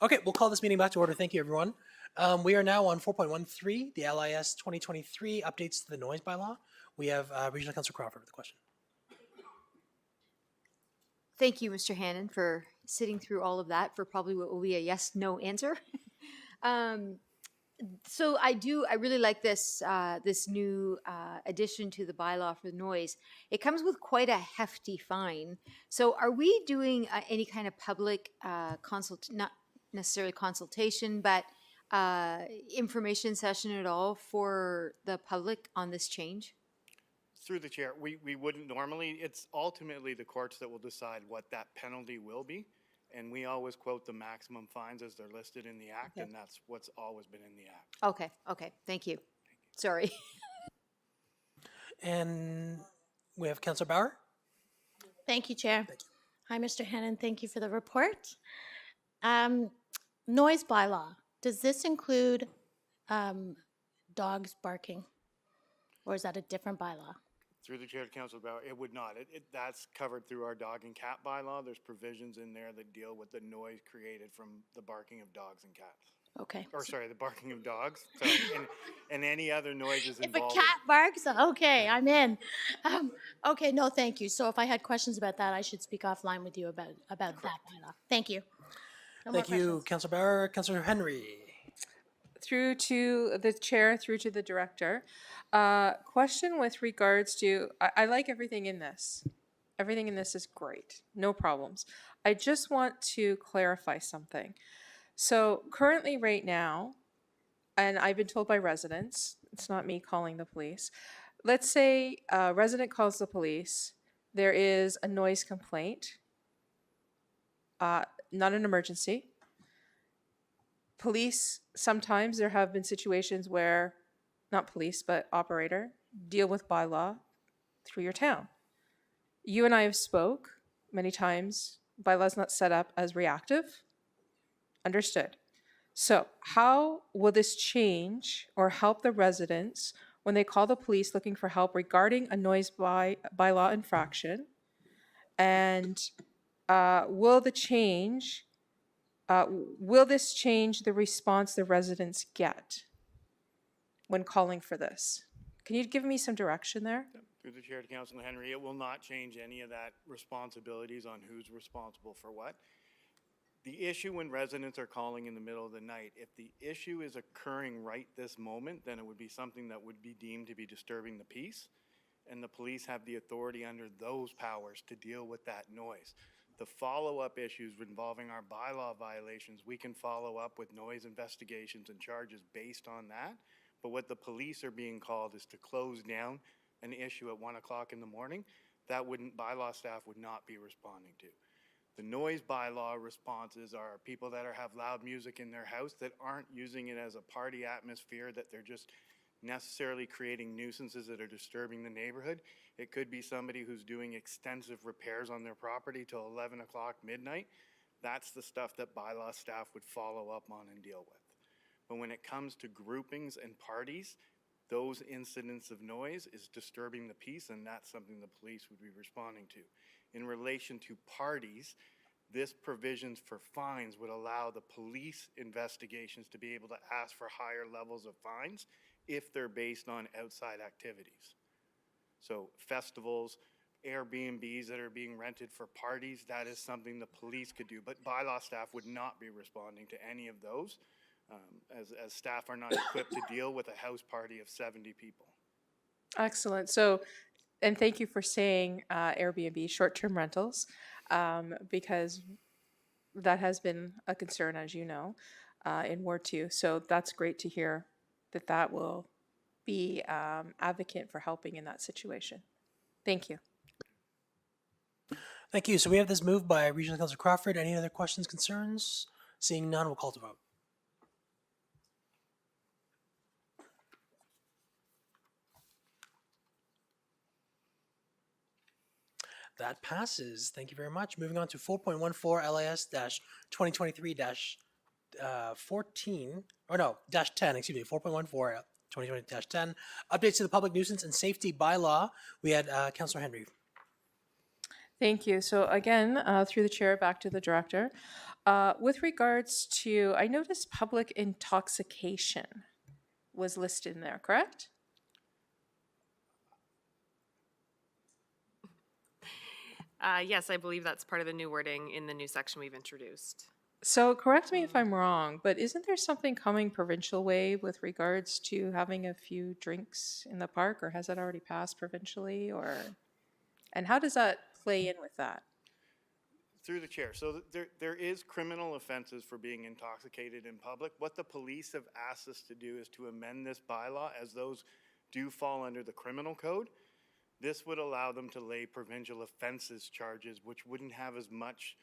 Okay, we'll call this meeting back to order. Thank you, everyone. We are now on 4.13, the LIS 2023 updates to the noise bylaw. We have Regional Councillor Crawford with a question. Thank you, Mr. Hannon, for sitting through all of that for probably what will be a yes/no answer. So I really like this this new addition to the bylaw for noise. It comes with quite a hefty fine. So are we doing any kind of public not necessarily consultation, but information session at all for the public on this change? Through the chair, we wouldn't normally. It's ultimately the courts that will decide what that penalty will be. And we always quote the maximum fines as they're listed in the act, and that's what's always been in the act. Okay, thank you. Sorry. And we have Councillor Bauer. Thank you, Chair. Hi, Mr. Hannon. Thank you for the report. Noise bylaw. Does this include dogs barking? Or is that a different bylaw? Through the chair to Councilor Bauer, it would not. That's covered through our dog and cat bylaw. There's provisions in there that deal with the noise created from the barking of dogs and cats. Okay. Or sorry, the barking of dogs. So, and any other noises If a involved. cat barks, okay, I'm in. Okay, no, thank you. So if I had questions about that, I should speak offline with you about that bylaw. Thank you. No more Thank you, Councillor Bauer. Councillor Henry. Through to the chair, through to the director. Question with regards to, I like everything in this. Everything in this is great, no problems. I just want to clarify something. So currently right now, and I've been told by residents, it's not me calling the police. Let's say a resident calls the police, there is a noise complaint, not an emergency. Police, sometimes there have been situations where, not police, but operator, deal with bylaw through your town. You and I have spoke many times, bylaw's not set up as reactive. Understood. So how will this change or help the residents when they call the police looking for help regarding a noise bylaw infraction? And will this change the response the residents get when calling for this? Can you give me some direction there? Through the chair to Councilor Henry, it will not change any of that responsibilities on who's responsible for what. The issue when residents are calling in the middle of the night, if the issue is occurring right this moment, then it would be something that would be deemed to be disturbing the peace, and the police have the authority under those powers to deal with that noise. The follow-up issues involving our bylaw violations, we can follow up with noise investigations and charges based on that. But what the police are being called is to close down an issue at 1 o'clock in the morning. That bylaw staff would not be responding to. The noise bylaw responses are people that have loud music in their house that aren't using it as a party atmosphere, that they're just necessarily creating nuisances that are disturbing the neighborhood. It could be somebody who's doing extensive repairs on their property till 11 o'clock midnight. That's the stuff that bylaw staff would follow up on and deal with. But when it comes to groupings and parties, those incidents of noise is disturbing the peace, and that's something the police would be responding to. In relation to parties, this provisions for fines would allow the police investigations to be able to ask for higher levels of fines if they're based on outside activities. So festivals, Airbnbs that are being rented for parties, that is something the police could do. But bylaw staff would not be responding to any of those, as staff are not equipped to deal with a house party of 70 people. Excellent. So, and thank you for saying Airbnb, short-term rentals, because that has been a concern, as you know, in Ward 2. So that's great to hear that that will be advocate for helping in that situation. Thank you. Thank you. So we have this moved by Regional Councillor Crawford. Any other questions, concerns? Seeing none, we'll call to vote. That passes. Thank you very much. Moving on to 4.14 LIS-2023-14, or no, -10, excuse me, 4.14 2020-10. Updates to the public nuisance and safety bylaw. We had Councillor Henry. Thank you. So again, through the chair, back to the director. With regards to, I noticed public intoxication was listed in there, correct? Yes, I believe that's part of the new wording in the new section we've introduced. So correct me if I'm wrong, but isn't there something coming provincial way with regards to having a few drinks in the park, or has that already passed provincially, or? And how does that play in with that? Through the chair, so there is criminal offenses for being intoxicated in public. What the police have asked us to do is to amend this bylaw as those do fall under the criminal code. This would allow them to lay provincial offenses charges, which wouldn't have as much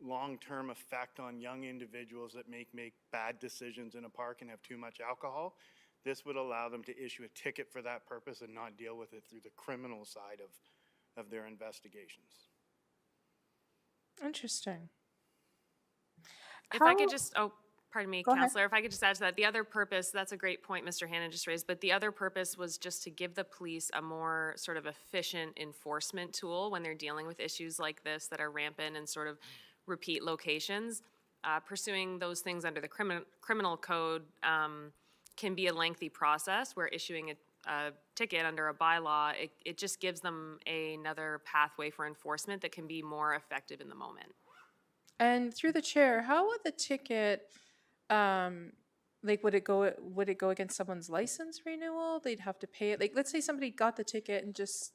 long-term effect on young individuals that make bad decisions in a park and have too much alcohol. This would allow them to issue a ticket for that purpose and not deal with it through the criminal side of their investigations. Interesting. If I could just, pardon me, Go ahead. Counselor, if I could just add to that, the other purpose, that's a great point Mr. Hannon just raised, but the other purpose was just to give the police a more sort of efficient enforcement tool when they're dealing with issues like this that are rampant and sort of repeat locations. Pursuing those things under the criminal code can be a lengthy process, where issuing a ticket under a bylaw, it just gives them another pathway for enforcement that can be more effective in the moment. And through the chair, how would the ticket, like, would it go against someone's license renewal? They'd have to pay it. Like, let's say somebody got the ticket and just,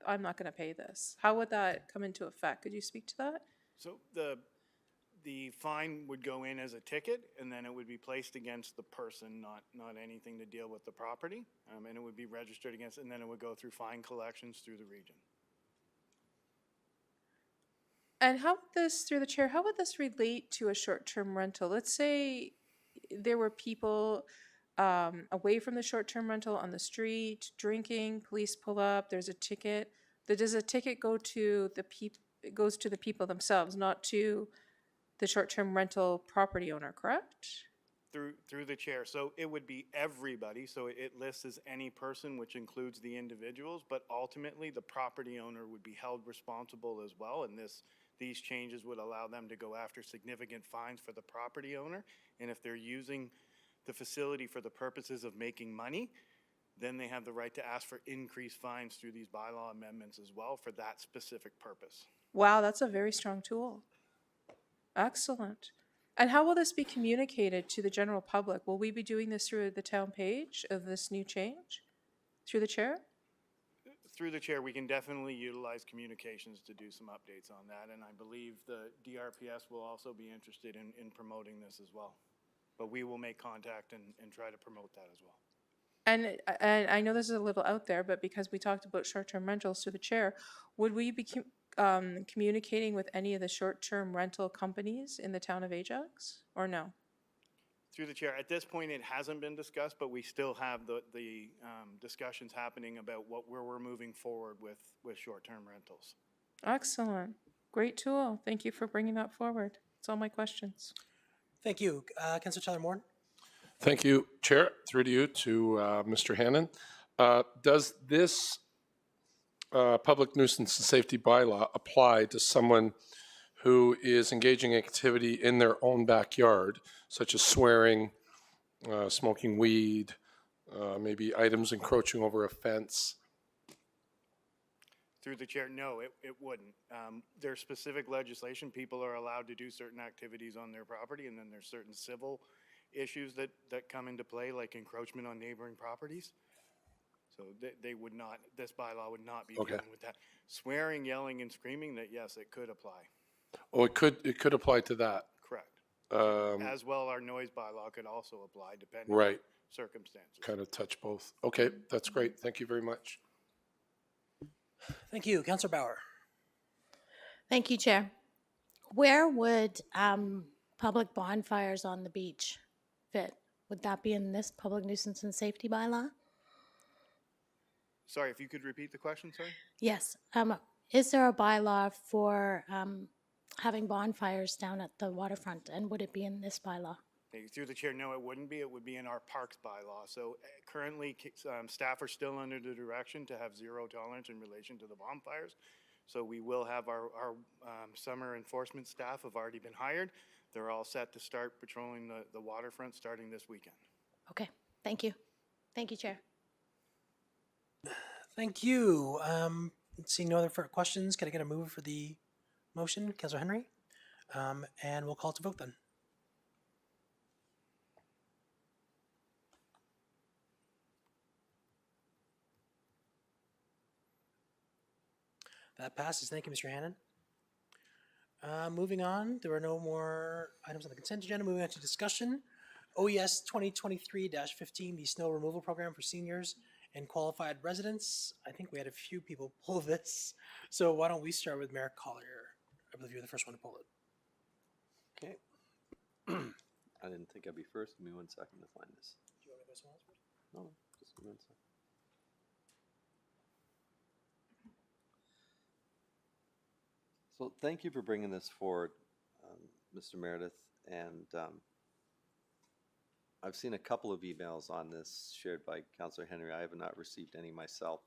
I'm not going to pay this. How would that come into effect? Could you speak to that? So the fine would go in as a ticket, and then it would be placed against the person, not anything to deal with the property. And it would be registered against, and then it would go through fine collections through the region. And how would this, through the chair, how would this relate to a short-term rental? Let's say there were people away from the short-term rental on the street, drinking, police pull up, there's a ticket. Does a ticket go to the people, it goes to the people themselves, not to the short-term rental property owner, correct? Through the chair. So it would be everybody. So it lists as any person, which includes the individuals, but ultimately the property owner would be held responsible as well. And these changes would allow them to go after significant fines for the property owner. And if they're using the facility for the purposes of making money, then they have the right to ask for increased fines through these bylaw amendments as well for that specific purpose. Wow, that's a very strong tool. Excellent. And how will this be communicated to the general public? Will we be doing this through the town page of this new change? Through the chair? Through the chair, we can definitely utilize communications to do some updates on that. And I believe the DRPS will also be interested in promoting this as well. But we will make contact and try to promote that as well. And I know this is a little out there, but because we talked about short-term rentals to the chair, would we be communicating with any of the short-term rental companies in the town of Ajax, or no? Through the chair, at this point, it hasn't been discussed, but we still have the discussions happening about where we're moving forward with short-term rentals. Excellent. Great tool. Thank you for bringing that forward. That's all my questions. Thank you. Councillor Tyler Moore. Thank you, Chair. Through to you, to Mr. Hannon. Does this public nuisance and safety bylaw apply to someone who is engaging in activity in their own backyard, such as swearing, smoking weed, maybe items encroaching over a fence? Through the chair, no, it wouldn't. There's specific legislation. People are allowed to do certain activities on their property, and then there's certain civil issues that come into play, like encroachment on neighboring properties. So they would not, this bylaw would not be dealing with that. Swearing, yelling, and screaming, that yes, it could apply. Oh, it could apply to that. Correct. As well, our noise bylaw could also apply depending on circumstances. Kind of touch both. Okay, that's great. Thank you very much. Thank you. Councillor Bauer. Thank you, Chair. Where would public bonfires on the beach fit? Would that be in this public nuisance and safety bylaw? Sorry, if you could repeat the question, sorry? Yes. Is there a bylaw for having bonfires down at the waterfront, and would it be in this bylaw? Through the chair, no, it wouldn't be. It would be in our parks bylaw. So currently, staff are still under the direction to have zero tolerance in relation to the bonfires. So we will have our summer enforcement staff have already been hired. They're all set to start patrolling the waterfront starting this weekend. Okay, thank you. Thank you, Chair. Thank you. Seeing no other questions, can I get a move for the motion, Councillor Henry? And we'll call to vote then. That passes. Thank you, Mr. Hannan. Moving on, there are no more items on the consent agenda. Moving on to discussion. OES 2023-15, the snow removal program for seniors and qualified residents. I think we had a few people pull this. So why don't we start with Mayor Collier? I believe you're the first one to pull it. Okay. I didn't think I'd be first. Give me 1 second to find this. Do you want to go somewhere else first? No, just give me 1 second. So thank you for bringing this forward, Mr. Meredith. And I've seen a couple of emails on this shared by Councillor Henry. I have not received any myself.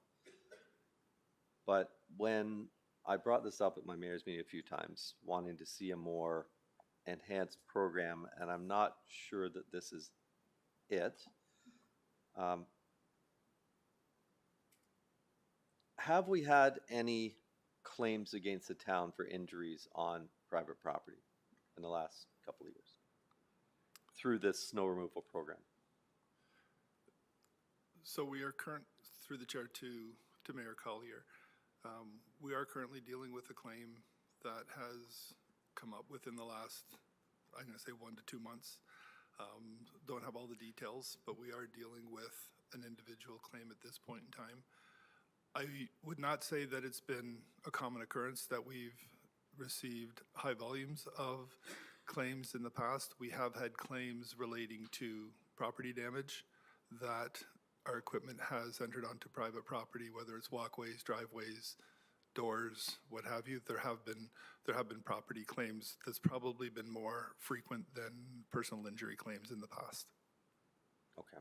But when I brought this up at my mayor's meeting a few times, wanting to see a more enhanced program, and I'm not sure that this is it. Have we had any claims against the town for injuries on private property in the last couple of years through this snow removal program? So we are through the chair to Mayor Collier. We are currently dealing with a claim that has come up within the last, I'm going to say 1 to 2 months. Don't have all the details, but we are dealing with an individual claim at this point in time. I would not say that it's been a common occurrence that we've received high volumes of claims in the past. We have had claims relating to property damage that our equipment has entered onto private property, whether it's walkways, driveways, doors, what have you. There have been property claims. That's probably been more frequent than personal injury claims in the past. Okay.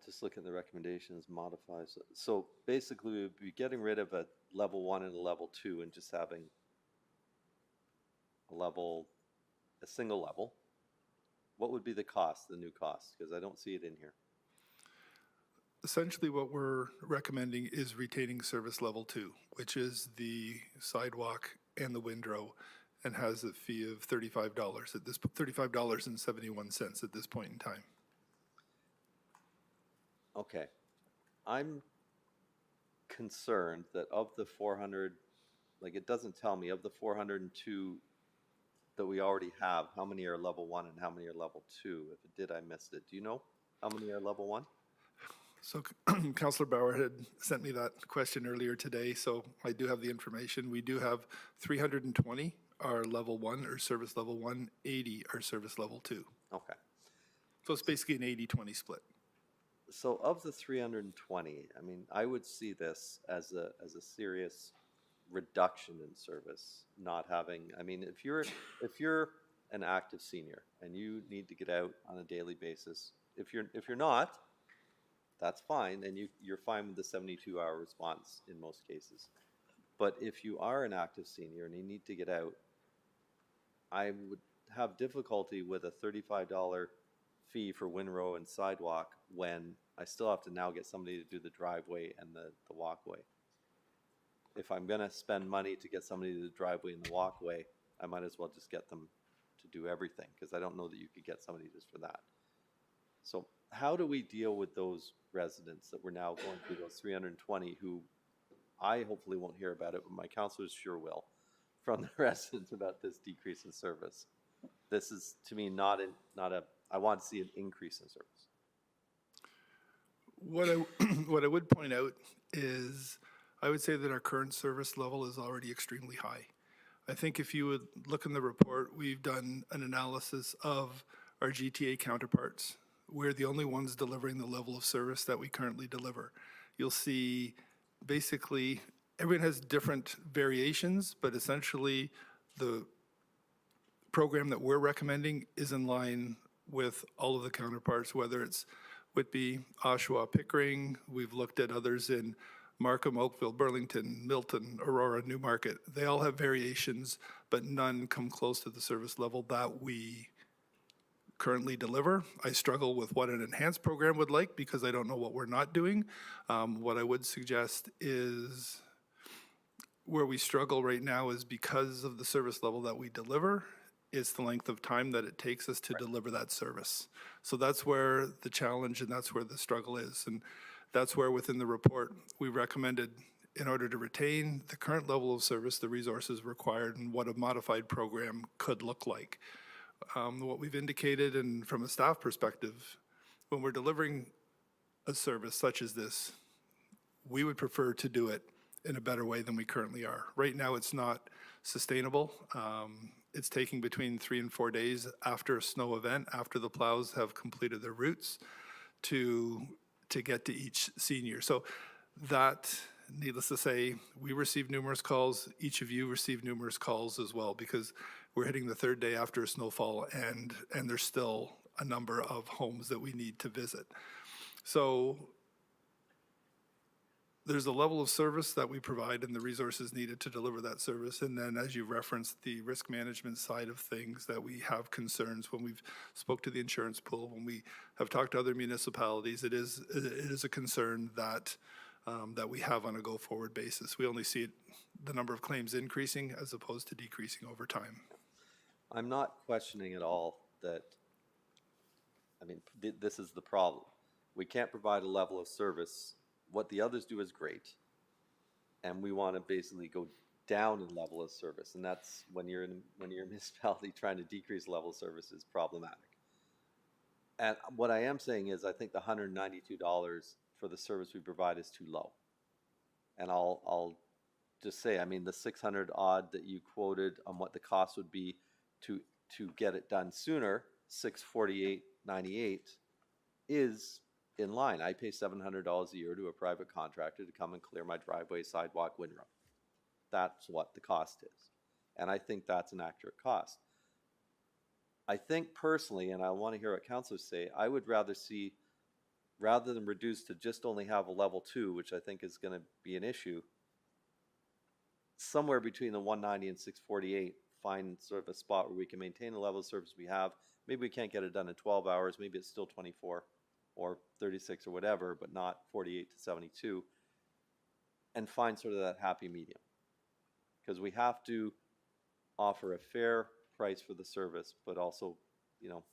Just looking at the recommendations, modifies. So basically, we'd be getting rid of a level 1 and a level 2 and just having a single level. What would be the cost, the new cost? Because I don't see it in here. Essentially, what we're recommending is retaining service level 2, which is the sidewalk and the windrow, and has a fee of $35 at this $35.71 at this point in time. Okay. I'm concerned that of the 400, like it doesn't tell me, of the 402 that we already have, how many are level 1 and how many are level 2? If it did, I missed it. Do you know how many are level 1? So Councillor Bauer had sent me that question earlier today, so I do have the information. We do have 320 are level 1 or service level 1, 80 are service level 2. Okay. So it's basically an 80-20 split. So of the 320, I mean, I would see this as a serious reduction in service, not having, I mean, if you're an active senior and you need to get out on a daily basis, if you're not, that's fine, and you're fine with the 72-hour response in most cases. But if you are an active senior and you need to get out, I would have difficulty with a $35 fee for windrow and sidewalk when I still have to now get somebody to do the driveway and the walkway. If I'm going to spend money to get somebody to do the driveway and the walkway, I might as well just get them to do everything, because I don't know that you could get somebody just for that. So how do we deal with those residents that we're now going through, those 320 who I hopefully won't hear about it, but my councilors sure will, from the residents about this decrease in service? This is, to me, not a, I want to see an increase in service. What I would point out is I would say that our current service level is already extremely high. I think if you would look in the report, we've done an analysis of our GTA counterparts. We're the only ones delivering the level of service that we currently deliver. You'll see basically everyone has different variations, but essentially the program that we're recommending is in line with all of the counterparts, whether it's Whitby, Oshawa, Pickering. We've looked at others in Markham, Oakville, Burlington, Milton, Aurora, Newmarket, they all have variations, but none come close to the service level that we currently deliver. I struggle with what an enhanced program would like because I don't know what we're not doing. What I would suggest is where we struggle right now is because of the service level that we deliver, it's the length of time that it takes us to deliver that service. So that's where the challenge and that's where the struggle is. And that's where within the report, we recommended in order to retain the current level of service, the resources required and what a modified program could look like. What we've indicated, and from a staff perspective, when we're delivering a service such as this, we would prefer to do it in a better way than we currently are. Right now, it's not sustainable. It's taking between 3 and 4 days after a snow event, after the plows have completed their routes, to get to each senior. So that, needless to say, we received numerous calls. Each of you received numerous calls as well, because we're hitting the 3rd day after a snowfall, and there's still a number of homes that we need to visit. So there's a level of service that we provide and the resources needed to deliver that service. And then, as you referenced, the risk management side of things, that we have concerns when we've spoke to the insurance pool, when we have talked to other municipalities, it is a concern that that we have on a go-forward basis. We only see the number of claims increasing as opposed to decreasing over time. I'm not questioning at all that, I mean, this is the problem. We can't provide a level of service. What the others do is great. And we want to basically go down in level of service. And that's when you're in a municipality trying to decrease level of service is problematic. And what I am saying is I think the $192 for the service we provide is too low. And I'll just say, I mean, the 600 odd that you quoted on what the cost would be to get it done sooner, $648.98, is in line. I pay $700 a year to a private contractor to come and clear my driveway, sidewalk, windrow. That's what the cost is. And I think that's an accurate cost. I think personally, and I want to hear what councilors say, I would rather see, rather than reduce to just only have a level 2, which I think is going to be an issue, somewhere between the 190 and 648, find sort of a spot where we can maintain the level of service we have. Maybe we can't get it done in 12 hours, maybe it's still 24 or 36 or whatever, but not 48 to 72, and find sort of that happy medium. Because we have to offer a fair price for the service, but also, you know,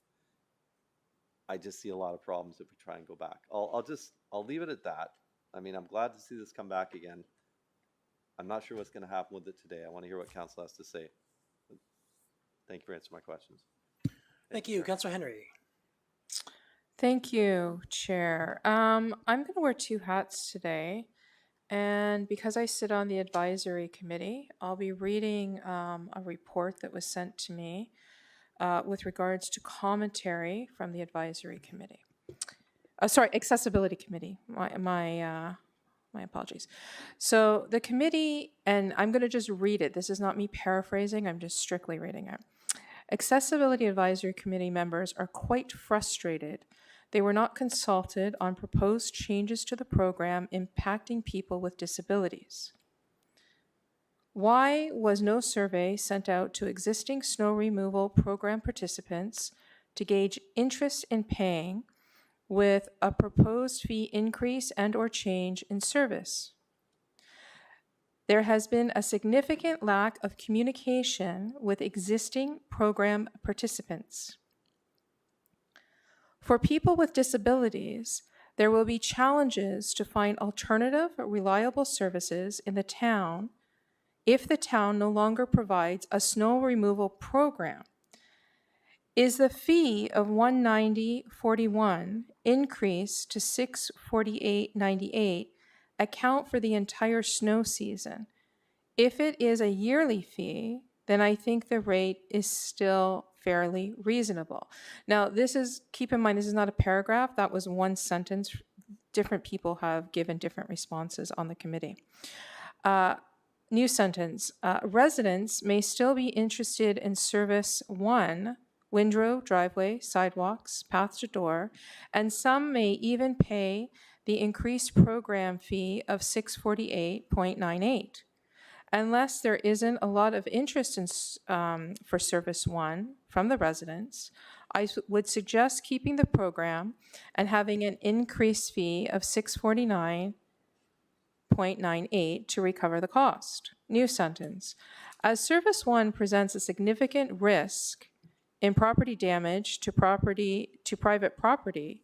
I just see a lot of problems if we try and go back. I'll leave it at that. I mean, I'm glad to see this come back again. I'm not sure what's going to happen with it today. I want to hear what council has to say. Thank you for answering my questions. Thank you, Councillor Henry. Thank you, Chair. I'm going to wear 2 hats today. And because I sit on the advisory committee, I'll be reading a report that was sent to me with regards to commentary from the advisory committee. Sorry, accessibility committee. My apologies. So the committee, and I'm going to just read it. This is not me paraphrasing. I'm just strictly reading it. Accessibility Advisory Committee members are quite frustrated. They were not consulted on proposed changes to the program impacting people with disabilities. Why was no survey sent out to existing snow removal program participants to gauge interest in paying with a proposed fee increase and/or change in service? There has been a significant lack of communication with existing program participants. For people with disabilities, there will be challenges to find alternative, reliable services in the town if the town no longer provides a snow removal program. Is the fee of $190.41 increased to $648.98 account for the entire snow season? If it is a yearly fee, then I think the rate is still fairly reasonable. Now, keep in mind, this is not a paragraph. That was one sentence. Different people have given different responses on the committee. New sentence, residents may still be interested in service 1, windrow, driveway, sidewalks, path to door, and some may even pay the increased program fee of $648.98. Unless there isn't a lot of interest in, for Service 1 from the residents, I would suggest keeping the program and having an increased fee of $649.98 to recover the cost. New sentence. As Service 1 presents a significant risk in property damage to private property,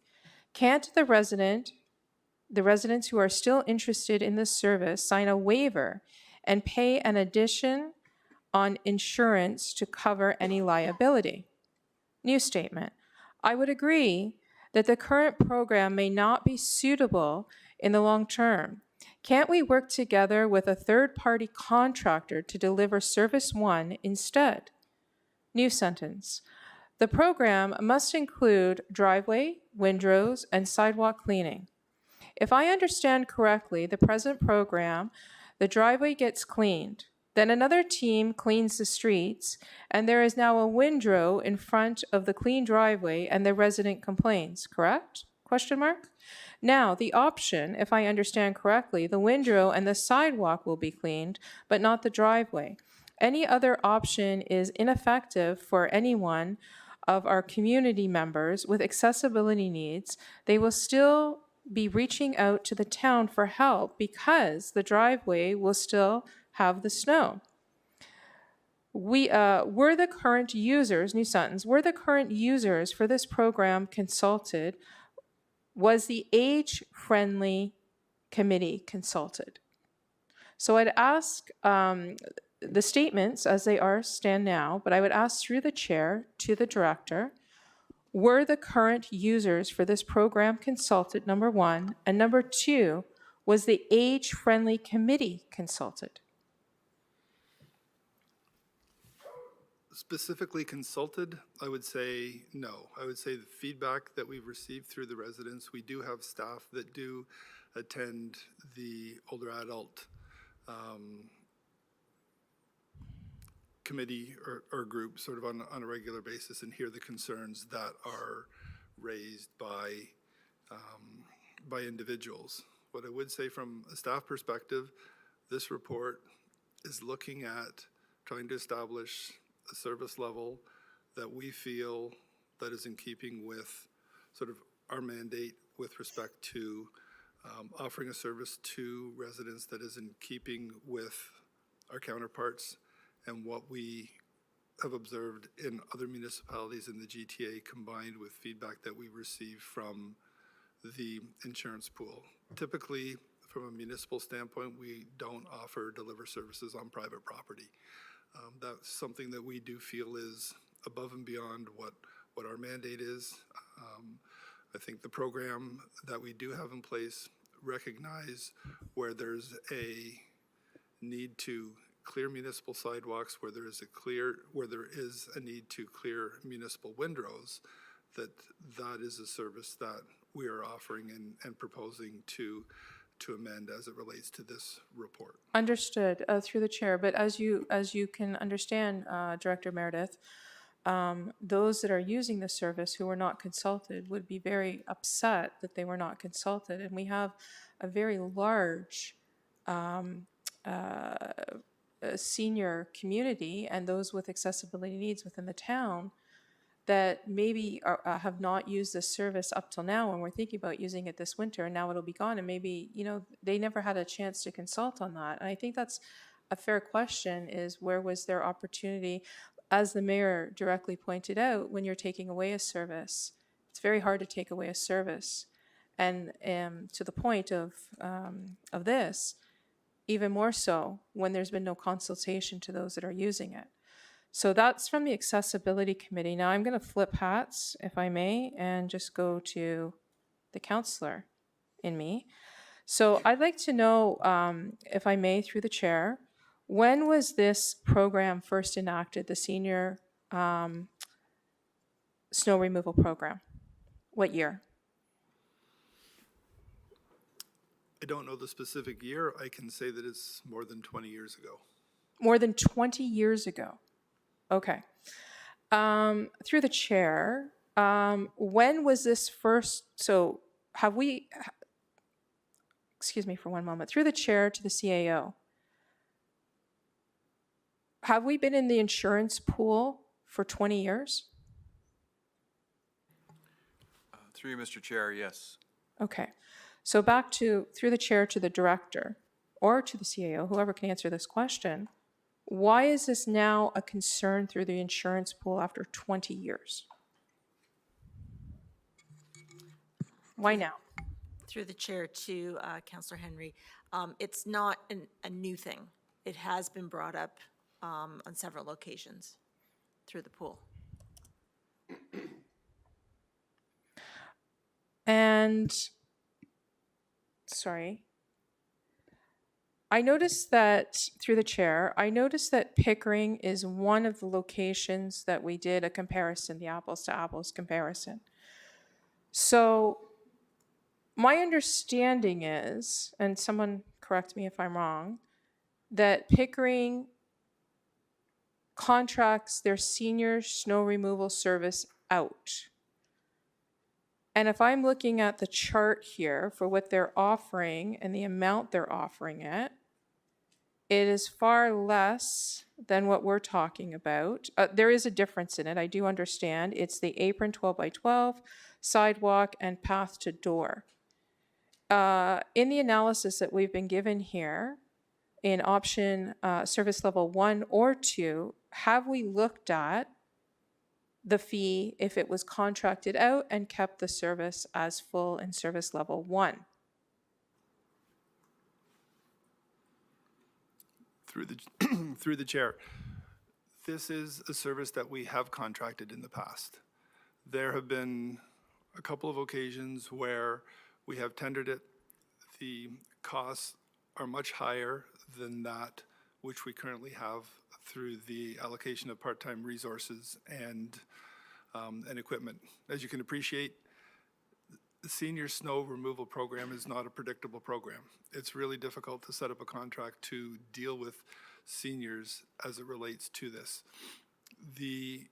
can't the residents who are still interested in this service sign a waiver and pay an addition on insurance to cover any liability? New statement. I would agree that the current program may not be suitable in the long term. Can't we work together with a third-party contractor to deliver Service 1 instead? New sentence. The program must include driveway, windrows, and sidewalk cleaning. If I understand correctly, the present program, the driveway gets cleaned, then another team cleans the streets, and there is now a windrow in front of the clean driveway and the resident complains, correct? Question mark? Now, the option, if I understand correctly, the windrow and the sidewalk will be cleaned, but not the driveway. Any other option is ineffective for anyone of our community members with accessibility needs. They will still be reaching out to the town for help because the driveway will still have the snow. Were the current users, new sentence, were the current users for this program consulted? Was the age-friendly committee consulted? So I'd ask the statements as they are stand now, but I would ask through the chair to the director, were the current users for this program consulted, number one, and number two, was the age-friendly committee consulted? Specifically consulted, I would say no. I would say the feedback that we've received through the residents, we do have staff that do attend the older adult committee or group sort of on a regular basis and hear the concerns that are raised by individuals. What I would say from a staff perspective, this report is looking at trying to establish a service level that we feel that is in keeping with sort of our mandate with respect to offering a service to residents that is in keeping with our counterparts and what we have observed in other municipalities in the GTA, combined with feedback that we receive from the insurance pool. Typically, from a municipal standpoint, we don't deliver services on private property. That's something that we do feel is above and beyond what our mandate is. I think the program that we do have in place recognize where there's a need to clear municipal sidewalks, where there is a need to clear municipal windrows, that is a service that we are offering and proposing to amend as it relates to this report. Understood, through the chair, but as you can understand, Director Meredith, those that are using the service who were not consulted would be very upset that they were not consulted, and we have a very large senior community and those with accessibility needs within the town that maybe have not used this service up till now, and we're thinking about using it this winter, and now it'll be gone, and maybe, they never had a chance to consult on that. And I think that's a fair question, is where was their opportunity? As the mayor directly pointed out, when you're taking away a service, it's very hard to take away a service. And to the point of this, even more so when there's been no consultation to those that are using it. So that's from the Accessibility Committee. Now I'm going to flip hats, if I may, and just go to the councillor in me. So I'd like to know, if I may, through the chair, when was this program first enacted, the senior snow removal program? What year? I don't know the specific year. I can say that it's more than 20 years ago. More than 20 years ago. Okay. Through the chair, when was this first, so have we, excuse me for one moment, through the chair to the CAO. Have we been in the insurance pool for 20 years? Through you, Mr. Chair, yes. Okay. So back to, through the chair to the director or to the CAO, whoever can answer this question, why is this now a concern through the insurance pool after 20 years? Why now? Through the chair to Councillor Henry, it's not a new thing. It has been brought up on several occasions through the pool. And, sorry, I noticed that, through the chair, I noticed that Pickering is one of the locations that we did a comparison, the apples to apples comparison. So my understanding is, and someone correct me if I'm wrong, that Pickering contracts their senior snow removal service out. And if I'm looking at the chart here for what they're offering and the amount they're offering it, it is far less than what we're talking about. There is a difference in it, I do understand. It's the apron 12 by 12, sidewalk, and path to door. In the analysis that we've been given here, in option service level 1 or 2, have we looked at the fee if it was contracted out and kept the service as full in service level 1? Through the chair, this is a service that we have contracted in the past. There have been a couple of occasions where we have tendered it. The costs are much higher than that which we currently have through the allocation of part-time resources and equipment. As you can appreciate, the senior snow removal program is not a predictable program. It's really difficult to set up a contract to deal with seniors as it relates to this. The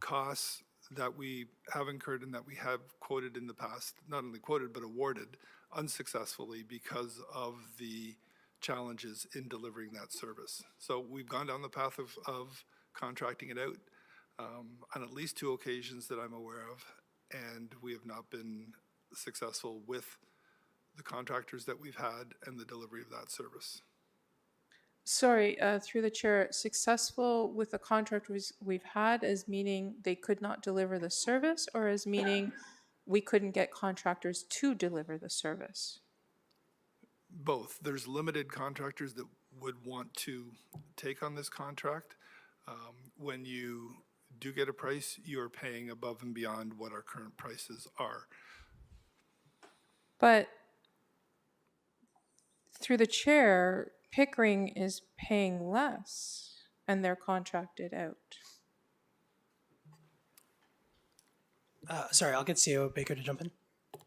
costs that we have incurred and that we have quoted in the past, not only quoted but awarded unsuccessfully because of the challenges in delivering that service. So we've gone down the path of contracting it out on at least 2 occasions that I'm aware of, and we have not been successful with the contractors that we've had and the delivery of that service. Sorry, through the chair, successful with the contractors we've had as meaning they could not deliver the service, or as meaning we couldn't get contractors to deliver the service? Both. There's limited contractors that would want to take on this contract. When you do get a price, you're paying above and beyond what our current prices are. But through the chair, Pickering is paying less and they're contracted out. Sorry, I'll get CEO Baker to jump in.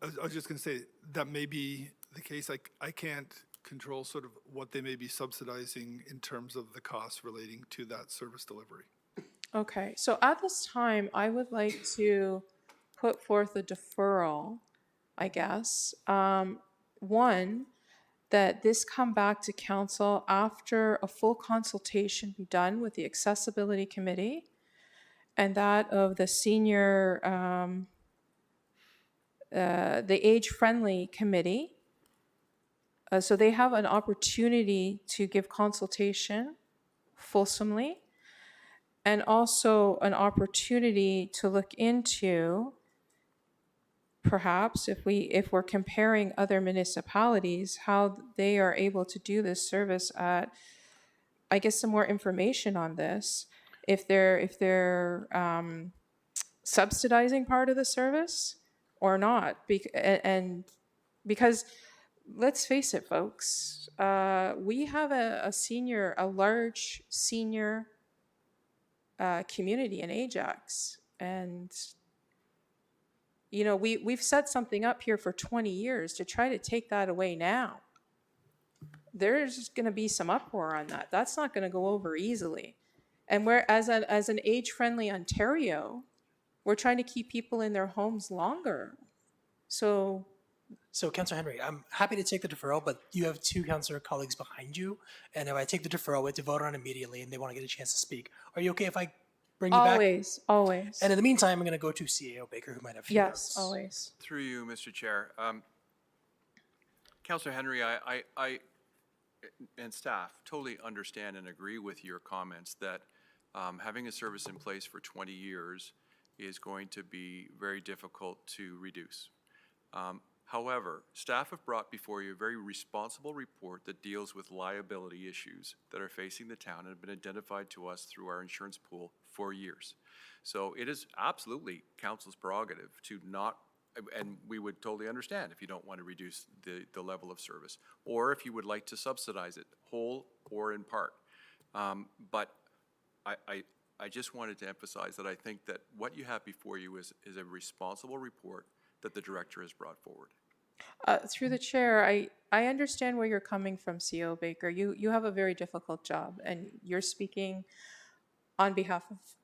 I was just going to say, that may be the case. I can't control sort of what they may be subsidizing in terms of the costs relating to that service delivery. Okay, so at this time, I would like to put forth a deferral, I guess. One, that this come back to council after a full consultation be done with the accessibility committee and that of the senior, the age-friendly committee. So they have an opportunity to give consultation fulsomely, and also an opportunity to look into, perhaps if we're comparing other municipalities, how they are able to do this service at, I guess, some more information on this, if they're subsidizing part of the service or not, and because let's face it, folks, we have a large senior community in Ajax, and you know, we've set something up here for 20 years to try to take that away now. There's going to be some uproar on that. That's not going to go over easily. And we're, as an age-friendly Ontario, we're trying to keep people in their homes longer. So So, Councillor Henry, I'm happy to take the deferral, but you have two councillor colleagues behind you, and if I take the deferral, we have to vote on it immediately, and they want to get a chance to speak. Are you okay if I bring you back? Always, always. And in the meantime, I'm going to go to CAO Baker, who might have a few Yes, notes. always. Through you, Mr. Chair. Councillor Henry, I and staff totally understand and agree with your comments that having a service in place for 20 years is going to be very difficult to reduce. However, staff have brought before you a very responsible report that deals with liability issues that are facing the town and have been identified to us through our insurance pool for years. So it is absolutely council's prerogative to not, and we would totally understand if you don't want to reduce the level of service, or if you would like to subsidize it, whole or in part. But I just wanted to emphasize that I think that what you have before you is a responsible report that the director has brought forward. Through the chair, I understand where you're coming from, CO Baker. You have a very difficult job, and you're speaking on behalf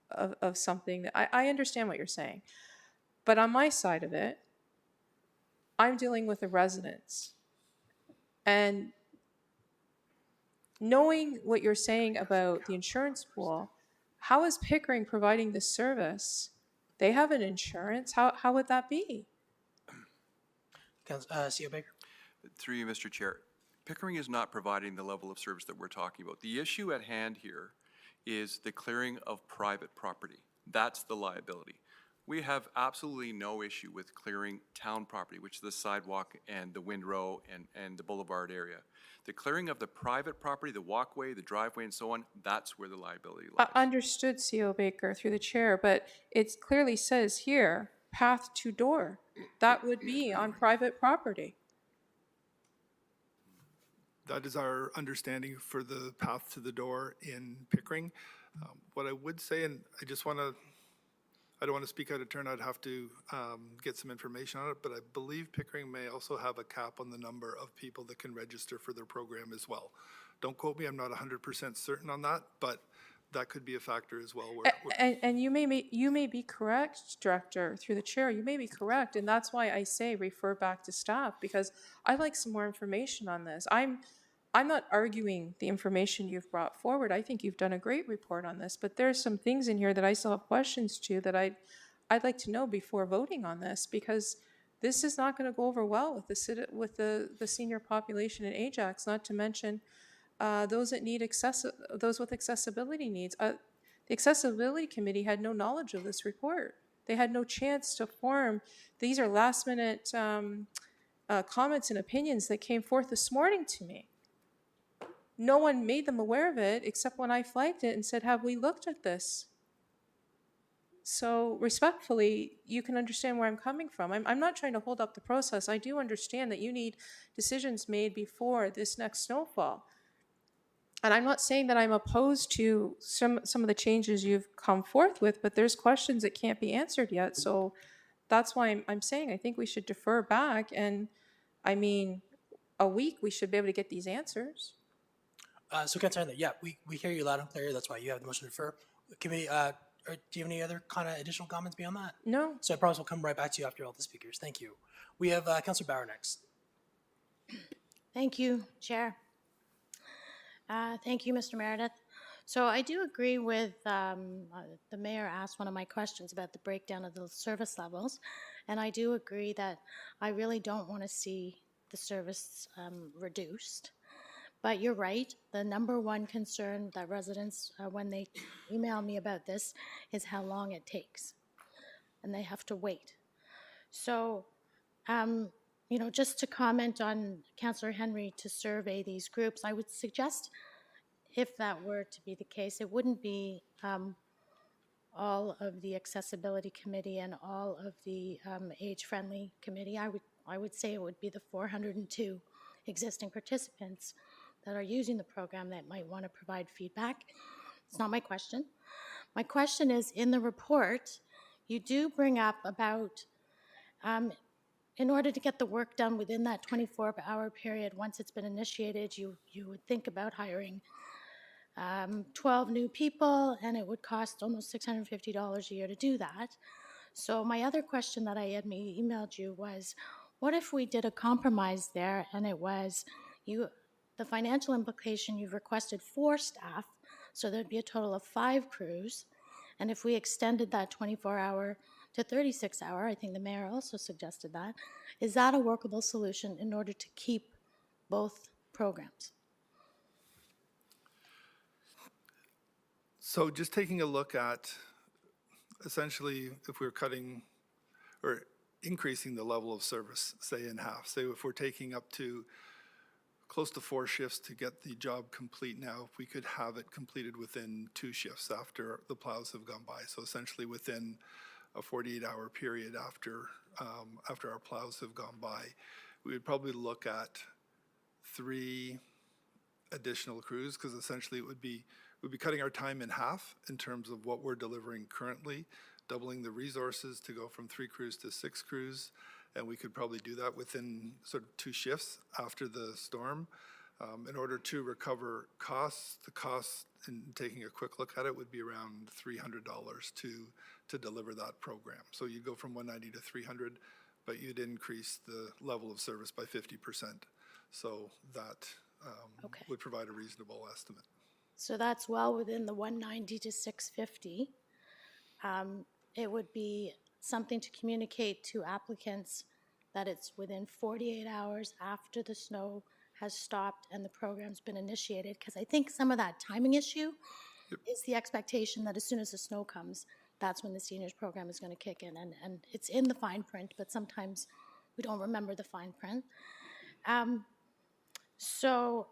of something that I understand what you're saying. But on my side of it, I'm dealing with the residents. And knowing what you're saying about the insurance pool, how is Pickering providing this service? They have an insurance. How would that be? CO Baker. Through you, Mr. Chair, Pickering is not providing the level of service that we're talking about. The issue at hand here is the clearing of private property. That's the liability. We have absolutely no issue with clearing town property, which is the sidewalk and the windrow and the boulevard area. The clearing of the private property, the walkway, the driveway, and so on, that's where the liability lies. Understood, CO Baker, through the chair, but it clearly says here, path to door. That would be on private property. That is our understanding for the path to the door in Pickering. What I would say, and I don't want to speak out of turn, I'd have to get some information on it, but I believe Pickering may also have a cap on the number of people that can register for their program as well. Don't quote me, I'm not 100% certain on that, but that could be a factor as well. And you may be correct, Director, through the chair, you may be correct, and that's why I say refer back to staff, because I'd like some more information on this. I'm not arguing the information you've brought forward. I think you've done a great report on this, but there's some things in here that I still have questions to that I'd like to know before voting on this, because this is not going to go over well with the senior population in Ajax, not to mention those that need those with accessibility needs. The Accessibility Committee had no knowledge of this report. They had no chance to form. These are last minute comments and opinions that came forth this morning to me. No one made them aware of it except when I flagged it and said, have we looked at this? So respectfully, you can understand where I'm coming from. I'm not trying to hold up the process. I do understand that you need decisions made before this next snowfall. And I'm not saying that I'm opposed to some of the changes you've come forth with, but there's questions that can't be answered yet. So that's why I'm saying I think we should defer back. And I mean, a week we should be able to get these answers. So, Councillor Henry, yeah, we hear you loud and clear. That's why you have the motion to defer. Committee, do you have any other kind of additional comments beyond that? No. So I promise we'll come right back to you after all the speakers. Thank you. We have Councillor Bauer next. Thank you, Chair. Thank you, Mr. Meredith. So I do agree with the mayor asked one of my questions about the breakdown of the service levels, and I do agree that I really don't want to see the service reduced. But you're right, the number one concern that residents, when they email me about this, is how long it takes, and they have to wait. So, you know, just to comment on Councillor Henry to survey these groups, I would suggest if that were to be the case, it wouldn't be all of the Accessibility Committee and all of the Age-Friendly Committee. I would say it would be the 402 existing participants that are using the program that might want to provide feedback. It's not my question. My question is, in the report, you do bring up about, in order to get the work done within that 24-hour period, once it's been initiated, you would think about hiring 12 new people, and it would cost almost $650 a year to do that. So my other question that I had emailed you was, what if we did a compromise there and it was the financial implication, you've requested 4 staff, so there'd be a total of 5 crews. And if we extended that 24-hour to 36-hour, I think the mayor also suggested that, is that a workable solution in order to keep both programs? So just taking a look at, essentially, if we're cutting or increasing the level of service, say in half, say if we're taking up to close to 4 shifts to get the job complete now, if we could have it completed within 2 shifts after the plows have gone by. So essentially within a 48-hour period after our plows have gone by, we would probably look at 3 additional crews, because essentially we'd be cutting our time in half in terms of what we're delivering currently, doubling the resources to go from 3 crews to 6 crews. And we could probably do that within sort of 2 shifts after the storm. In order to recover costs, the cost, in taking a quick look at it, would be around $300 to deliver that program. So you'd go from 190 to 300, but you'd increase the level of service by 50%. So that would provide a reasonable estimate. So that's well within the 190 to 650. It would be something to communicate to applicants that it's within 48 hours after the snow has stopped and the program's been initiated, because I think some of that timing issue is the expectation that as soon as the snow comes, that's when the seniors program is going to kick in, and it's in the fine print, but sometimes we don't remember the fine print. So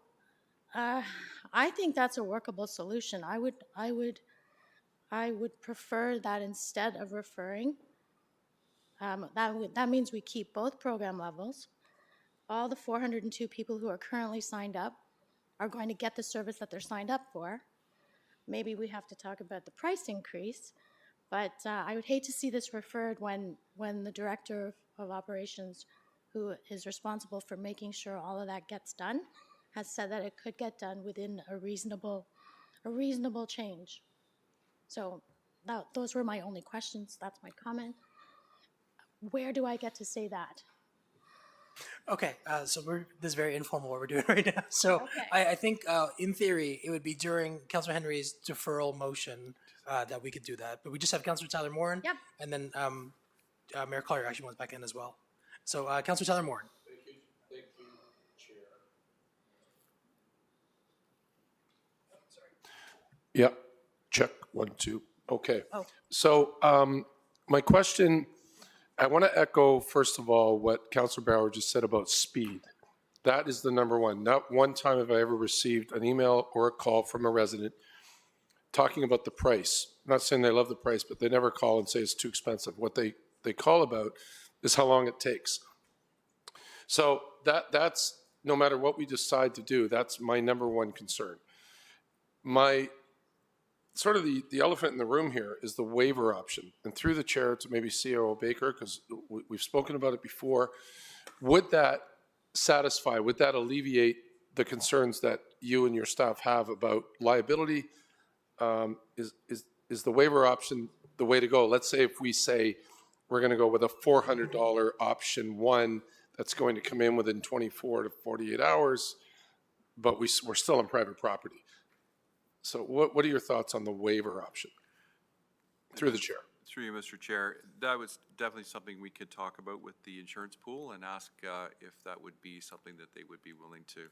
I think that's a workable solution. I would prefer that instead of referring. That means we keep both program levels. All the 402 people who are currently signed up are going to get the service that they're signed up for. Maybe we have to talk about the price increase, but I would hate to see this referred when the director of operations, who is responsible for making sure all of that gets done, has said that it could get done within a reasonable change. So those were my only questions. That's my comment. Where do I get to say that? Okay, so this is very informal what we're doing right now. So I think in theory, it would be during Councillor Henry's deferral motion that we could do that. But we just have Councillor Tyler Morin. Yep. And then Mayor Collier actually wants back in as well. So Councillor Tyler Morin. Thank you, Chair. Yeah, check, 1, 2. Okay. Oh. So my question, I want to echo, first of all, what Councillor Bauer just said about speed. That is the number one. Not one time have I ever received an email or a call from a resident talking about the price. I'm not saying they love the price, but they never call and say it's too expensive. What they call about is how long it takes. So that's, no matter what we decide to do, that's my number one concern. My sort of the elephant in the room here is the waiver option. And through the chair to maybe COO Baker, because we've spoken about it before, would that satisfy, would that alleviate the concerns that you and your staff have about liability? Is the waiver option the way to go? Let's say if we say we're going to go with a $400 option 1 that's going to come in within 24 to 48 hours, but we're still on private property. So what are your thoughts on the waiver option? Through the chair. Through you, Mr. Chair, that was definitely something we could talk about with the insurance pool and ask if that would be something that they would be willing to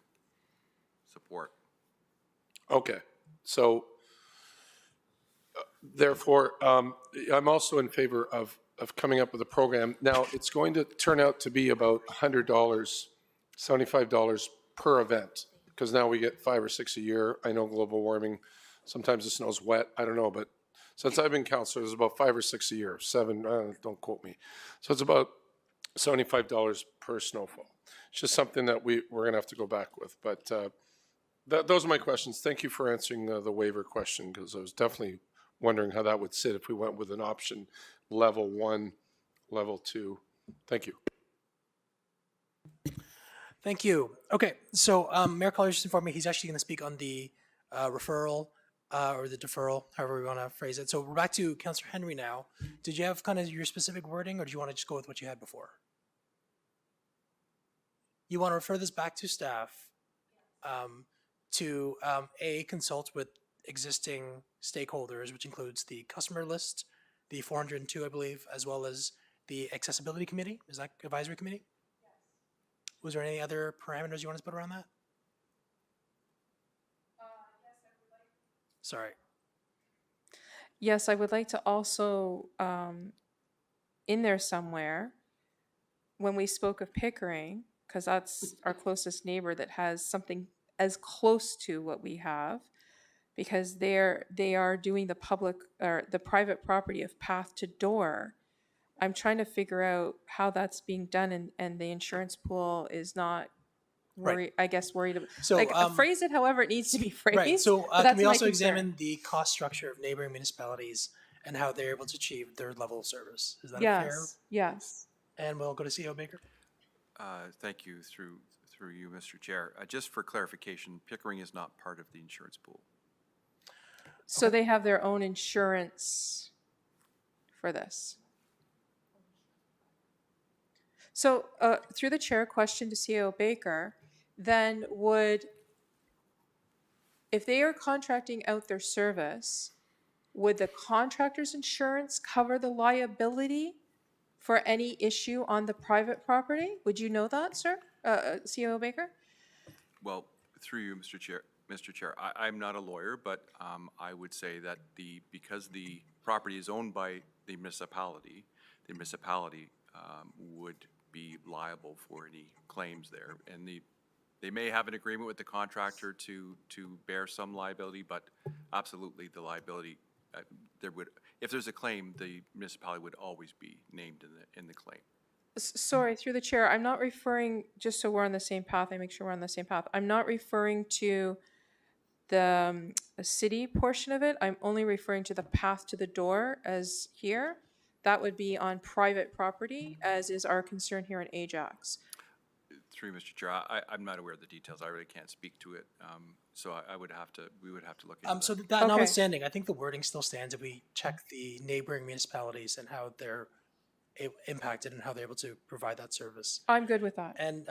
support. Okay, so therefore, I'm also in favor of coming up with a program. Now, it's going to turn out to be about $100, $75 per event, because now we get 5 or 6 a year. I know global warming, sometimes the snow's wet, I don't know, but since I've been councillor, it's about 5 or 6 a year, 7, don't quote me. So it's about $75 per snowfall. It's just something that we're gonna have to go back with, but those are my questions. Thank you for answering the waiver question, because I was definitely wondering how that would sit if we went with an option level 1, level 2. Thank you. Thank you. Okay, so Mayor Collier just informed me he's actually going to speak on the referral or the deferral, however we want to phrase it. So we're back to Councillor Henry now. Did you have kind of your specific wording, or do you want to just go with what you had before? you want to refer this back to staff to A, consult with existing stakeholders, which includes the customer list, the 402, I believe, as well as the accessibility committee. Is that advisory committee? Yes. Was there any other parameters you want us to put around that? Sorry. Yes, I would like to also, in there somewhere, when we spoke of Pickering, because that's our closest neighbor that has something as close to what we have, because they are doing the public or the private property of path to door. I'm trying to figure out how that's being done, and the insurance pool is not worried. I guess worried about. So, like, phrase it however it needs to be phrased. Right, so but can that's we my also concern. examine the cost structure of neighboring municipalities and how they're able to achieve their level of service? Is that fair? Yes. And we'll go to CEO Baker. Thank you, through you, Mr. Chair. Just for clarification, Pickering is not part of the insurance pool. So they have their own insurance for this. So through the chair, question to CEO Baker, then if they are contracting out their service, would the contractor's insurance cover the liability for any issue on the private property? Would you know that, sir, CEO Baker? Well, through you, Mr. Chair, I'm not a lawyer, but I would say that because the property is owned by the municipality would be liable for any claims there. And they may have an agreement with the contractor to bear some liability, but absolutely the liability, if there's a claim, the municipality would always be named in the claim. Sorry, through the chair, I'm not referring, just so we're on the same path, I make sure we're on the same path. I'm not referring to the city portion of it. I'm only referring to the path to the door as here. That would be on private property, as is our concern here in Ajax. Through Mr. Chair, I'm not aware of the details. I really can't speak to it. So we would have to look into So that. that notwithstanding, I think the wording still stands if we check the neighboring municipalities and how they're impacted and how they're able to provide that service. I'm good with that. And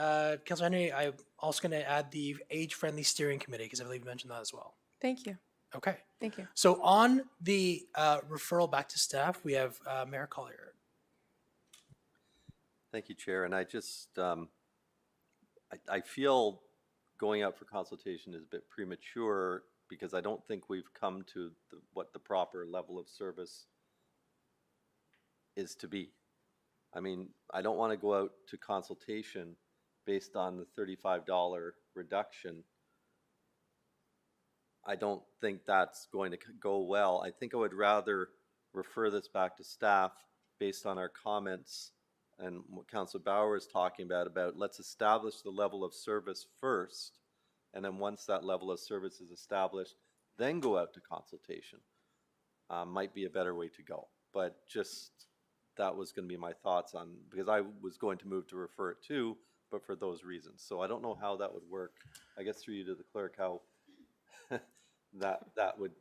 Councilor Henry, I'm also going to add the age-friendly steering committee because I believe you mentioned that as well. Thank you. Okay. Thank you. So on the referral back to staff, we have Mayor Collier. Thank you, Chair. And I just, I feel going out for consultation is a bit premature because I don't think we've come to what the proper level of service is to be. I mean, I don't want to go out to consultation based on the $35 reduction. I don't think that's going to go well. I think I would rather refer this back to staff based on our comments and what Councilor Bauer is talking about let's establish the level of service first, and then once that level of service is established, then go out to consultation. Might be a better way to go. But just, that was going to be my thoughts on, because I was going to move to refer it to, but for those reasons. So I don't know how that would work. I guess through you to the clerk, how that would.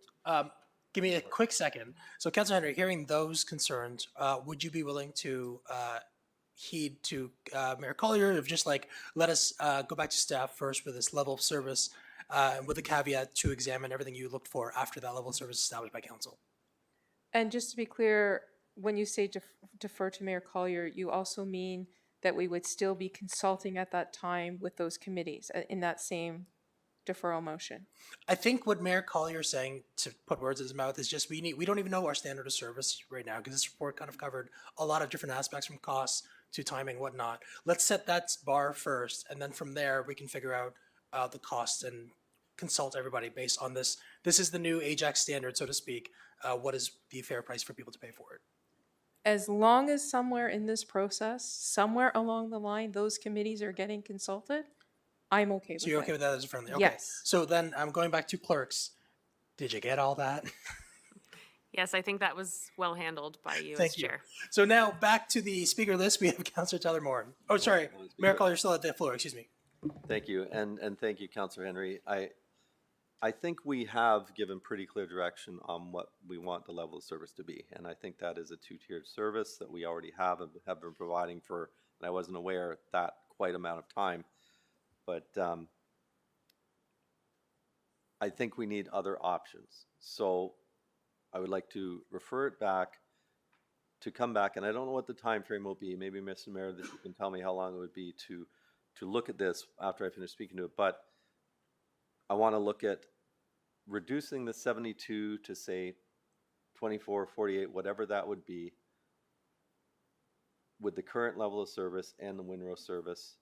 Give me a quick second. So Councilor Henry, hearing those concerns, would you be willing to heed to Mayor Collier of just like, let us go back to staff first for this level of service with a caveat to examine everything you looked for after that level of service established by council? And just to be clear, when you say defer to Mayor Collier, you also mean that we would still be consulting at that time with those committees in that same deferral motion? I think what Mayor Collier is saying, to put words in his mouth, is just we don't even know our standard of service right now because this report kind of covered a lot of different aspects from costs to timing and whatnot. Let's set that bar first, and then from there we can figure out the costs and consult everybody based on this. This is the new Ajax standard, so to speak. What is the fair price for people to pay for it? As long as somewhere in this process, somewhere along the line, those committees are getting consulted, I'm okay with it. So you're okay with that as a friendly? Okay. Yes. So then I'm going back to clerks. Did you get all that? Yes, I think that was well handled by you as Thank you. chair. So now back to the speaker list. We have Councillor Tyler Morin. Oh, sorry. Mayor Collier still at the floor. Excuse me. Thank you, and thank you, Councillor Henry. I think we have given pretty clear direction on what we want the level of service to be, and I think that is a two-tiered service that we already have and have been providing for, and I wasn't aware, that quite amount of time. but I think we need other options. So I would like to refer it back to come back, and I don't know what the time frame will be. Maybe, Mr. Mayor, that you can tell me how long it would be to look at this after I finish speaking to it. But I want to look at reducing the 72 to, say, 24, 48, whatever that would be, with the current level of service and the Windrow service,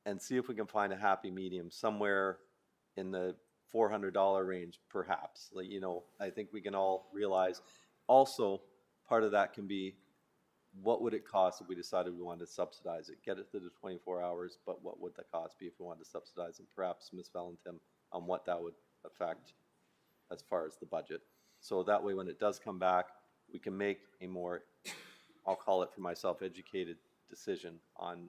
and see if we can find a happy medium somewhere in the $400 range, perhaps. Like, you know, I think we can all realize. Also, part of that can be, what would it cost if we decided we wanted to subsidize it? Get it to the 24 hours, but what would the cost be if we wanted to subsidize it? Perhaps, Ms. Valentin, on what that would affect as far as the budget. So that way, when it does come back, we can make a more, I'll call it for myself, educated decision on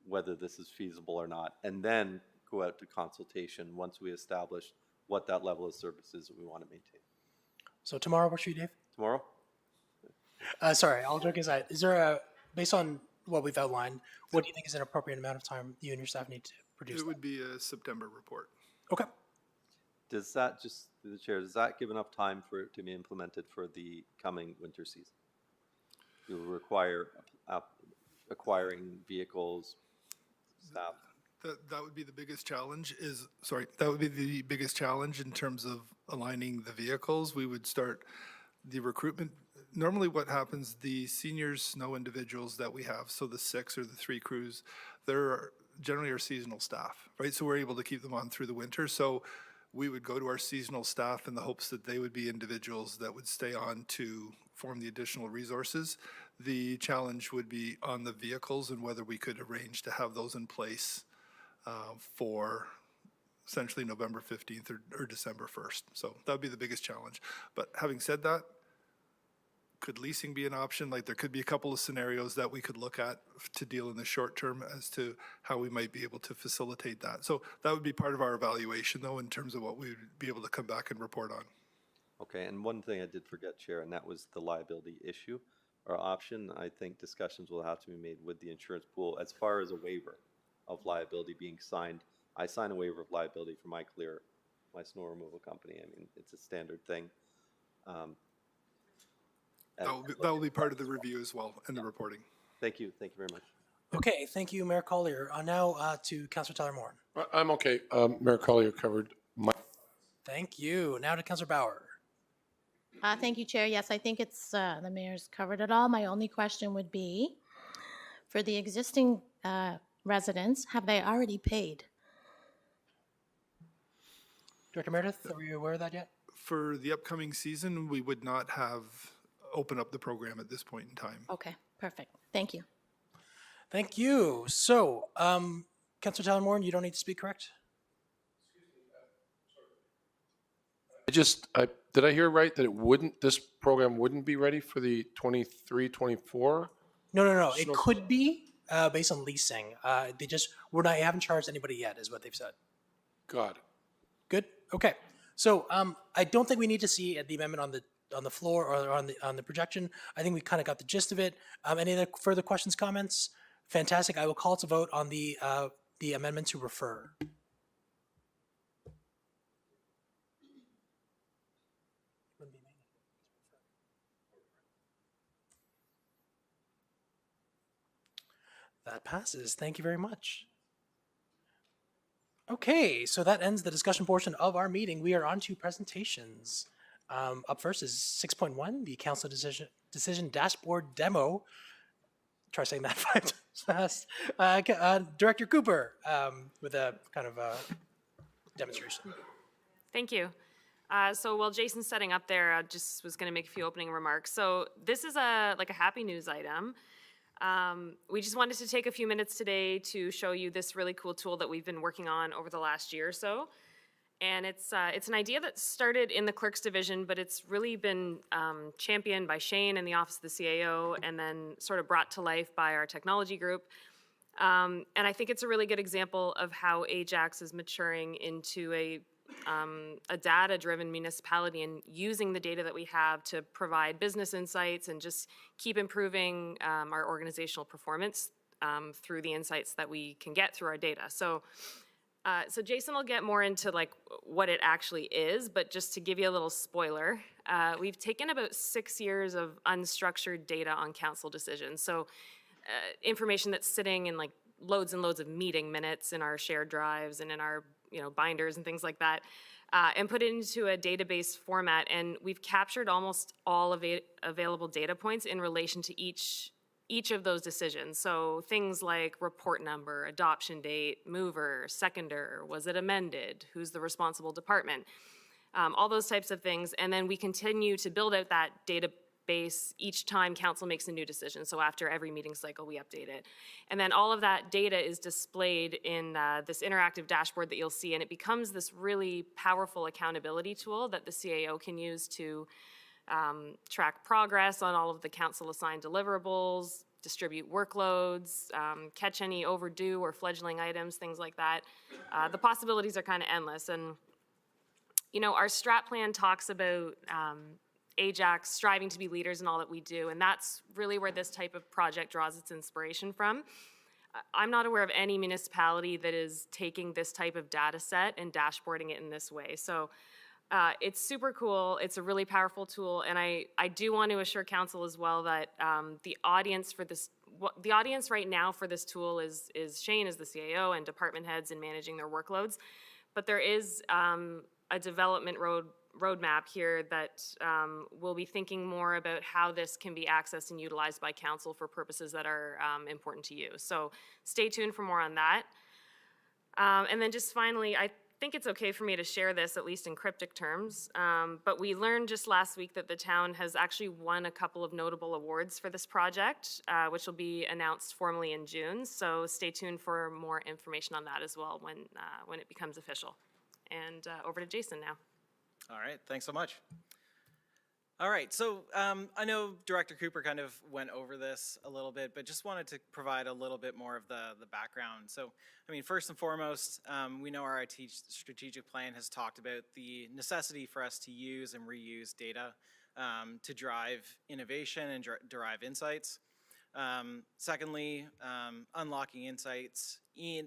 whether this is feasible or not, and then go out to consultation once we establish what that level of service is that we want to maintain. So tomorrow, what should we do? Tomorrow? Sorry, all joking aside, is there a, based on what we've outlined, what do you think is an appropriate amount of time you and your staff need to produce? It would be a September report. Okay. Does that, just through the chair, does that give enough time for it to be implemented for the coming winter season? It will require acquiring vehicles, staff. That would be the biggest challenge that would be the biggest challenge in terms of aligning the vehicles. We would start the recruitment. Normally what happens, the senior snow individuals that we have, so the 6 or the 3 crews, they're generally our seasonal staff, right? So we're able to keep them on through the winter. So we would go to our seasonal staff in the hopes that they would be individuals that would stay on to form the additional resources. The challenge would be on the vehicles and whether we could arrange to have those in place for essentially November 15th or December 1st. So that would be the biggest challenge. But having said that, could leasing be an option? Like, there could be a couple of scenarios that we could look at to deal in the short term as to how we might be able to facilitate that. So that would be part of our evaluation, though, in terms of what we would be able to come back and report on. Okay, and one thing I did forget, Chair, and that was the liability issue or option. I think discussions will have to be made with the insurance pool as far as a waiver of liability being signed. I sign a waiver of liability for my snow removal company. I mean, it's a standard thing. That will be part of the review as well and the reporting. Thank you very much. Okay, thank you, Mayor Collier. Now to Councillor Tyler Moore. I'm okay. Mayor Collier covered my. Thank you. Now to Councillor Bauer. Thank you, Chair. Yes, I think it's, the mayor's covered it all. My only question would be, for the existing residents, have they already paid? Director Meredith, are you aware of that yet? For the upcoming season, we would not have opened up the program at this point in time. Okay, perfect. Thank you. Thank you. So, Councillor Tyler Moore, you don't need to speak, correct? Did I hear right that this program wouldn't be ready for the 23, 24? No. It could be based on leasing. I haven't charged anybody yet, is what they've said. Got it. Good. Okay. So I don't think we need to see the amendment on the floor or on the projection. I think we kind of got the gist of it. Any other further questions, comments? Fantastic. I will call to vote on the amendment to refer. That passes. Thank you very much. Okay, so that ends the discussion portion of our meeting. We are on to presentations. Up first is 6.1, the council decision dashboard demo. Try saying that 5 times fast. Director Cooper with a kind of demonstration. Thank you. So while Jason's setting up there, I just was going to make a few opening remarks. So this is a happy news item. We just wanted to take a few minutes today to show you this really cool tool that we've been working on over the last year or so. And it's an idea that started in the clerks division, but it's really been championed by Shane in the office of the CAO and then sort of brought to life by our technology group. And I think it's a really good example of how Ajax is maturing into a data-driven municipality and using the data that we have to provide business insights and just keep improving our organizational performance through the insights that we can get through our data. So Jason will get more into like what it actually is, but just to give you a little spoiler, we've taken about 6 years of unstructured data on council decisions. So information that's sitting in like loads and loads of meeting minutes in our shared drives and in our binders and things like that, and put it into a database format. And we've captured almost all of available data points in relation to each of those decisions. So things like report number, adoption date, mover, seconder, was it amended, who's the responsible department, all those types of things. And then we continue to build out that database each time council makes a new decision. So after every meeting cycle, we update it. And then all of that data is displayed in this interactive dashboard that you'll see, and it becomes this really powerful accountability tool that the CAO can use to track progress on all of the council-assigned deliverables, distribute workloads, catch any overdue or fledgling items, things like that. The possibilities are kind of endless. And, our strat plan talks about Ajax striving to be leaders in all that we do, and that's really where this type of project draws its inspiration from. I'm not aware of any municipality that is taking this type of data set and dashboarding it in this way. So it's super cool. It's a really powerful tool, and I do want to assure council as well that the audience right now for this tool is Shane as the CAO and department heads in managing their workloads. But there is a development roadmap here that will be thinking more about how this can be accessed and utilized by council for purposes that are important to you. So stay tuned for more on that. And then just finally, I think it's okay for me to share this, at least in cryptic terms, but we learned just last week that the town has actually won a couple of notable awards for this project, which will be announced formally in June. So stay tuned for more information on that as well when it becomes official. And over to Jason now. All right, thanks so much. All right, so I know Director Cooper kind of went over this a little bit, but just wanted to provide a little bit more of the background. So, I mean, first and foremost, we know our IT strategic plan has talked about the necessity for us to use and reuse data to drive innovation and derive insights. Secondly, unlocking insights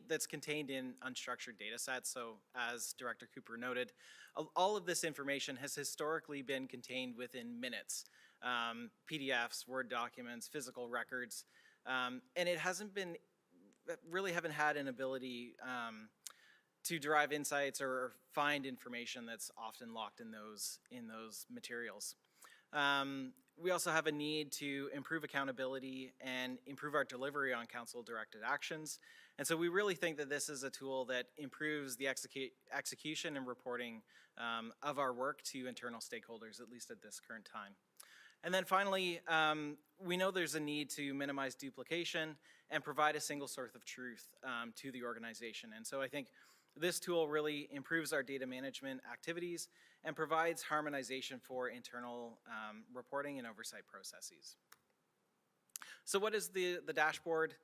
that's contained in unstructured data sets. So as Director Cooper noted, all of this information has historically been contained within minutes, PDFs, Word documents, physical records, and it hasn't been, really haven't had an ability to derive insights or find information that's often locked in those materials. We also have a need to improve accountability and improve our delivery on council-directed actions. And so we really think that this is a tool that improves the execution and reporting of our work to internal stakeholders, at least at this current time. And then finally, we know there's a need to minimize duplication and provide a single source of truth to the organization. And so I think this tool really improves our data management activities and provides harmonization for internal reporting and oversight processes. So what is the dashboard?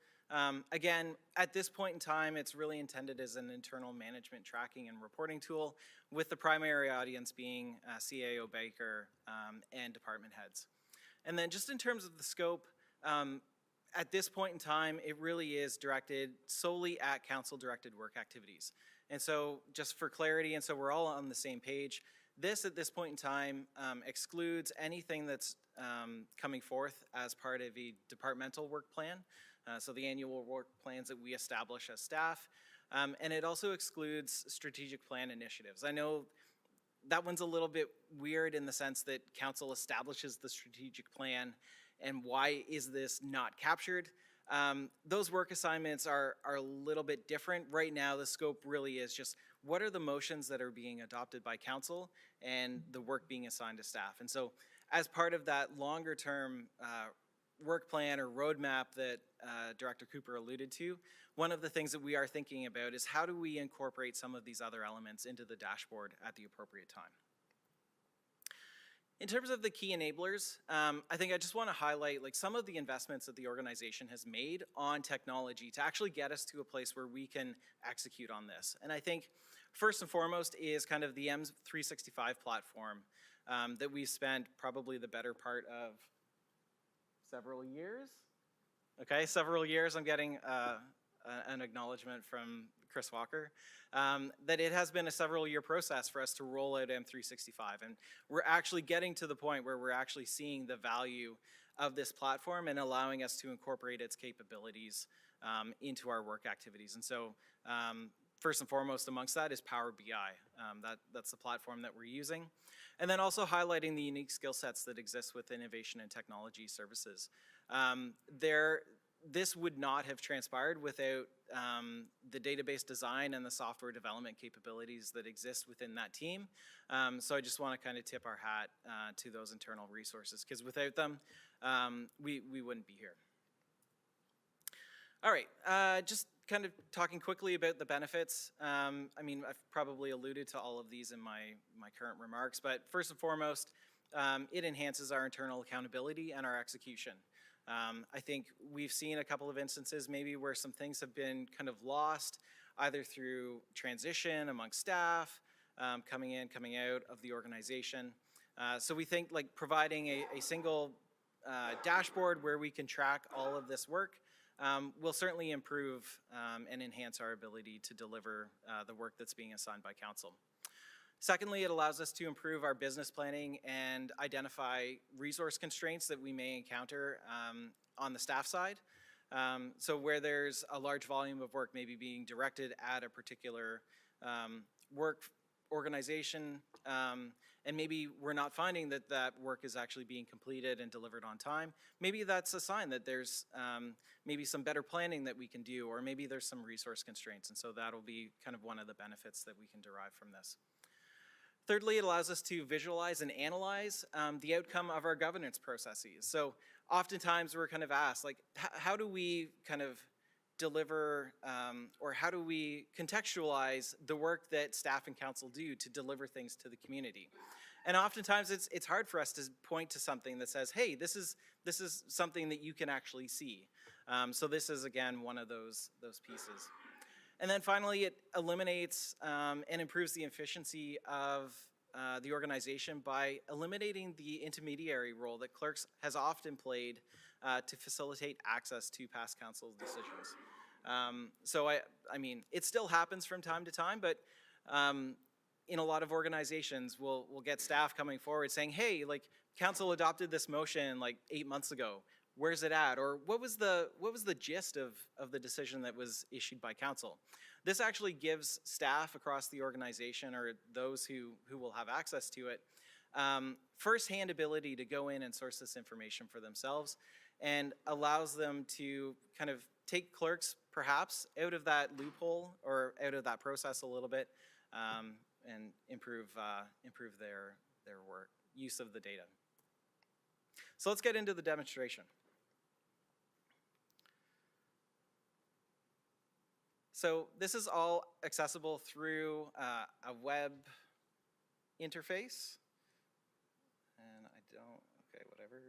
Again, at this point in time, it's really intended as an internal management tracking and reporting tool, with the primary audience being CAO Baker and department heads. And then just in terms of the scope, at this point in time, it really is directed solely at council-directed work activities. And so just for clarity, and so we're all on the same page, this at this point in time excludes anything that's coming forth as part of a departmental work plan. So the annual work plans that we establish as staff. And it also excludes strategic plan initiatives. I know that one's a little bit weird in the sense that council establishes the strategic plan, and why is this not captured? Those work assignments are a little bit different. Right now, the scope really is just what are the motions that are being adopted by council and the work being assigned to staff. And so as part of that longer term work plan or roadmap that Director Cooper alluded to, one of the things that we are thinking about is how do we incorporate some of these other elements into the dashboard at the appropriate time. In terms of the key enablers, I think I just want to highlight like some of the investments that the organization has made on technology to actually get us to a place where we can execute on this. And I think first and foremost is kind of the M365 platform that we've spent probably the better part of several years Okay, several years, I'm getting an acknowledgement from Chris Walker, that it has been a several-year process for us to roll out M365. And we're actually getting to the point where we're actually seeing the value of this platform and allowing us to incorporate its capabilities into our work activities. And so first and foremost amongst that is Power BI. That's the platform that we're using. And then also highlighting the unique skill sets that exist with innovation and technology services. This would not have transpired without the database design and the software development capabilities that exist within that team. So I just want to kind of tip our hat to those internal resources, because without them, we wouldn't be here. All right, just kind of talking quickly about the benefits. I mean, I've probably alluded to all of these in my current remarks, but first and foremost, it enhances our internal accountability and our execution. I think we've seen a couple of instances maybe where some things have been kind of lost, either through transition among staff, coming in, coming out of the organization. So we think like providing a single dashboard where we can track all of this work will certainly improve and enhance our ability to deliver the work that's being assigned by council. Secondly, it allows us to improve our business planning and identify resource constraints that we may encounter on the staff side. So where there's a large volume of work maybe being directed at a particular work organization, and maybe we're not finding that that work is actually being completed and delivered on time, maybe that's a sign that there's maybe some better planning that we can do, or maybe there's some resource constraints, and so that'll be kind of one of the benefits that we can derive from this. Thirdly, it allows us to visualize and analyze the outcome of our governance processes. So oftentimes we're kind of asked, like, how do we kind of deliver, or how do we contextualize the work that staff and council do to deliver things to the community? And oftentimes it's hard for us to point to something that says, hey, this is something that you can actually see. So this is, again, one of those pieces. And then finally, it eliminates and improves the efficiency of the organization by eliminating the intermediary role that clerks has often played to facilitate access to past council decisions. So I mean, it still happens from time to time, but in a lot of organizations, we'll get staff coming forward saying, hey, like, council adopted this motion like 8 months ago. Where's it at? Or what was the gist of the decision that was issued by council? This actually gives staff across the organization, or those who will have access to it, first-hand ability to go in and source this information for themselves, and allows them to kind of take clerks perhaps out of that loophole or out of that process a little bit, and improve their work, use of the data. So let's get into the demonstration. So this is all accessible through a web interface. And I don't, okay, whatever.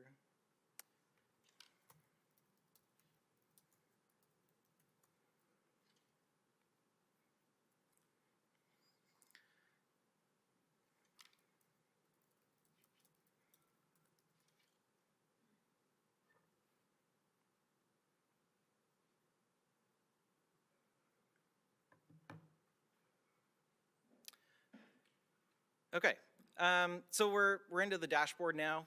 Okay, so we're into the dashboard now.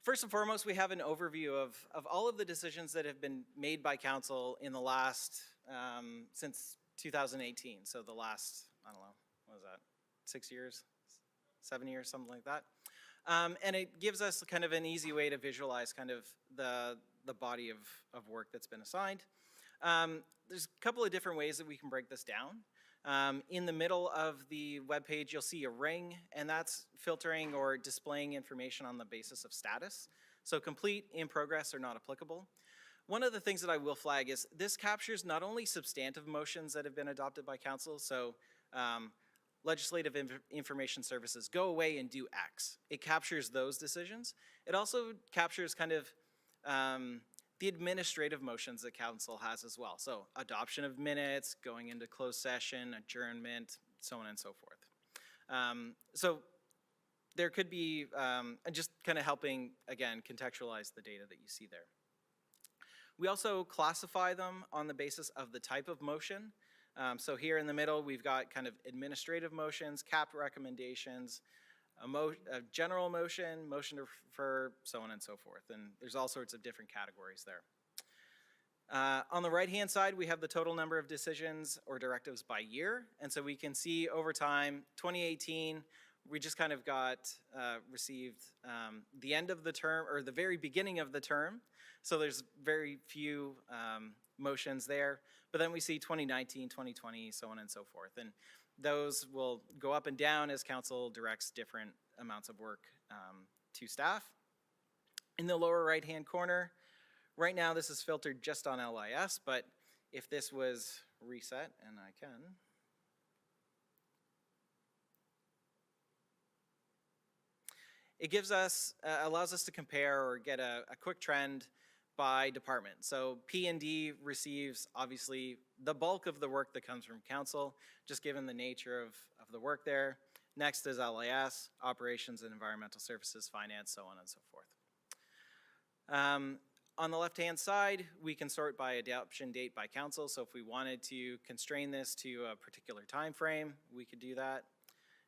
First and foremost, we have an overview of all of the decisions that have been made by council in the last, since 2018. So the last, I don't know, what was that, 6 years, 7 years, something like that. And it gives us kind of an easy way to visualize kind of the body of work that's been assigned. There's a couple of different ways that we can break this down. In the middle of the web page, you'll see a ring, and that's filtering or displaying information on the basis of status. So complete, in progress, or not applicable. One of the things that I will flag is this captures not only substantive motions that have been adopted by council, so legislative information services, go away and do X. It captures those decisions. It also captures kind of the administrative motions that council has as well. So adoption of minutes, going into closed session, adjournment, so on and so forth. So there could be, just kind of helping, again, contextualize the data that you see there. We also classify them on the basis of the type of motion. So here in the middle, we've got kind of administrative motions, capped recommendations, a general motion, motion to refer, so on and so forth. And there's all sorts of different categories there. On the right-hand side, we have the total number of decisions or directives by year. And so we can see over time, 2018, we just kind of received the end of the term, or the very beginning of the term. So there's very few motions there. But then we see 2019, 2020, so on and so forth. And those will go up and down as council directs different amounts of work to staff. In the lower right-hand corner, right now this is filtered just on LIS, but if this was reset, and I can, it gives us, allows us to compare or get a quick trend by department. So P&D receives obviously the bulk of the work that comes from council, just given the nature of the work there. Next is LIS, operations and environmental services, finance, so on and so forth. On the left-hand side, we can sort by adoption date by council. So if we wanted to constrain this to a particular time frame, we could do that.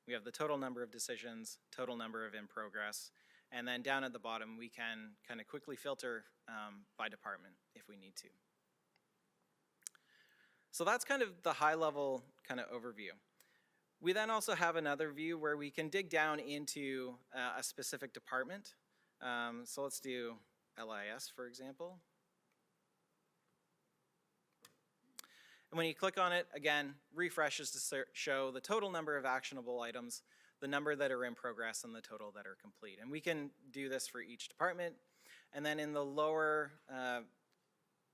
We have the total number of decisions, total number of in progress, and then down at the bottom, we can kind of quickly filter by department if we need to. So that's kind of the high-level kind of overview. We then also have another view where we can dig down into a specific department. So let's do LIS, for example. And when you click on it, again, refreshes to show the total number of actionable items, the number that are in progress, and the total that are complete. And we can do this for each department. And then in the lower,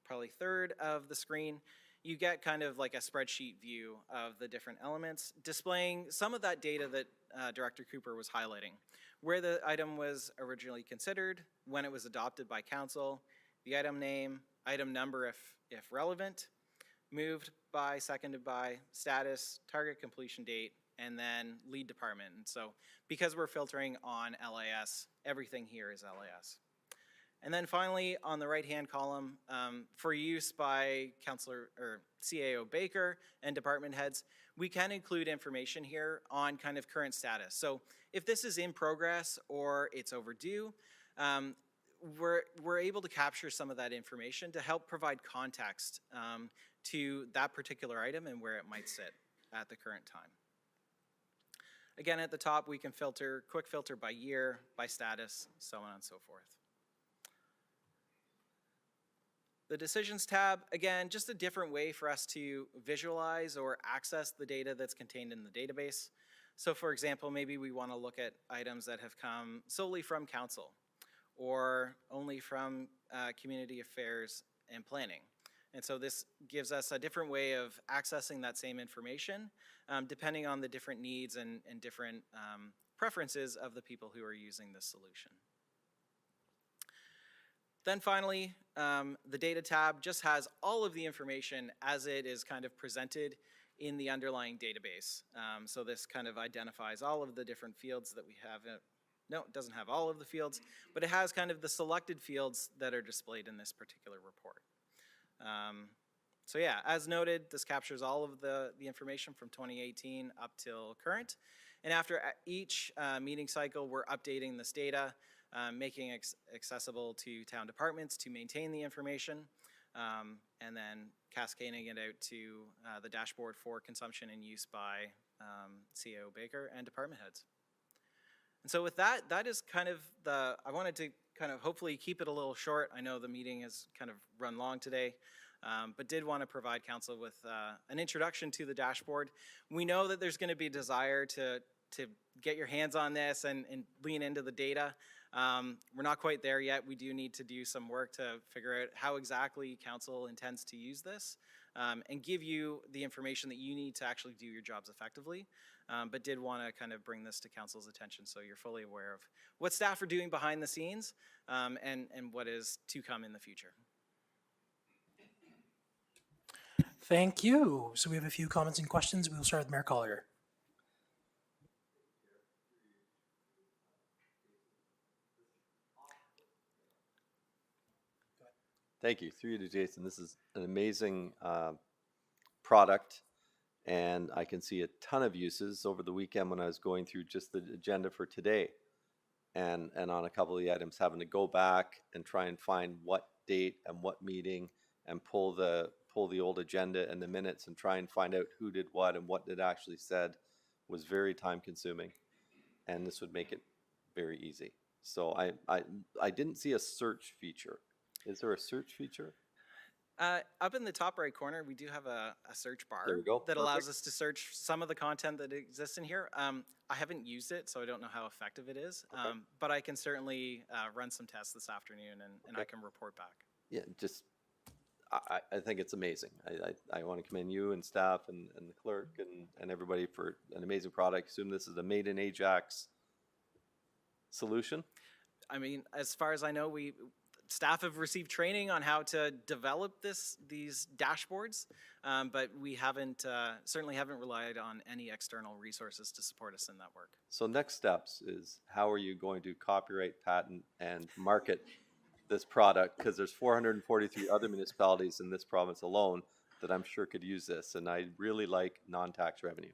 probably third of the screen, you get kind of like a spreadsheet view of the different elements, displaying some of that data that Director Cooper was highlighting, where the item was originally considered, when it was adopted by council, the item name, item number if relevant, moved by, seconded by, status, target completion date, and then lead department. And so because we're filtering on LIS, everything here is LIS. And then finally, on the right-hand column, for use by Councilor or CAO Baker and department heads, we can include information here on kind of current status. So if this is in progress or it's overdue, we're able to capture some of that information to help provide context to that particular item and where it might sit at the current time. Again, at the top, we can filter, quick filter by year, by status, so on and so forth. The Decisions tab, again, just a different way for us to visualize or access the data that's contained in the database. So for example, maybe we want to look at items that have come solely from council or only from community affairs and planning. And so this gives us a different way of accessing that same information depending on the different needs and different preferences of the people who are using this solution. Then finally, the Data tab just has all of the information as it is kind of presented in the underlying database. So this kind of identifies all of the different fields that we have. No, it doesn't have all of the fields, but it has kind of the selected fields that are displayed in this particular report. So yeah, as noted, this captures all of the information from 2018 up till current. And after each meeting cycle, we're updating this data, making it accessible to town departments to maintain the information, and then cascading it out to the dashboard for consumption and use by CAO Baker and department heads. And so with that, that is kind of I wanted to kind of hopefully keep it a little short. I know the meeting has kind of run long today, but did want to provide council with an introduction to the dashboard. We know that there's going to be a desire to get your hands on this and lean into the data. We're not quite there yet. We do need to do some work to figure out how exactly council intends to use this and give you the information that you need to actually do your jobs effectively. But did want to kind of bring this to council's attention so you're fully aware of what staff are doing behind the scenes and what is to come in the future. Thank you. So we have a few comments and questions. We will start with Mayor Collier. Thank you. Through you to Jason. This is an amazing product, and I can see a ton of uses over the weekend when I was going through just the agenda for today, and on a couple of the items, having to go back and try and find what date and what meeting, and pull the old agenda and the minutes and try and find out who did what and what it actually said was very time consuming, and this would make it very easy. So I didn't see a search feature. Is there a search feature? Up in the top right corner, we do have a search bar There we go. that allows Perfect. us to search some of the content that exists in here. I haven't used it, so I don't know how effective it is, but I can certainly run some tests this afternoon, and I can report back. Yeah, just, I think it's amazing. I want to commend you and staff and the clerk and everybody for an amazing product. Assume this is a made in Ajax solution. I mean, as far as I know, staff have received training on how to develop these dashboards, but we certainly haven't relied on any external resources to support us in that work. So next steps is how are you going to copyright, patent, and market this product? Because there's 443 other municipalities in this province alone that I'm sure could use this, and I really like non-tax revenue.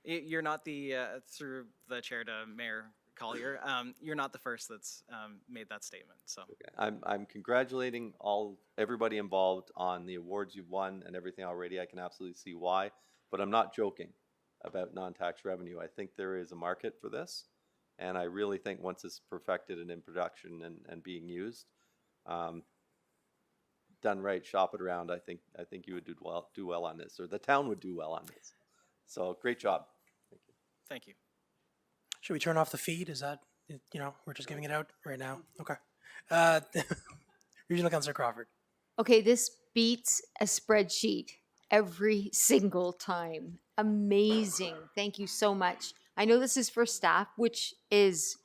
You're not through the chair to Mayor Collier, you're not the first that's made that statement. So I'm congratulating everybody involved on the awards you've won and everything already. I can absolutely see why, but I'm not joking about non-tax revenue. I think there is a market for this, and I really think once it's perfected and in production and being used, done right, shop it around, I think you would do well on this, or the town would do well on this. So great job. Thank you. Thank you. Should we turn off the feed? Is that, we're just giving it out right now? Okay. Regional Councillor Crawford. Okay, this beats a spreadsheet every single time. Amazing. Thank you so much. I know this is for staff, which is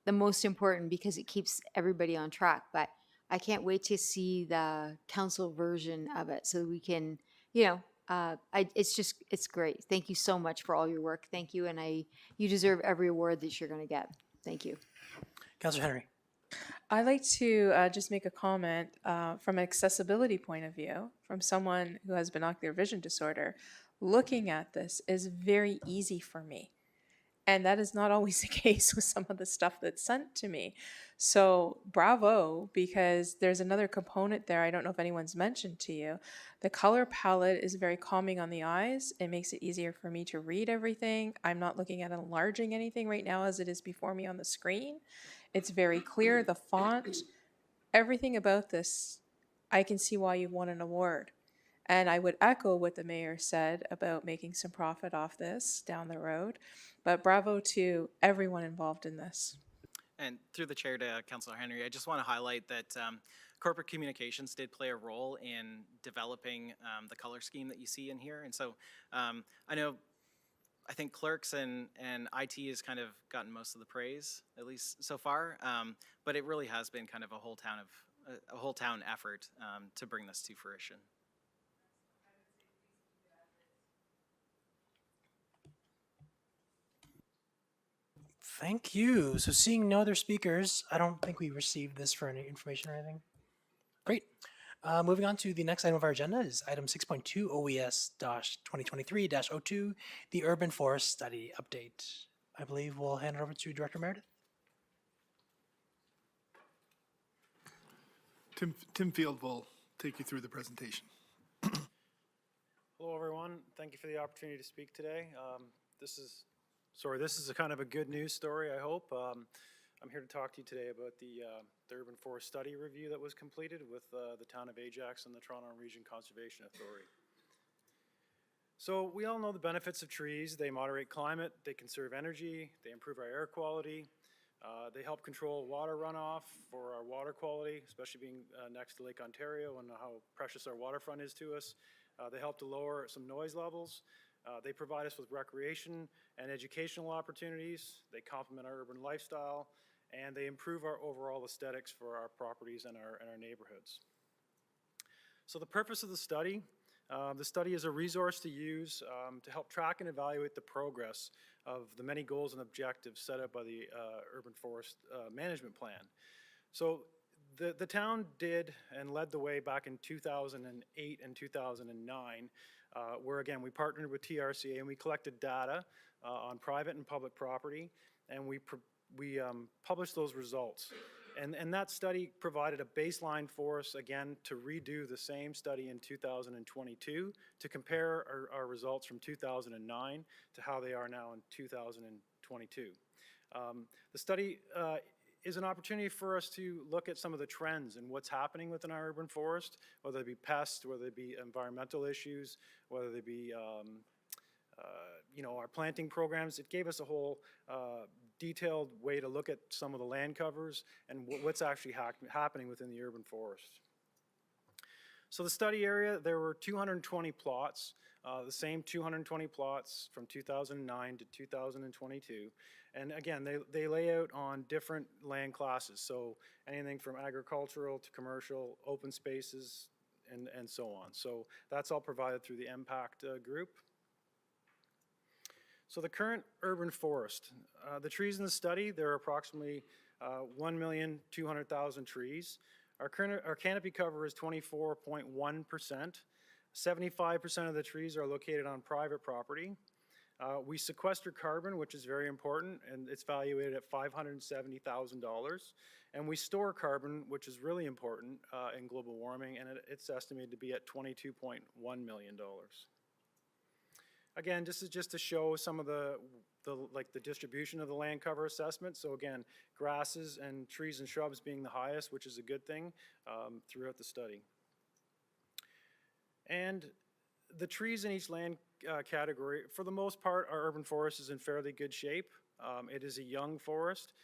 the most important because it keeps everybody on track, but I can't wait to see the council version of it so we can, it's great. Thank you so much for all your work. Thank you. And you deserve every award that you're going to get. Thank you. Councillor Henry. I'd like to just make a comment from an accessibility point of view, from someone who has binocular vision disorder. Looking at this is very easy for me. And that is not always the case with some of the stuff that's sent to me. So bravo, because there's another component there I don't know if anyone's mentioned to you. The color palette is very calming on the eyes. It makes it easier for me to read everything. I'm not looking at enlarging anything right now as it is before me on the screen. It's very clear, the font, everything about this, I can see why you've won an award. And I would echo what the mayor said about making some profit off this down the road. But bravo to everyone involved in this. And through the chair to Councillor Henry, I just want to highlight that corporate communications did play a role in developing the color scheme that you see in here. And so I think clerks and IT has kind of gotten most of the praise, at least so far. But it really has been kind of a whole town effort to bring this to fruition. Thank you. So seeing no other speakers, I don't think we received this for any information or anything. Great. Moving on to the next item of our agenda is item 6.2 OES-2023-02, the Urban Forest Study Update. I believe we'll hand it over to Director Meredith. Tim Field will take you through the presentation. Hello, everyone. Thank you for the opportunity to speak today. This is a kind of a good news story, I hope. I'm here to talk to you today about the Urban Forest Study Review that was completed with the Town of Ajax and the Toronto Region Conservation Authority. So we all know the benefits of trees. They moderate climate, they conserve energy, they improve our air quality, they help control water runoff for our water quality, especially being next to Lake Ontario and how precious our waterfront is to us. They help to lower some noise levels. They provide us with recreation and educational opportunities. They complement our urban lifestyle, and they improve our overall aesthetics for our properties and our neighborhoods. So the purpose of the study is a resource to use to help track and evaluate the progress of the many goals and objectives set up by the Urban Forest Management Plan. So the town did and led the way back in 2008 and 2009, where again, we partnered with TRCA and we collected data on private and public property, and we published those results. And that study provided a baseline for us, again, to redo the same study in 2022 to compare our results from 2009 to how they are now in 2022. The study is an opportunity for us to look at some of the trends and what's happening within our urban forest, whether it be pests, whether it be environmental issues, whether they be our planting programs. It gave us a whole detailed way to look at some of the land covers and what's actually happening within the urban forest. So the study area, there were 220 plots, the same 220 plots from 2009 to 2022. And again, they lay out on different land classes. So anything from agricultural to commercial, open spaces, and so on. So that's all provided through the impact group. So the current urban forest, the trees in the study, there are approximately 1,200,000 trees. Our canopy cover is 24.1%. 75% of the trees are located on private property. We sequester carbon, which is very important, and it's valuated at $570,000. And we store carbon, which is really important in global warming, and it's estimated to be at $22.1 million. Again, this is just to show some of the distribution of the land cover assessment. So again, grasses and trees and shrubs being the highest, which is a good thing throughout the study. And the trees in each land category, for the most part, our urban forest is in fairly good shape. It is a young forest.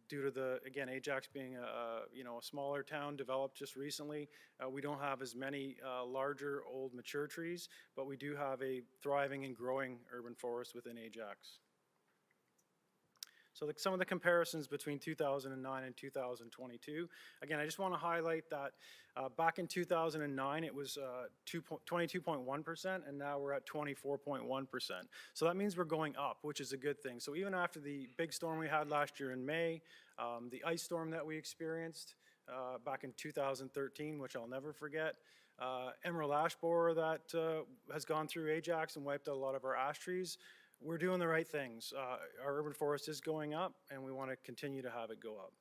Due to the, again, Ajax being a smaller town developed just recently, we don't have as many larger, old, mature trees, but we do have a thriving and growing urban forest within Ajax. So some of the comparisons between 2009 and 2022. Again, I just want to highlight that back in 2009, it was 22.1%, and now we're at 24.1%. So that means we're going up, which is a good thing. So even after the big storm we had last year in May, the ice storm that we experienced back in 2013, which I'll never forget, emerald ash borer that has gone through Ajax and wiped out a lot of our ash trees, we're doing the right things. Our urban forest is going up, and we want to continue to have it go up.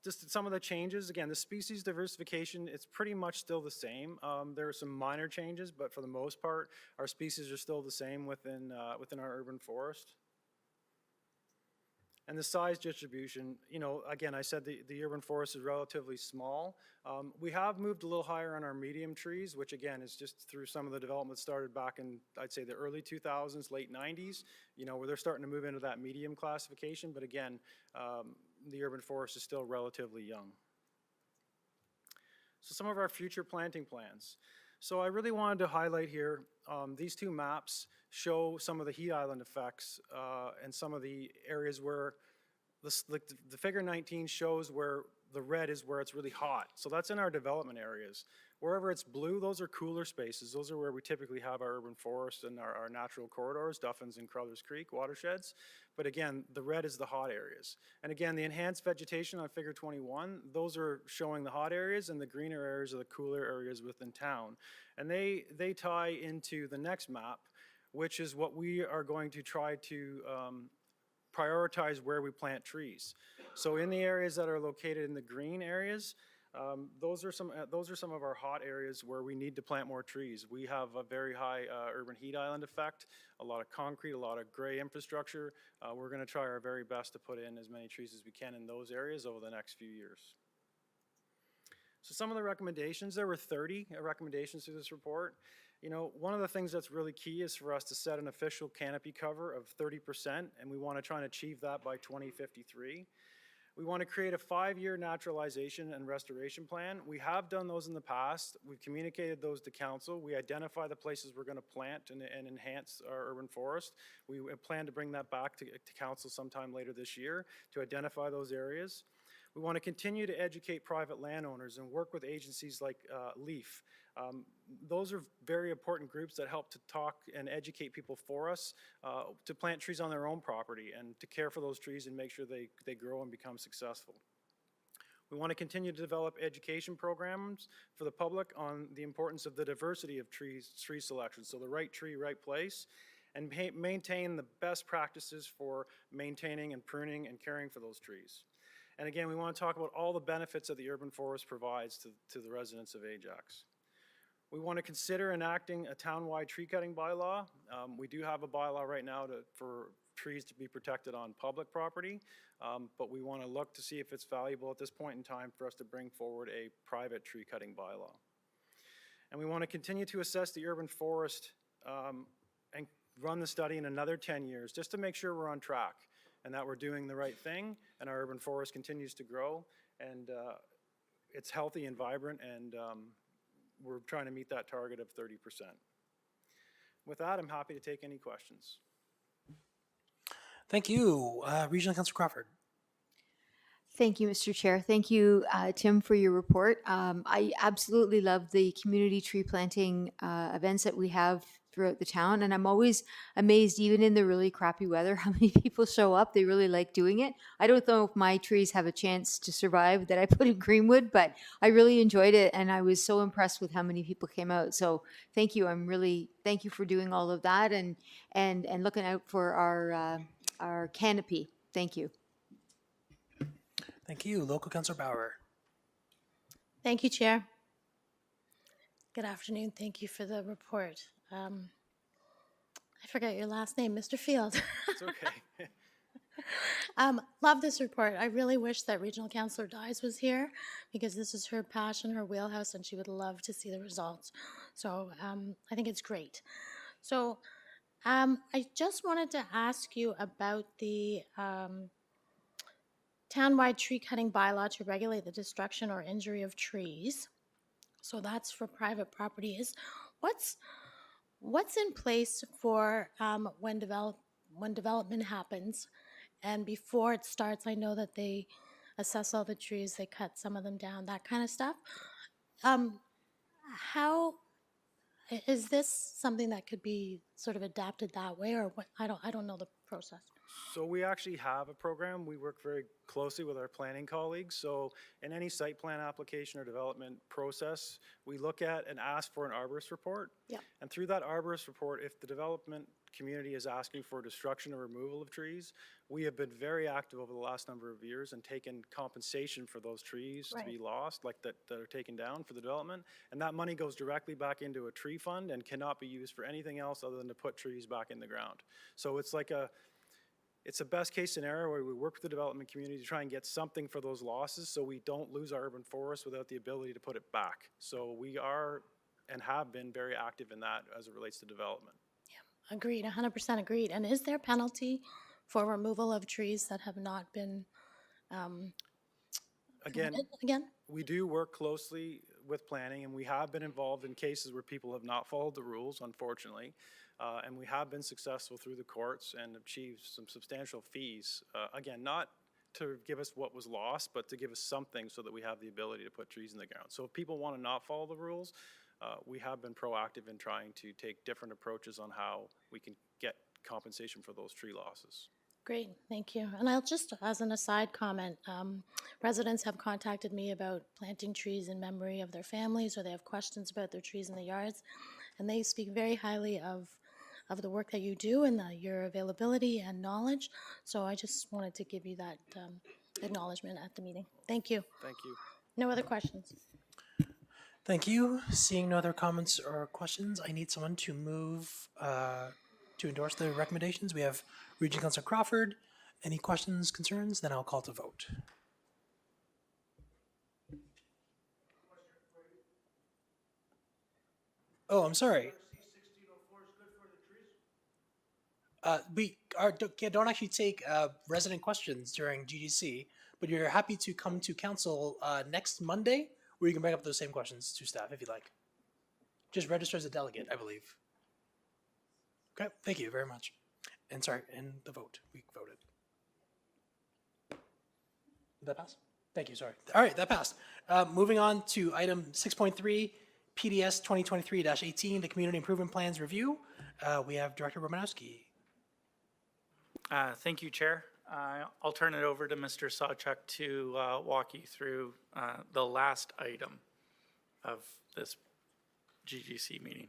Just some of the changes, again, the species diversification, it's pretty much still the same. There are some minor changes, but for the most part, our species are still the same within our urban forest. And the size distribution, again, I said the urban forest is relatively small. We have moved a little higher on our medium trees, which again is just through some of the development started back in, I'd say, the early 2000s, late 90s, where they're starting to move into that medium classification. But again, the urban forest is still relatively young. So some of our future planting plans. So I really wanted to highlight here, these two maps show some of the heat island effects and some of the areas where the figure 19 shows where the red is where it's really hot. So that's in our development areas. Wherever it's blue, those are cooler spaces. Those are where we typically have our urban forest and our natural corridors, Duffins and Crothers Creek watersheds. But again, the red is the hot areas. And again, the enhanced vegetation on figure 21, those are showing the hot areas, and the greener areas are the cooler areas within town. And they tie into the next map, which is what we are going to try to prioritize where we plant trees. So in the areas that are located in the green areas, those are some of our hot areas where we need to plant more trees. We have a very high urban heat island effect, a lot of concrete, a lot of gray infrastructure. We're going to try our very best to put in as many trees as we can in those areas over the next few years. So some of the recommendations, there were 30 recommendations to this report. One of the things that's really key is for us to set an official canopy cover of 30%, and we want to try and achieve that by 2053. We want to create a 5-year naturalization and restoration plan. We have done those in the past. We've communicated those to council. We identify the places we're going to plant and enhance our urban forest. We plan to bring that back to council sometime later this year to identify those areas. We want to continue to educate private landowners and work with agencies like LEAF. Those are very important groups that help to talk and educate people for us to plant trees on their own property and to care for those trees and make sure they grow and become successful. We want to continue to develop education programs for the public on the importance of the diversity of tree selection. So the right tree, right place, and maintain the best practices for maintaining and pruning and caring for those trees. And again, we want to talk about all the benefits that the urban forest provides to the residents of Ajax. We want to consider enacting a town-wide tree cutting bylaw. We do have a bylaw right now for trees to be protected on public property, but we want to look to see if it's valuable at this point in time for us to bring forward a private tree cutting bylaw. And we want to continue to assess the urban forest and run the study in another 10 years just to make sure we're on track and that we're doing the right thing and our urban forest continues to grow and it's healthy and vibrant, and we're trying to meet that target of 30%. With that, I'm happy to take any questions. Thank you. Regional Councillor Crawford. Thank you, Mr. Chair. Thank you, Tim, for your report. I absolutely love the community tree planting events that we have throughout the town, and I'm always amazed, even in the really crappy weather, how many people show up. They really like doing it. I don't know if my trees have a chance to survive that I put in Greenwood, but I really enjoyed it, and I was so impressed with how many people came out. So thank you. Thank you for doing all of that and looking out for our canopy. Thank you. Thank you. Local Councillor Bauer. Thank you, Chair. Good afternoon. Thank you for the report. I forgot your last name, Mr. Field. It's okay. Love this report. I really wish that Regional Councillor Dyes was here because this is her passion, her wheelhouse, and she would love to see the results. So I think it's great. So I just wanted to ask you about the townwide tree cutting bylaw to regulate the destruction or injury of trees. So that's for private property. What's in place for when development happens, and before it starts? I know that they assess all the trees, they cut some of them down, that kind of stuff. How is this something that could be sort of adapted that way, or what? I don't know the process. So we actually have a program. We work very closely with our planning colleagues. So in any site plan application or development process, we look at and ask for an arborist report. Yep. And through that arborist report, if the development community is asking for destruction or removal of trees, we have been very active over the last number of years and taken compensation for those trees to be lost, like that are taken down for the development. And that money goes directly back into a tree fund and cannot be used for anything else other than to put trees back in the ground. So it's like it's a best case scenario where we work with the development community to try and get something for those losses so we don't lose our urban forest without the ability to put it back. So we are and have been very active in that as it relates to development. Yeah, agreed, 100% agreed. And is there penalty for removal of trees that have not been Again, again? we do work closely with planning, and we have been involved in cases where people have not followed the rules, unfortunately. And we have been successful through the courts and achieved some substantial fees. Again, not to give us what was lost, but to give us something so that we have the ability to put trees in the ground. So if people want to not follow the rules, we have been proactive in trying to take different approaches on how we can get compensation for those tree losses. Great, thank you. And I'll just, as an aside comment, residents have contacted me about planting trees in memory of their families, or they have questions about their trees in the yards, and they speak very highly of the work that you do and your availability and knowledge. So I just wanted to give you that acknowledgement at the meeting. Thank you. Thank you. No other questions. Thank you. Seeing no other comments or questions, I need someone to move to endorse the recommendations. We have Regional Councillor Crawford. Any questions, concerns? Then I'll call to vote. Oh, I'm sorry. Don't actually take resident questions during GGC, but you're happy to come to council next Monday, where you can bring up those same questions to staff if you like. Just register as a delegate, I believe. Okay, thank you very much. And sorry, and the vote, we voted. Did that pass? Thank you, sorry. All right, that passed. Moving on to item 6.3, PDS 2023-18, the Community Improvement Plans Review. We have Director Romanowski. Thank you, Chair. I'll turn it over to Mr. Sawchuk to walk you through the last item of this GGC meeting.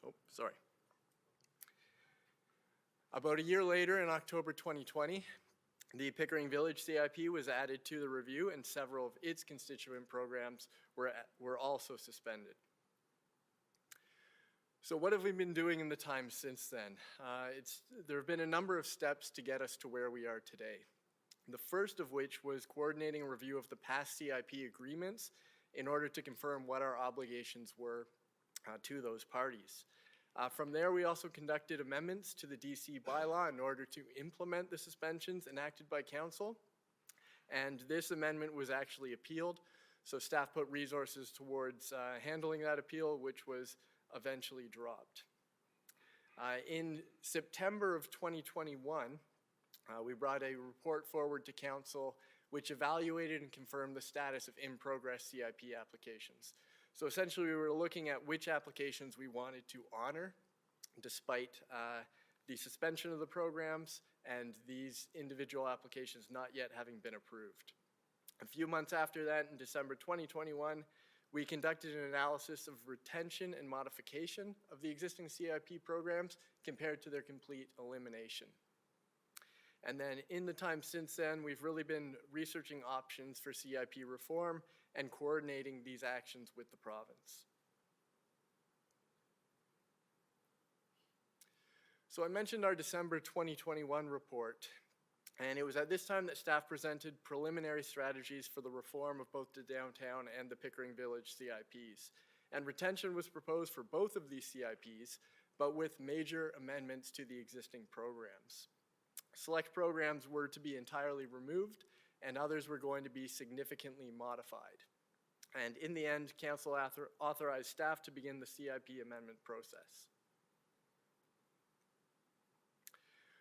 Oh, sorry. About a year later, in October 2020, the Pickering Village CIP was added to the review, and several of its constituent programs were also suspended. So what have we been doing in the time since then? There have been a number of steps to get us to where we are today. The first of which was coordinating a review of the past CIP agreements in order to confirm what our obligations were to those parties. From there, we also conducted amendments to the DC bylaw in order to implement the suspensions enacted by council. And this amendment was actually appealed. So staff put resources towards handling that appeal, which was eventually dropped. In September of 2021, we brought a report forward to council which evaluated and confirmed the status of in-progress CIP applications. So essentially, we were looking at which applications we wanted to honor despite the suspension of the programs and these individual applications not yet having been approved. A few months after that, in December 2021, we conducted an analysis of retention and modification of the existing CIP programs compared to their complete elimination. And then in the time since then, we've really been researching options for CIP reform and coordinating these actions with the province. So I mentioned our December 2021 report, and it was at this time that staff presented preliminary strategies for the reform of both the downtown and the Pickering Village CIPs. And retention was proposed for both of these CIPs, but with major amendments to the existing programs. Select programs were to be entirely removed, and others were going to be significantly modified. And in the end, council authorized staff to begin the CIP amendment process.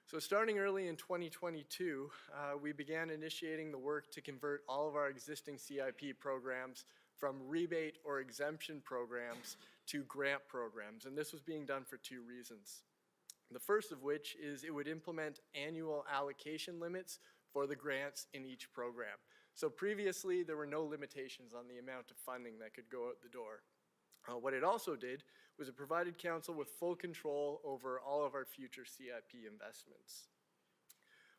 So starting early in 2022, we began initiating the work to convert all of our existing CIP programs from rebate or exemption programs to grant programs, and this was being done for two reasons. The first of which is it would implement annual allocation limits for the grants in each program. So previously, there were no limitations on the amount of funding that could go out the door. What it also did was it provided council with full control over all of our future CIP investments.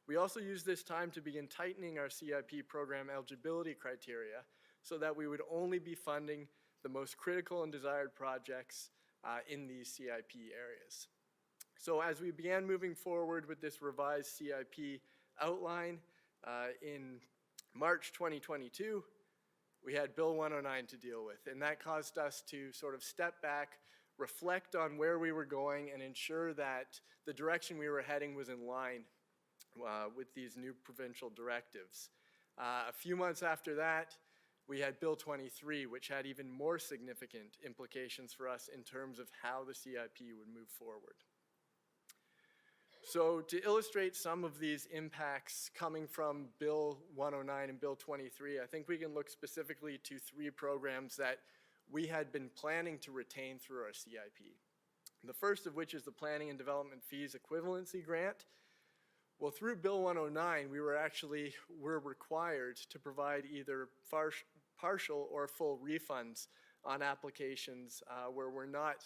We also used this time to begin tightening our CIP program eligibility criteria so that we would only be funding the most critical and desired projects in these CIP areas. So as we began moving forward with this revised CIP outline in March 2022, we had Bill 109 to deal with, and that caused us to sort of step back, reflect on where we were going, and ensure that the direction we were heading was in line with these new provincial directives. A few months after that, we had Bill 23, which had even more significant implications for us in terms of how the CIP would move forward. So to illustrate some of these impacts coming from Bill 109 and Bill 23, I think we can look specifically to three programs that we had been planning to retain through our CIP. The first of which is the Planning and Development Fees Equivalency Grant. Well, through Bill 109, we were required to provide either partial or full refunds on applications where we're not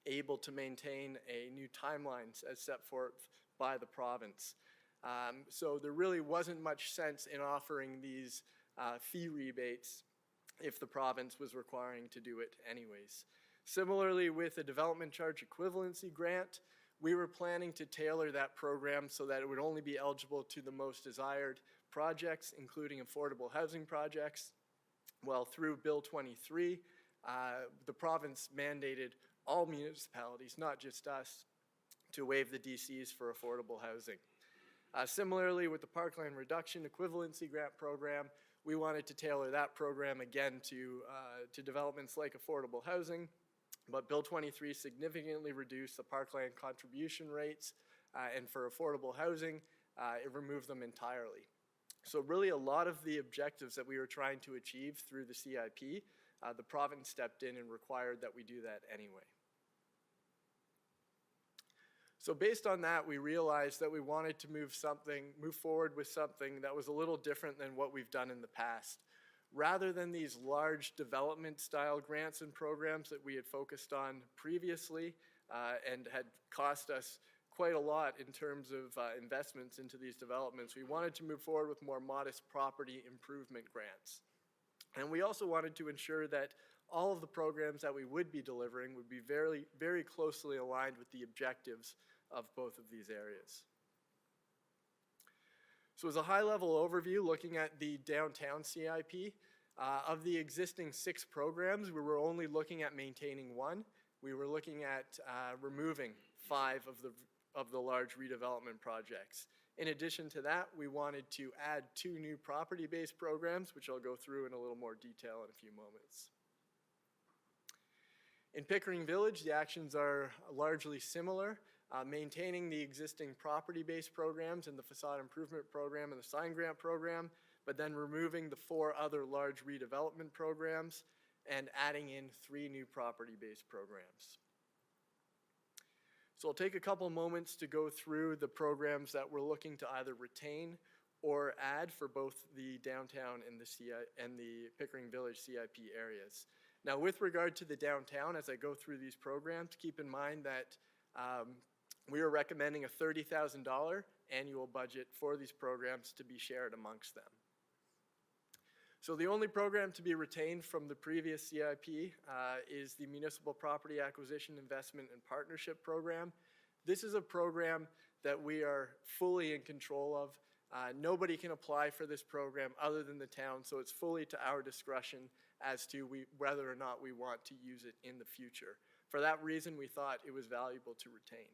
able to maintain a new timelines as set forth by the province. So there really wasn't much sense in offering these fee rebates if the province was requiring to do it anyways. Similarly, with a development charge equivalency grant, we were planning to tailor that program so that it would only be eligible to the most desired projects, including affordable housing projects. Well, through Bill 23, the province mandated all municipalities, not just us, to waive the DCs for affordable housing. Similarly, with the Parkland Reduction Equivalency Grant Program, we wanted to tailor that program again to developments like affordable housing, but Bill 23 significantly reduced the parkland contribution rates, and for affordable housing, it removed them entirely. So really a lot of the objectives that we were trying to achieve through the CIP, the province stepped in and required that we do that anyway. So based on that, we realized that we wanted to move forward with something that was a little different than what we've done in the past. Rather than these large development style grants and programs that we had focused on previously and had cost us quite a lot in terms of investments into these developments, we wanted to move forward with more modest property improvement grants. And we also wanted to ensure that all of the programs that we would be delivering would be very, very closely aligned with the objectives of both of these areas. So as a high-level overview, looking at the downtown CIP, of the existing 6 programs, we were only looking at maintaining 1. We were looking at removing 5 of the large redevelopment projects. In addition to that, we wanted to add 2 new property-based programs, which I'll go through in a little more detail in a few moments. In Pickering Village, the actions are largely similar, maintaining the existing property-based programs in the facade improvement program and the sign grant program, but then removing the 4 other large redevelopment programs and adding in 3 new property-based programs. So I'll take a couple moments to go through the programs that we're looking to either retain or add for both the downtown and the Pickering Village CIP areas. Now, with regard to the downtown, as I go through these programs, keep in mind that we are recommending a $30,000 annual budget for these programs to be shared amongst them. So the only program to be retained from the previous CIP is the Municipal Property Acquisition Investment and Partnership Program. This is a program that we are fully in control of. Nobody can apply for this program other than the town, so it's fully to our discretion as to whether or not we want to use it in the future. For that reason, we thought it was valuable to retain.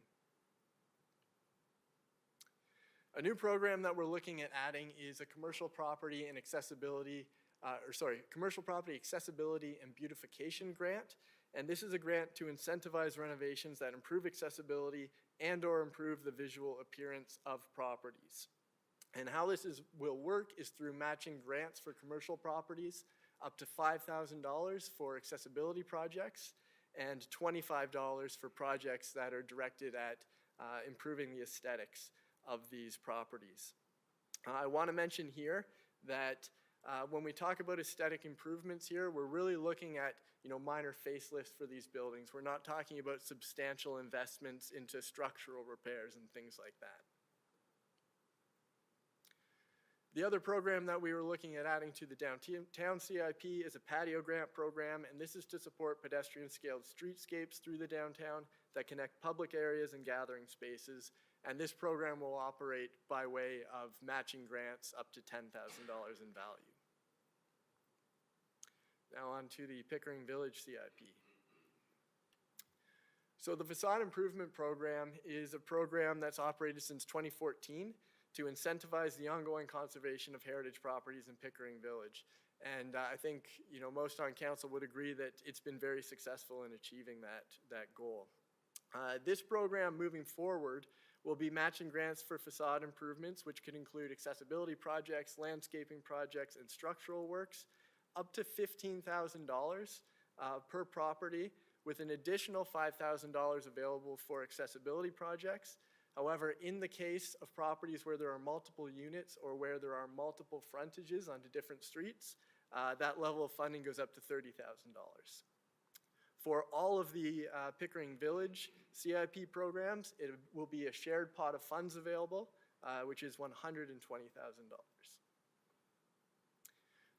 A new program that we're looking at adding is a commercial property and accessibility, commercial property accessibility and beautification grant. And this is a grant to incentivize renovations that improve accessibility and/or improve the visual appearance of properties. And how this will work is through matching grants for commercial properties up to $5,000 for accessibility projects and $25 for projects that are directed at improving the aesthetics of these properties. I want to mention here that when we talk about aesthetic improvements here, we're really looking at minor facelifts for these buildings. We're not talking about substantial investments into structural repairs and things like that. The other program that we were looking at adding to the downtown CIP is a patio grant program, and this is to support pedestrian-scaled streetscapes through the downtown that connect public areas and gathering spaces. And this program will operate by way of matching grants up to $10,000 in value. Now on to the Pickering Village CIP. So the Facade Improvement Program is a program that's operated since 2014 to incentivize the ongoing conservation of heritage properties in Pickering Village. And I think most on council would agree that it's been very successful in achieving that goal. This program moving forward will be matching grants for facade improvements, which could include accessibility projects, landscaping projects, and structural works, up to $15,000 per property, with an additional $5,000 available for accessibility projects. However, in the case of properties where there are multiple units or where there are multiple frontages onto different streets, that level of funding goes up to $30,000. For all of the Pickering Village CIP programs, it will be a shared pot of funds available, which is $120,000.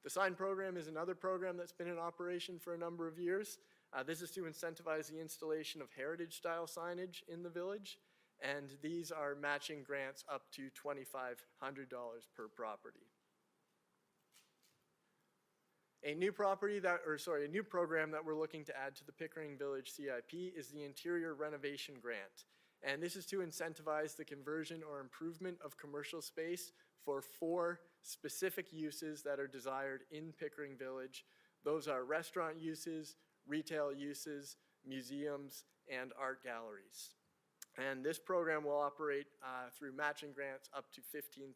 The sign program is another program that's been in operation for a number of years. This is to incentivize the installation of heritage-style signage in the village, and these are matching grants up to $2,500 per property. A new program that we're looking to add to the Pickering Village CIP is the Interior Renovation Grant. And this is to incentivize the conversion or improvement of commercial space for 4 specific uses that are desired in Pickering Village. Those are restaurant uses, retail uses, museums, and art galleries. And this program will operate through matching grants up to $15,000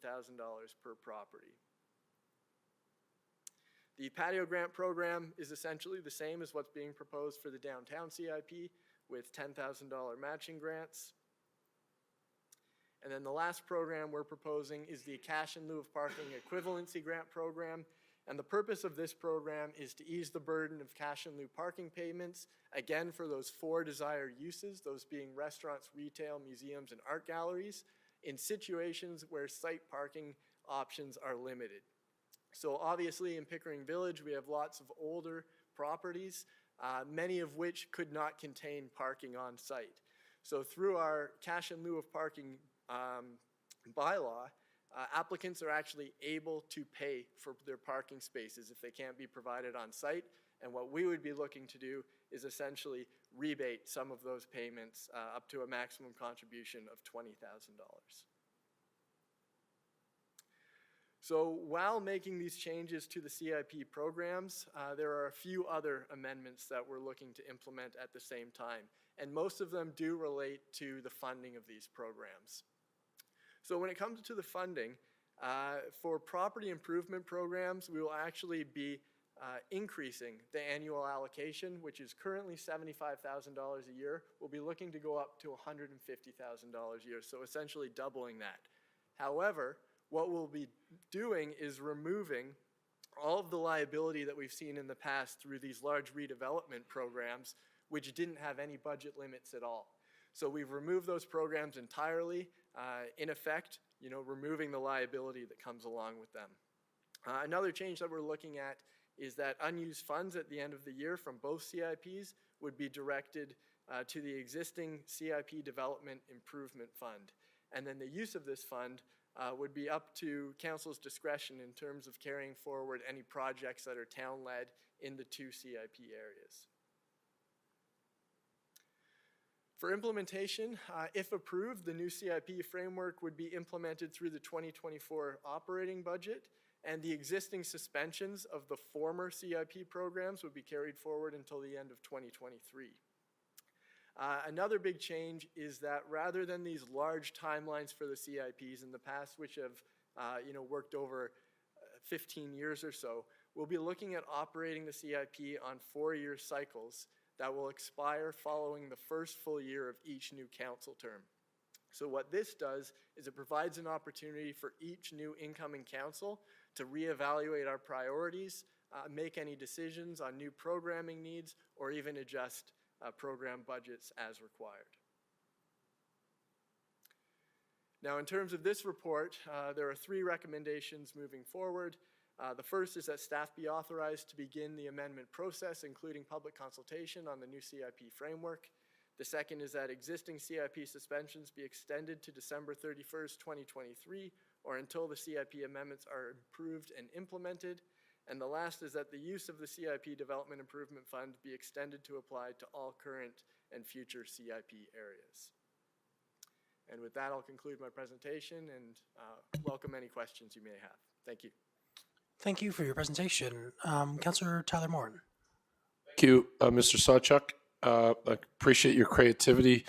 per property. The patio grant program is essentially the same as what's being proposed for the downtown CIP, with $10,000 matching grants. And then the last program we're proposing is the Cash in Lieu of Parking Equivalency Grant Program. And the purpose of this program is to ease the burden of cash in lieu parking payments, again for those 4 desired uses, those being restaurants, retail, museums, and art galleries, in situations where site parking options are limited. So obviously in Pickering Village, we have lots of older properties, many of which could not contain parking on site. So through our cash in lieu of parking bylaw, applicants are actually able to pay for their parking spaces if they can't be provided on site. And what we would be looking to do is essentially rebate some of those payments up to a maximum contribution of $20,000. So while making these changes to the CIP programs, there are a few other amendments that we're looking to implement at the same time. And most of them do relate to the funding of these programs. So when it comes to the funding, for property improvement programs, we will actually be increasing the annual allocation, which is currently $75,000 a year. We'll be looking to go up to $150,000 a year, so essentially doubling that. However, what we'll be doing is removing all of the liability that we've seen in the past through these large redevelopment programs, which didn't have any budget limits at all. So we've removed those programs entirely, in effect, removing the liability that comes along with them. Another change that we're looking at is that unused funds at the end of the year from both CIPs would be directed to the existing CIP Development Improvement Fund. And then the use of this fund would be up to council's discretion in terms of carrying forward any projects that are town-led in the 2 CIP areas. For implementation, if approved, the new CIP framework would be implemented through the 2024 operating budget, and the existing suspensions of the former CIP programs would be carried forward until the end of 2023. Another big change is that rather than these large timelines for the CIPs in the past, which have worked over 15 years or so, we'll be looking at operating the CIP on 4-year cycles that will expire following the first full year of each new council term. So what this does is it provides an opportunity for each new incoming council to reevaluate our priorities, make any decisions on new programming needs, or even adjust program budgets as required. Now, in terms of this report, there are 3 recommendations moving forward. The first is that staff be authorized to begin the amendment process, including public consultation on the new CIP framework. The second is that existing CIP suspensions be extended to December 31st, 2023, or until the CIP amendments are approved and implemented. And the last is that the use of the CIP Development Improvement Fund be extended to apply to all current and future CIP areas. And with that, I'll conclude my presentation and welcome any questions you may have. Thank you. Thank you for your presentation. Councillor Tyler Morin. Thank you, Mr. Sawchuk. I appreciate your creativity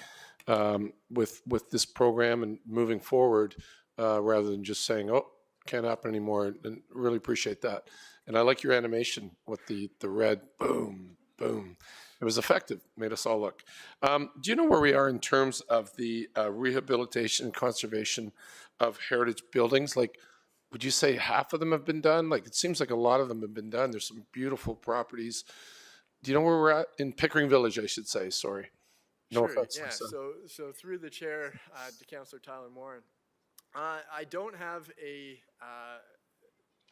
with this program and moving forward rather than just saying, oh, can't happen anymore, and really appreciate that. And I like your animation with the red boom, boom. It was effective, made us all look. Do you know where we are in terms of the rehabilitation and conservation of heritage buildings? Like, would you say half of them have been done? Like, it seems like a lot of them have been done. There's some beautiful properties. Do you know where we're at? In Pickering Village, I should say, sorry. No Sure, offense. yeah, so through the chair to Councillor Tyler Morin, I don't have a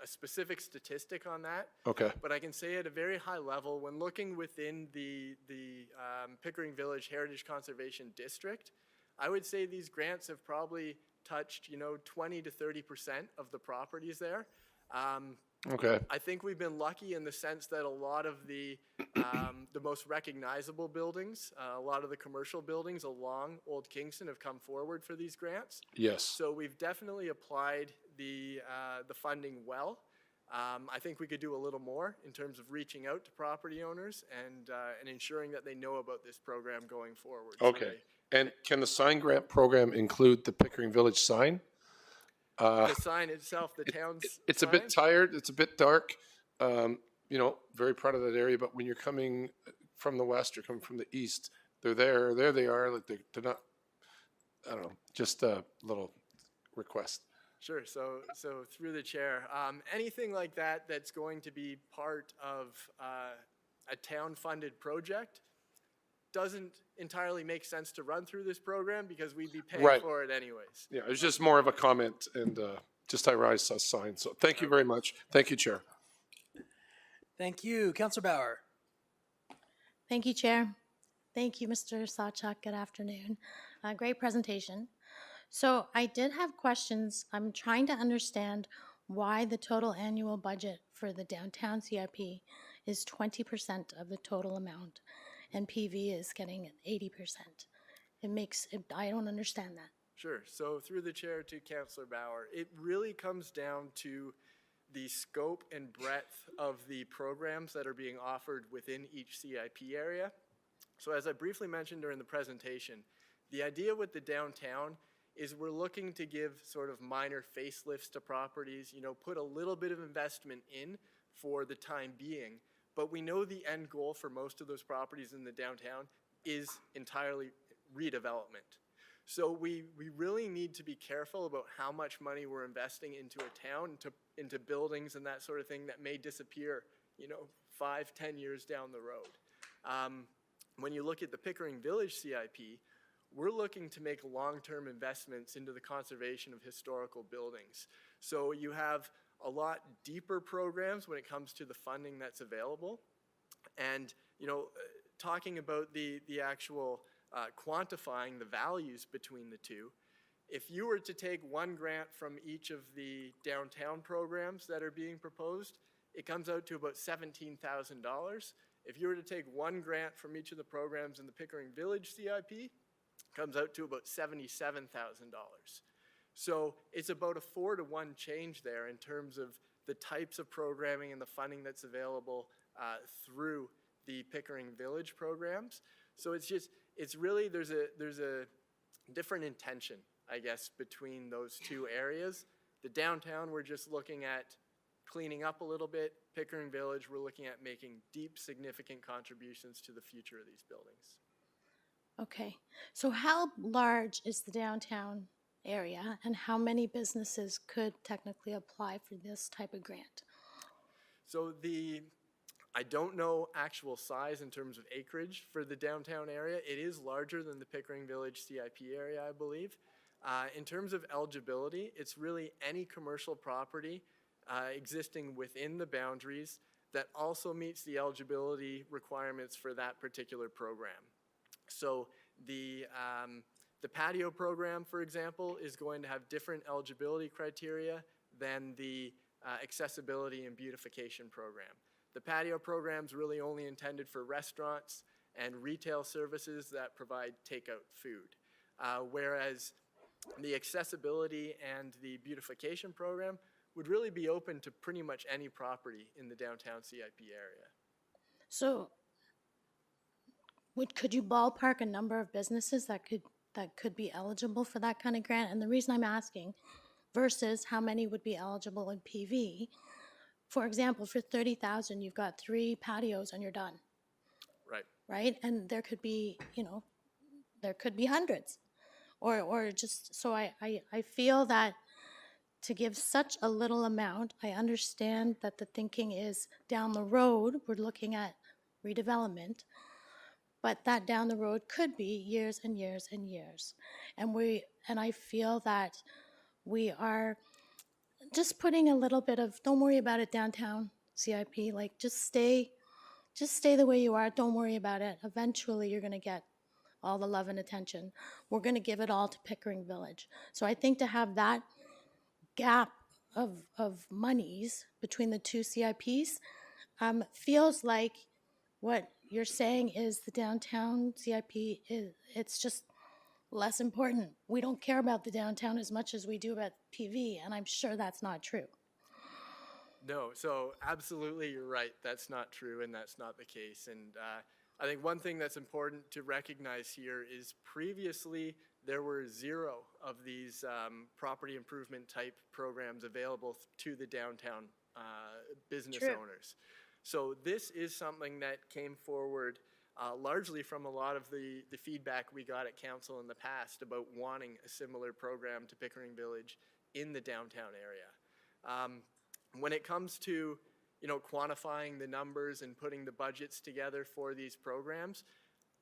a specific statistic on that. Okay. But I can say at a very high level, when looking within the Pickering Village Heritage Conservation District, I would say these grants have probably touched, 20 to 30% of the properties there. Okay. I think we've been lucky in the sense that a lot of the most recognizable buildings, a lot of the commercial buildings along Old Kingston have come forward for these grants. Yes. So we've definitely applied the funding well. I think we could do a little more in terms of reaching out to property owners and ensuring that they know about this program going forward. So Okay. And can the sign grant program include the Pickering Village sign? the sign itself, the town's It's a bit sign? tired, it's a bit dark, very proud of that area, but when you're coming from the west or coming from the east, there they are, like they're not, I don't know, just a little request. Sure. So through the chair, anything like that that's going to be part of a town-funded project doesn't entirely make sense to run through this program because we'd be paying Right. for it anyways. Yeah, it was just more of a comment and just I saw a sign, so thank you very much. Thank you, Chair. Thank you. Councillor Bauer. Thank you, Chair. Thank you, Mr. Sawchuk. Good afternoon. Great presentation. So I did have questions. I'm trying to understand why the total annual budget for the downtown CIP is 20% of the total amount and PV is getting 80%. I don't understand that. Sure. So through the chair to Councillor Bauer, it really comes down to the scope and breadth of the programs that are being offered within each CIP area. So as I briefly mentioned during the presentation, the idea with the downtown is we're looking to give sort of minor facelifts to properties, put a little bit of investment in for the time being, but we know the end goal for most of those properties in the downtown is entirely redevelopment. So we really need to be careful about how much money we're investing into a town, into buildings and that sort of thing that may disappear, 5-10 years down the road. When you look at the Pickering Village CIP, we're looking to make long-term investments into the conservation of historical buildings. So you have a lot deeper programs when it comes to the funding that's available. And, talking about the actual quantifying the values between the two, if you were to take one grant from each of the downtown programs that are being proposed, it comes out to about $17,000. If you were to take one grant from each of the programs in the Pickering Village CIP, comes out to about $77,000. So it's about a 4-to-1 change there in terms of the types of programming and the funding that's available through the Pickering Village programs. So it's really, there's a different intention, I guess, between those two areas. The downtown, we're just looking at cleaning up a little bit. Pickering Village, we're looking at making deep, significant contributions to the future of these buildings. Okay, so how large is the downtown area and how many businesses could technically apply for this type of grant? So I don't know actual size in terms of acreage for the downtown area. It is larger than the Pickering Village CIP area, I believe. In terms of eligibility, it's really any commercial property existing within the boundaries that also meets the eligibility requirements for that particular program. So the patio program, for example, is going to have different eligibility criteria than the accessibility and beautification program. The patio program is really only intended for restaurants and retail services that provide takeout food, whereas the accessibility and the beautification program would really be open to pretty much any property in the downtown CIP area. So could you ballpark a number of businesses that could be eligible for that kind of grant? And the reason I'm asking, versus how many would be eligible in PV, for example, for $30,000, you've got 3 patios and you're done. Right. Right? And there could be, there could be hundreds. Or just, so I feel that to give such a little amount, I understand that the thinking is down the road, we're looking at redevelopment, but that down the road could be years and years and years. And I feel that we are just putting a little bit of, don't worry about it downtown CIP, like just stay the way you are. Don't worry about it. Eventually, you're going to get all the love and attention. We're going to give it all to Pickering Village. So I think to have that gap of monies between the two CIPs feels like what you're saying is the downtown CIP it's just less important. We don't care about the downtown as much as we do about PV, and I'm sure that's not true. No, so absolutely you're right. That's not true and that's not the case. And I think one thing that's important to recognize here is previously there were 0 of these property improvement type programs available to the downtown business owners. So this is something that came forward largely from a lot of the feedback we got at council in the past about wanting a similar program to Pickering Village in the downtown area. When it comes to, quantifying the numbers and putting the budgets together for these programs,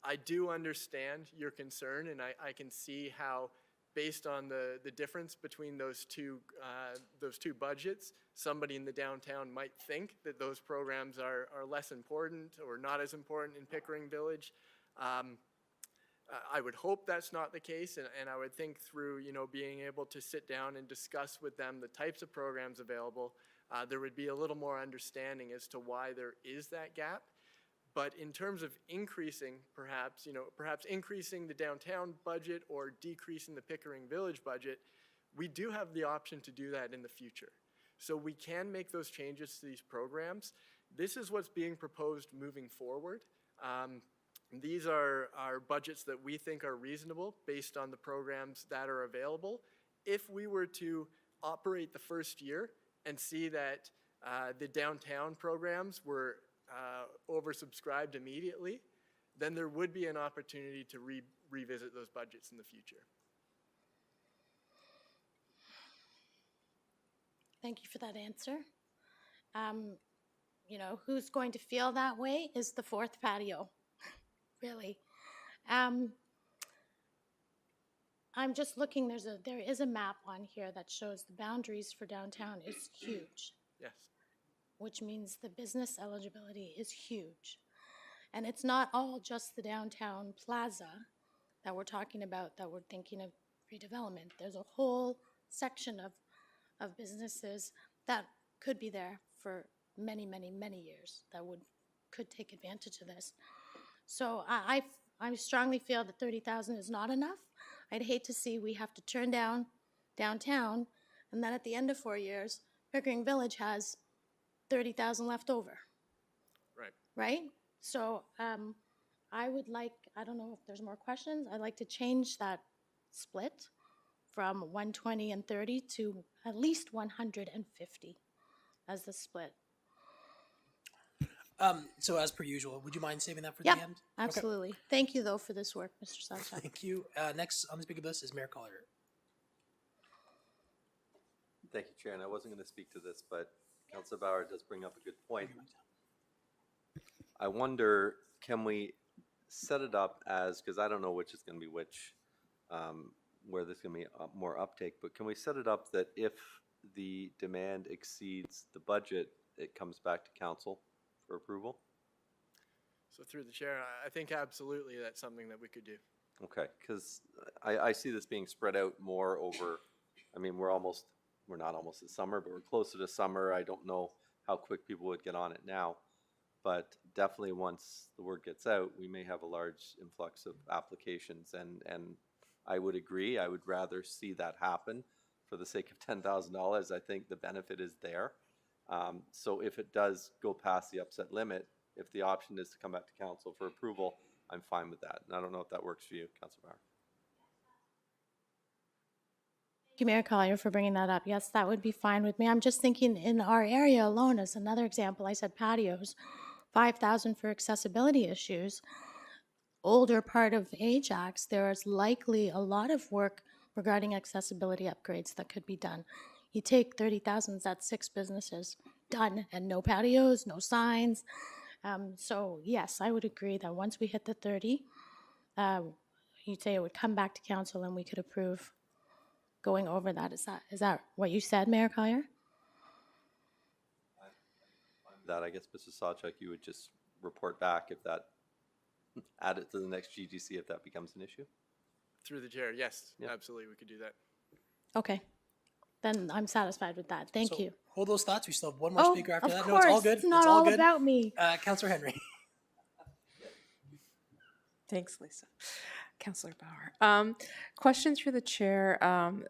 I do understand your concern, and I can see how, based on the difference between those two budgets, somebody in the downtown might think that those programs are less important or not as important in Pickering Village. I would hope that's not the case, and I would think through, being able to sit down and discuss with them the types of programs available, there would be a little more understanding as to why there is that gap. But in terms of increasing, perhaps increasing the downtown budget or decreasing the Pickering Village budget, we do have the option to do that in the future. So we can make those changes to these programs. This is what's being proposed moving forward. These are budgets that we think are reasonable based on the programs that are available. If we were to operate the first year and see that the downtown programs were oversubscribed immediately, then there would be an opportunity to revisit those budgets in the future. Thank you for that answer. Who's going to feel that way is the 4th patio, really. I'm just looking, there is a map on here that shows the boundaries for downtown is huge. Yes. Which means the business eligibility is huge. And it's not all just the downtown plaza that we're talking about, that we're thinking of redevelopment. There's a whole section of businesses that could be there for many, many, many years that could take advantage of this. So I strongly feel that 30,000 is not enough. I'd hate to see we have to turn down downtown, and then at the end of 4 years, Pickering Village has 30,000 left over. Right. Right? So I would like, I don't know if there's more questions, I'd like to change that split from 120 and 30 to at least 150 as the split. So as per usual, would you mind saving that for Yep, the end? absolutely. Okay. Thank you, though, for this work, Mr. Sunshine. Thank you. Next on the speaker list is Mayor Collier. Thank you, Chair. And I wasn't going to speak to this, but Councilor Bauer does bring up a good point. I wonder, can we set it up as, because I don't know which is going to be which, where there's going to be more uptake, but can we set it up that if the demand exceeds the budget, it comes back to council for approval? So through the chair, I think absolutely that's something that we could do. Okay, because I see this being spread out more over, I mean, we're not almost at summer, but we're closer to summer. I don't know how quick people would get on it now, but definitely once the word gets out, we may have a large influx of applications, and I would agree, I would rather see that happen for the sake of $10,000. I think the benefit is there. So if it does go past the upset limit, if the option is to come back to council for approval, I'm fine with that. And I don't know if that works for you, Councilor Bauer. Thank you, Mayor Collier, for bringing that up. Yes, that would be fine with me. I'm just thinking in our area alone, as another example, I said patios, 5,000 for accessibility issues. Older part of Ajax, there is likely a lot of work regarding accessibility upgrades that could be done. You take 30,000, that's 6 businesses done, and no patios, no signs. So yes, I would agree that once we hit the 30, you'd say it would come back to council and we could approve going over that. Is that what you said, Mayor Collier? that, I guess, Mrs. Sawchuk, you would just report back if that, add it to the next GGC if that becomes an issue? Through the chair, yes, Yeah. absolutely, we could do that. Okay, then I'm satisfied with that. Thank So, you. Hold those thoughts. We still have one more Oh, speaker after of that. No, it's all course, good. it's not all all good. about me. Councillor Henry. Thanks, Lisa. Councillor Bauer. Questions for the chair.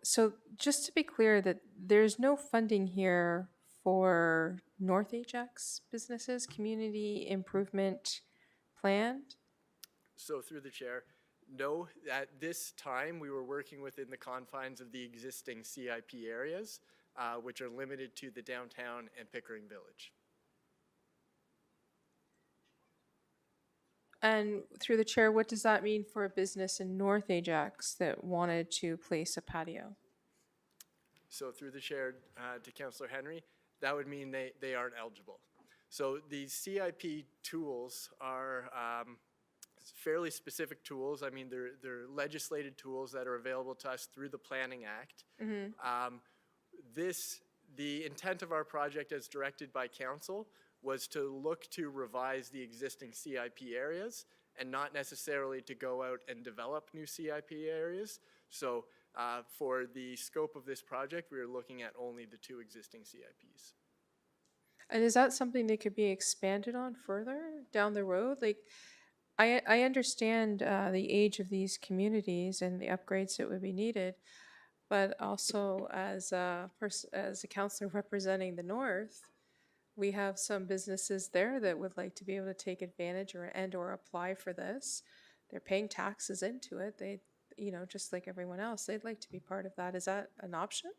So just to be clear that there's no funding here for North Ajax businesses, community improvement plan? So through the chair, no, at this time, we were working within the confines of the existing CIP areas, which are limited to the downtown and Pickering Village. And through the chair, what does that mean for a business in North Ajax that wanted to place a patio? So through the chair to Councillor Henry, that would mean they aren't eligible. So these CIP tools are fairly specific tools. I mean, they're legislated tools that are available to us through the Planning Act. The intent of our project as directed by council was to look to revise the existing CIP areas and not necessarily to go out and develop new CIP areas. So for the scope of this project, we are looking at only the 2 existing CIPs. And is that something that could be expanded on further down the road? Like, I understand the age of these communities and the upgrades that would be needed, but also as a councillor representing the North, we have some businesses there that would like to be able to take advantage or apply for this. They're paying taxes into it. They, just like everyone else, they'd like to be part of that. Is that an option?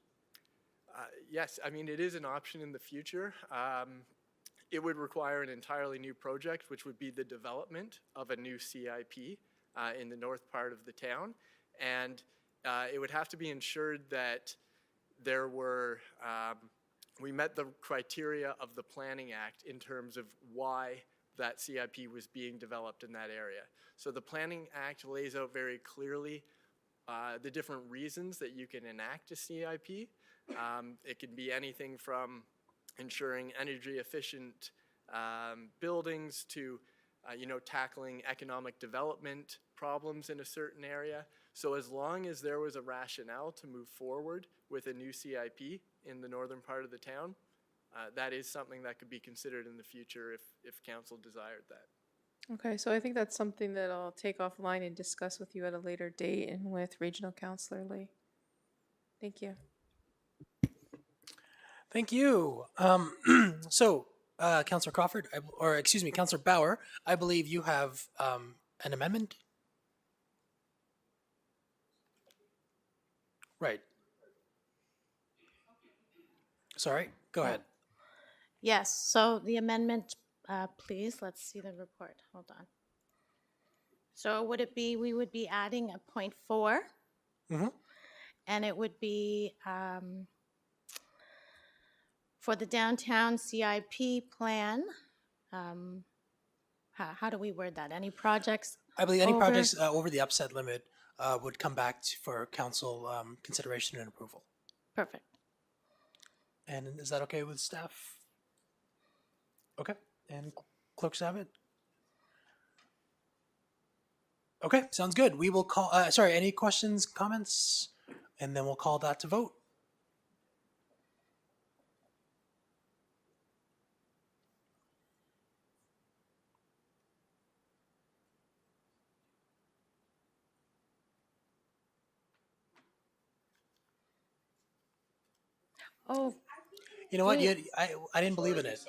Yes, I mean, it is an option in the future. It would require an entirely new project, which would be the development of a new CIP in the north part of the town. And it would have to be ensured that there were, we met the criteria of the Planning Act in terms of why that CIP was being developed in that area. So the Planning Act lays out very clearly the different reasons that you can enact a CIP. It can be anything from ensuring energy efficient buildings to tackling economic development problems in a certain area. So as long as there was a rationale to move forward with a new CIP in the northern part of the town, that is something that could be considered in the future if council desired that. Okay, so I think that's something that I'll take offline and discuss with you at a later date and with Regional Councillor Lee. Thank you. Thank you. So, Councillor Crawford, Councillor Bauer, I believe you have an amendment? Right. Sorry, go ahead. Yes, so the amendment, please, let's see the report. Hold on. So would it be, we would be adding a point 4, and it would be for the downtown CIP plan. How do we word that? Any projects? I believe any over- projects over the upset limit would come back for council consideration and approval. Perfect. And is that okay with staff? Okay, and clerk Savitt? Okay, sounds good. We will call, any questions, comments? And then we'll call that to vote. Oh, You know what? Wait. I didn't believe in it.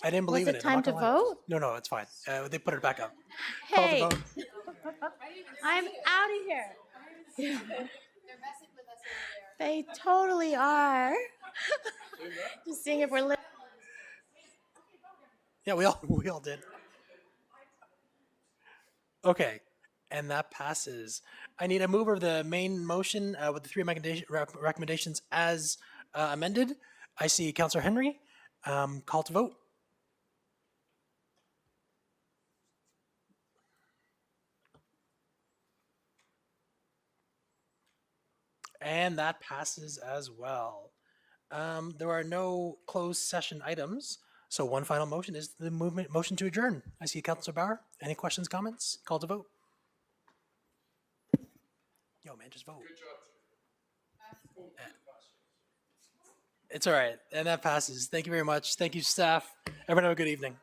I didn't believe Was in it it. I'm time not to gonna lie. vote? No, it's fine. They put it back up. hey, Call the vote. I'm out of here. They totally are. Just seeing if we're Yeah, we all did. Okay, and that passes. I need a mover of the main motion with the 3 recommendations as amended. I see Councillor Henry. Call to vote. And that passes as well. There are no closed session items, So one final motion is the motion to adjourn. I see Councilor Bauer. Any questions, comments? Call to vote. Yo, man, just vote. Good job. It's all right. And that passes. Thank you very much. Thank you, staff. Everyone have a good evening.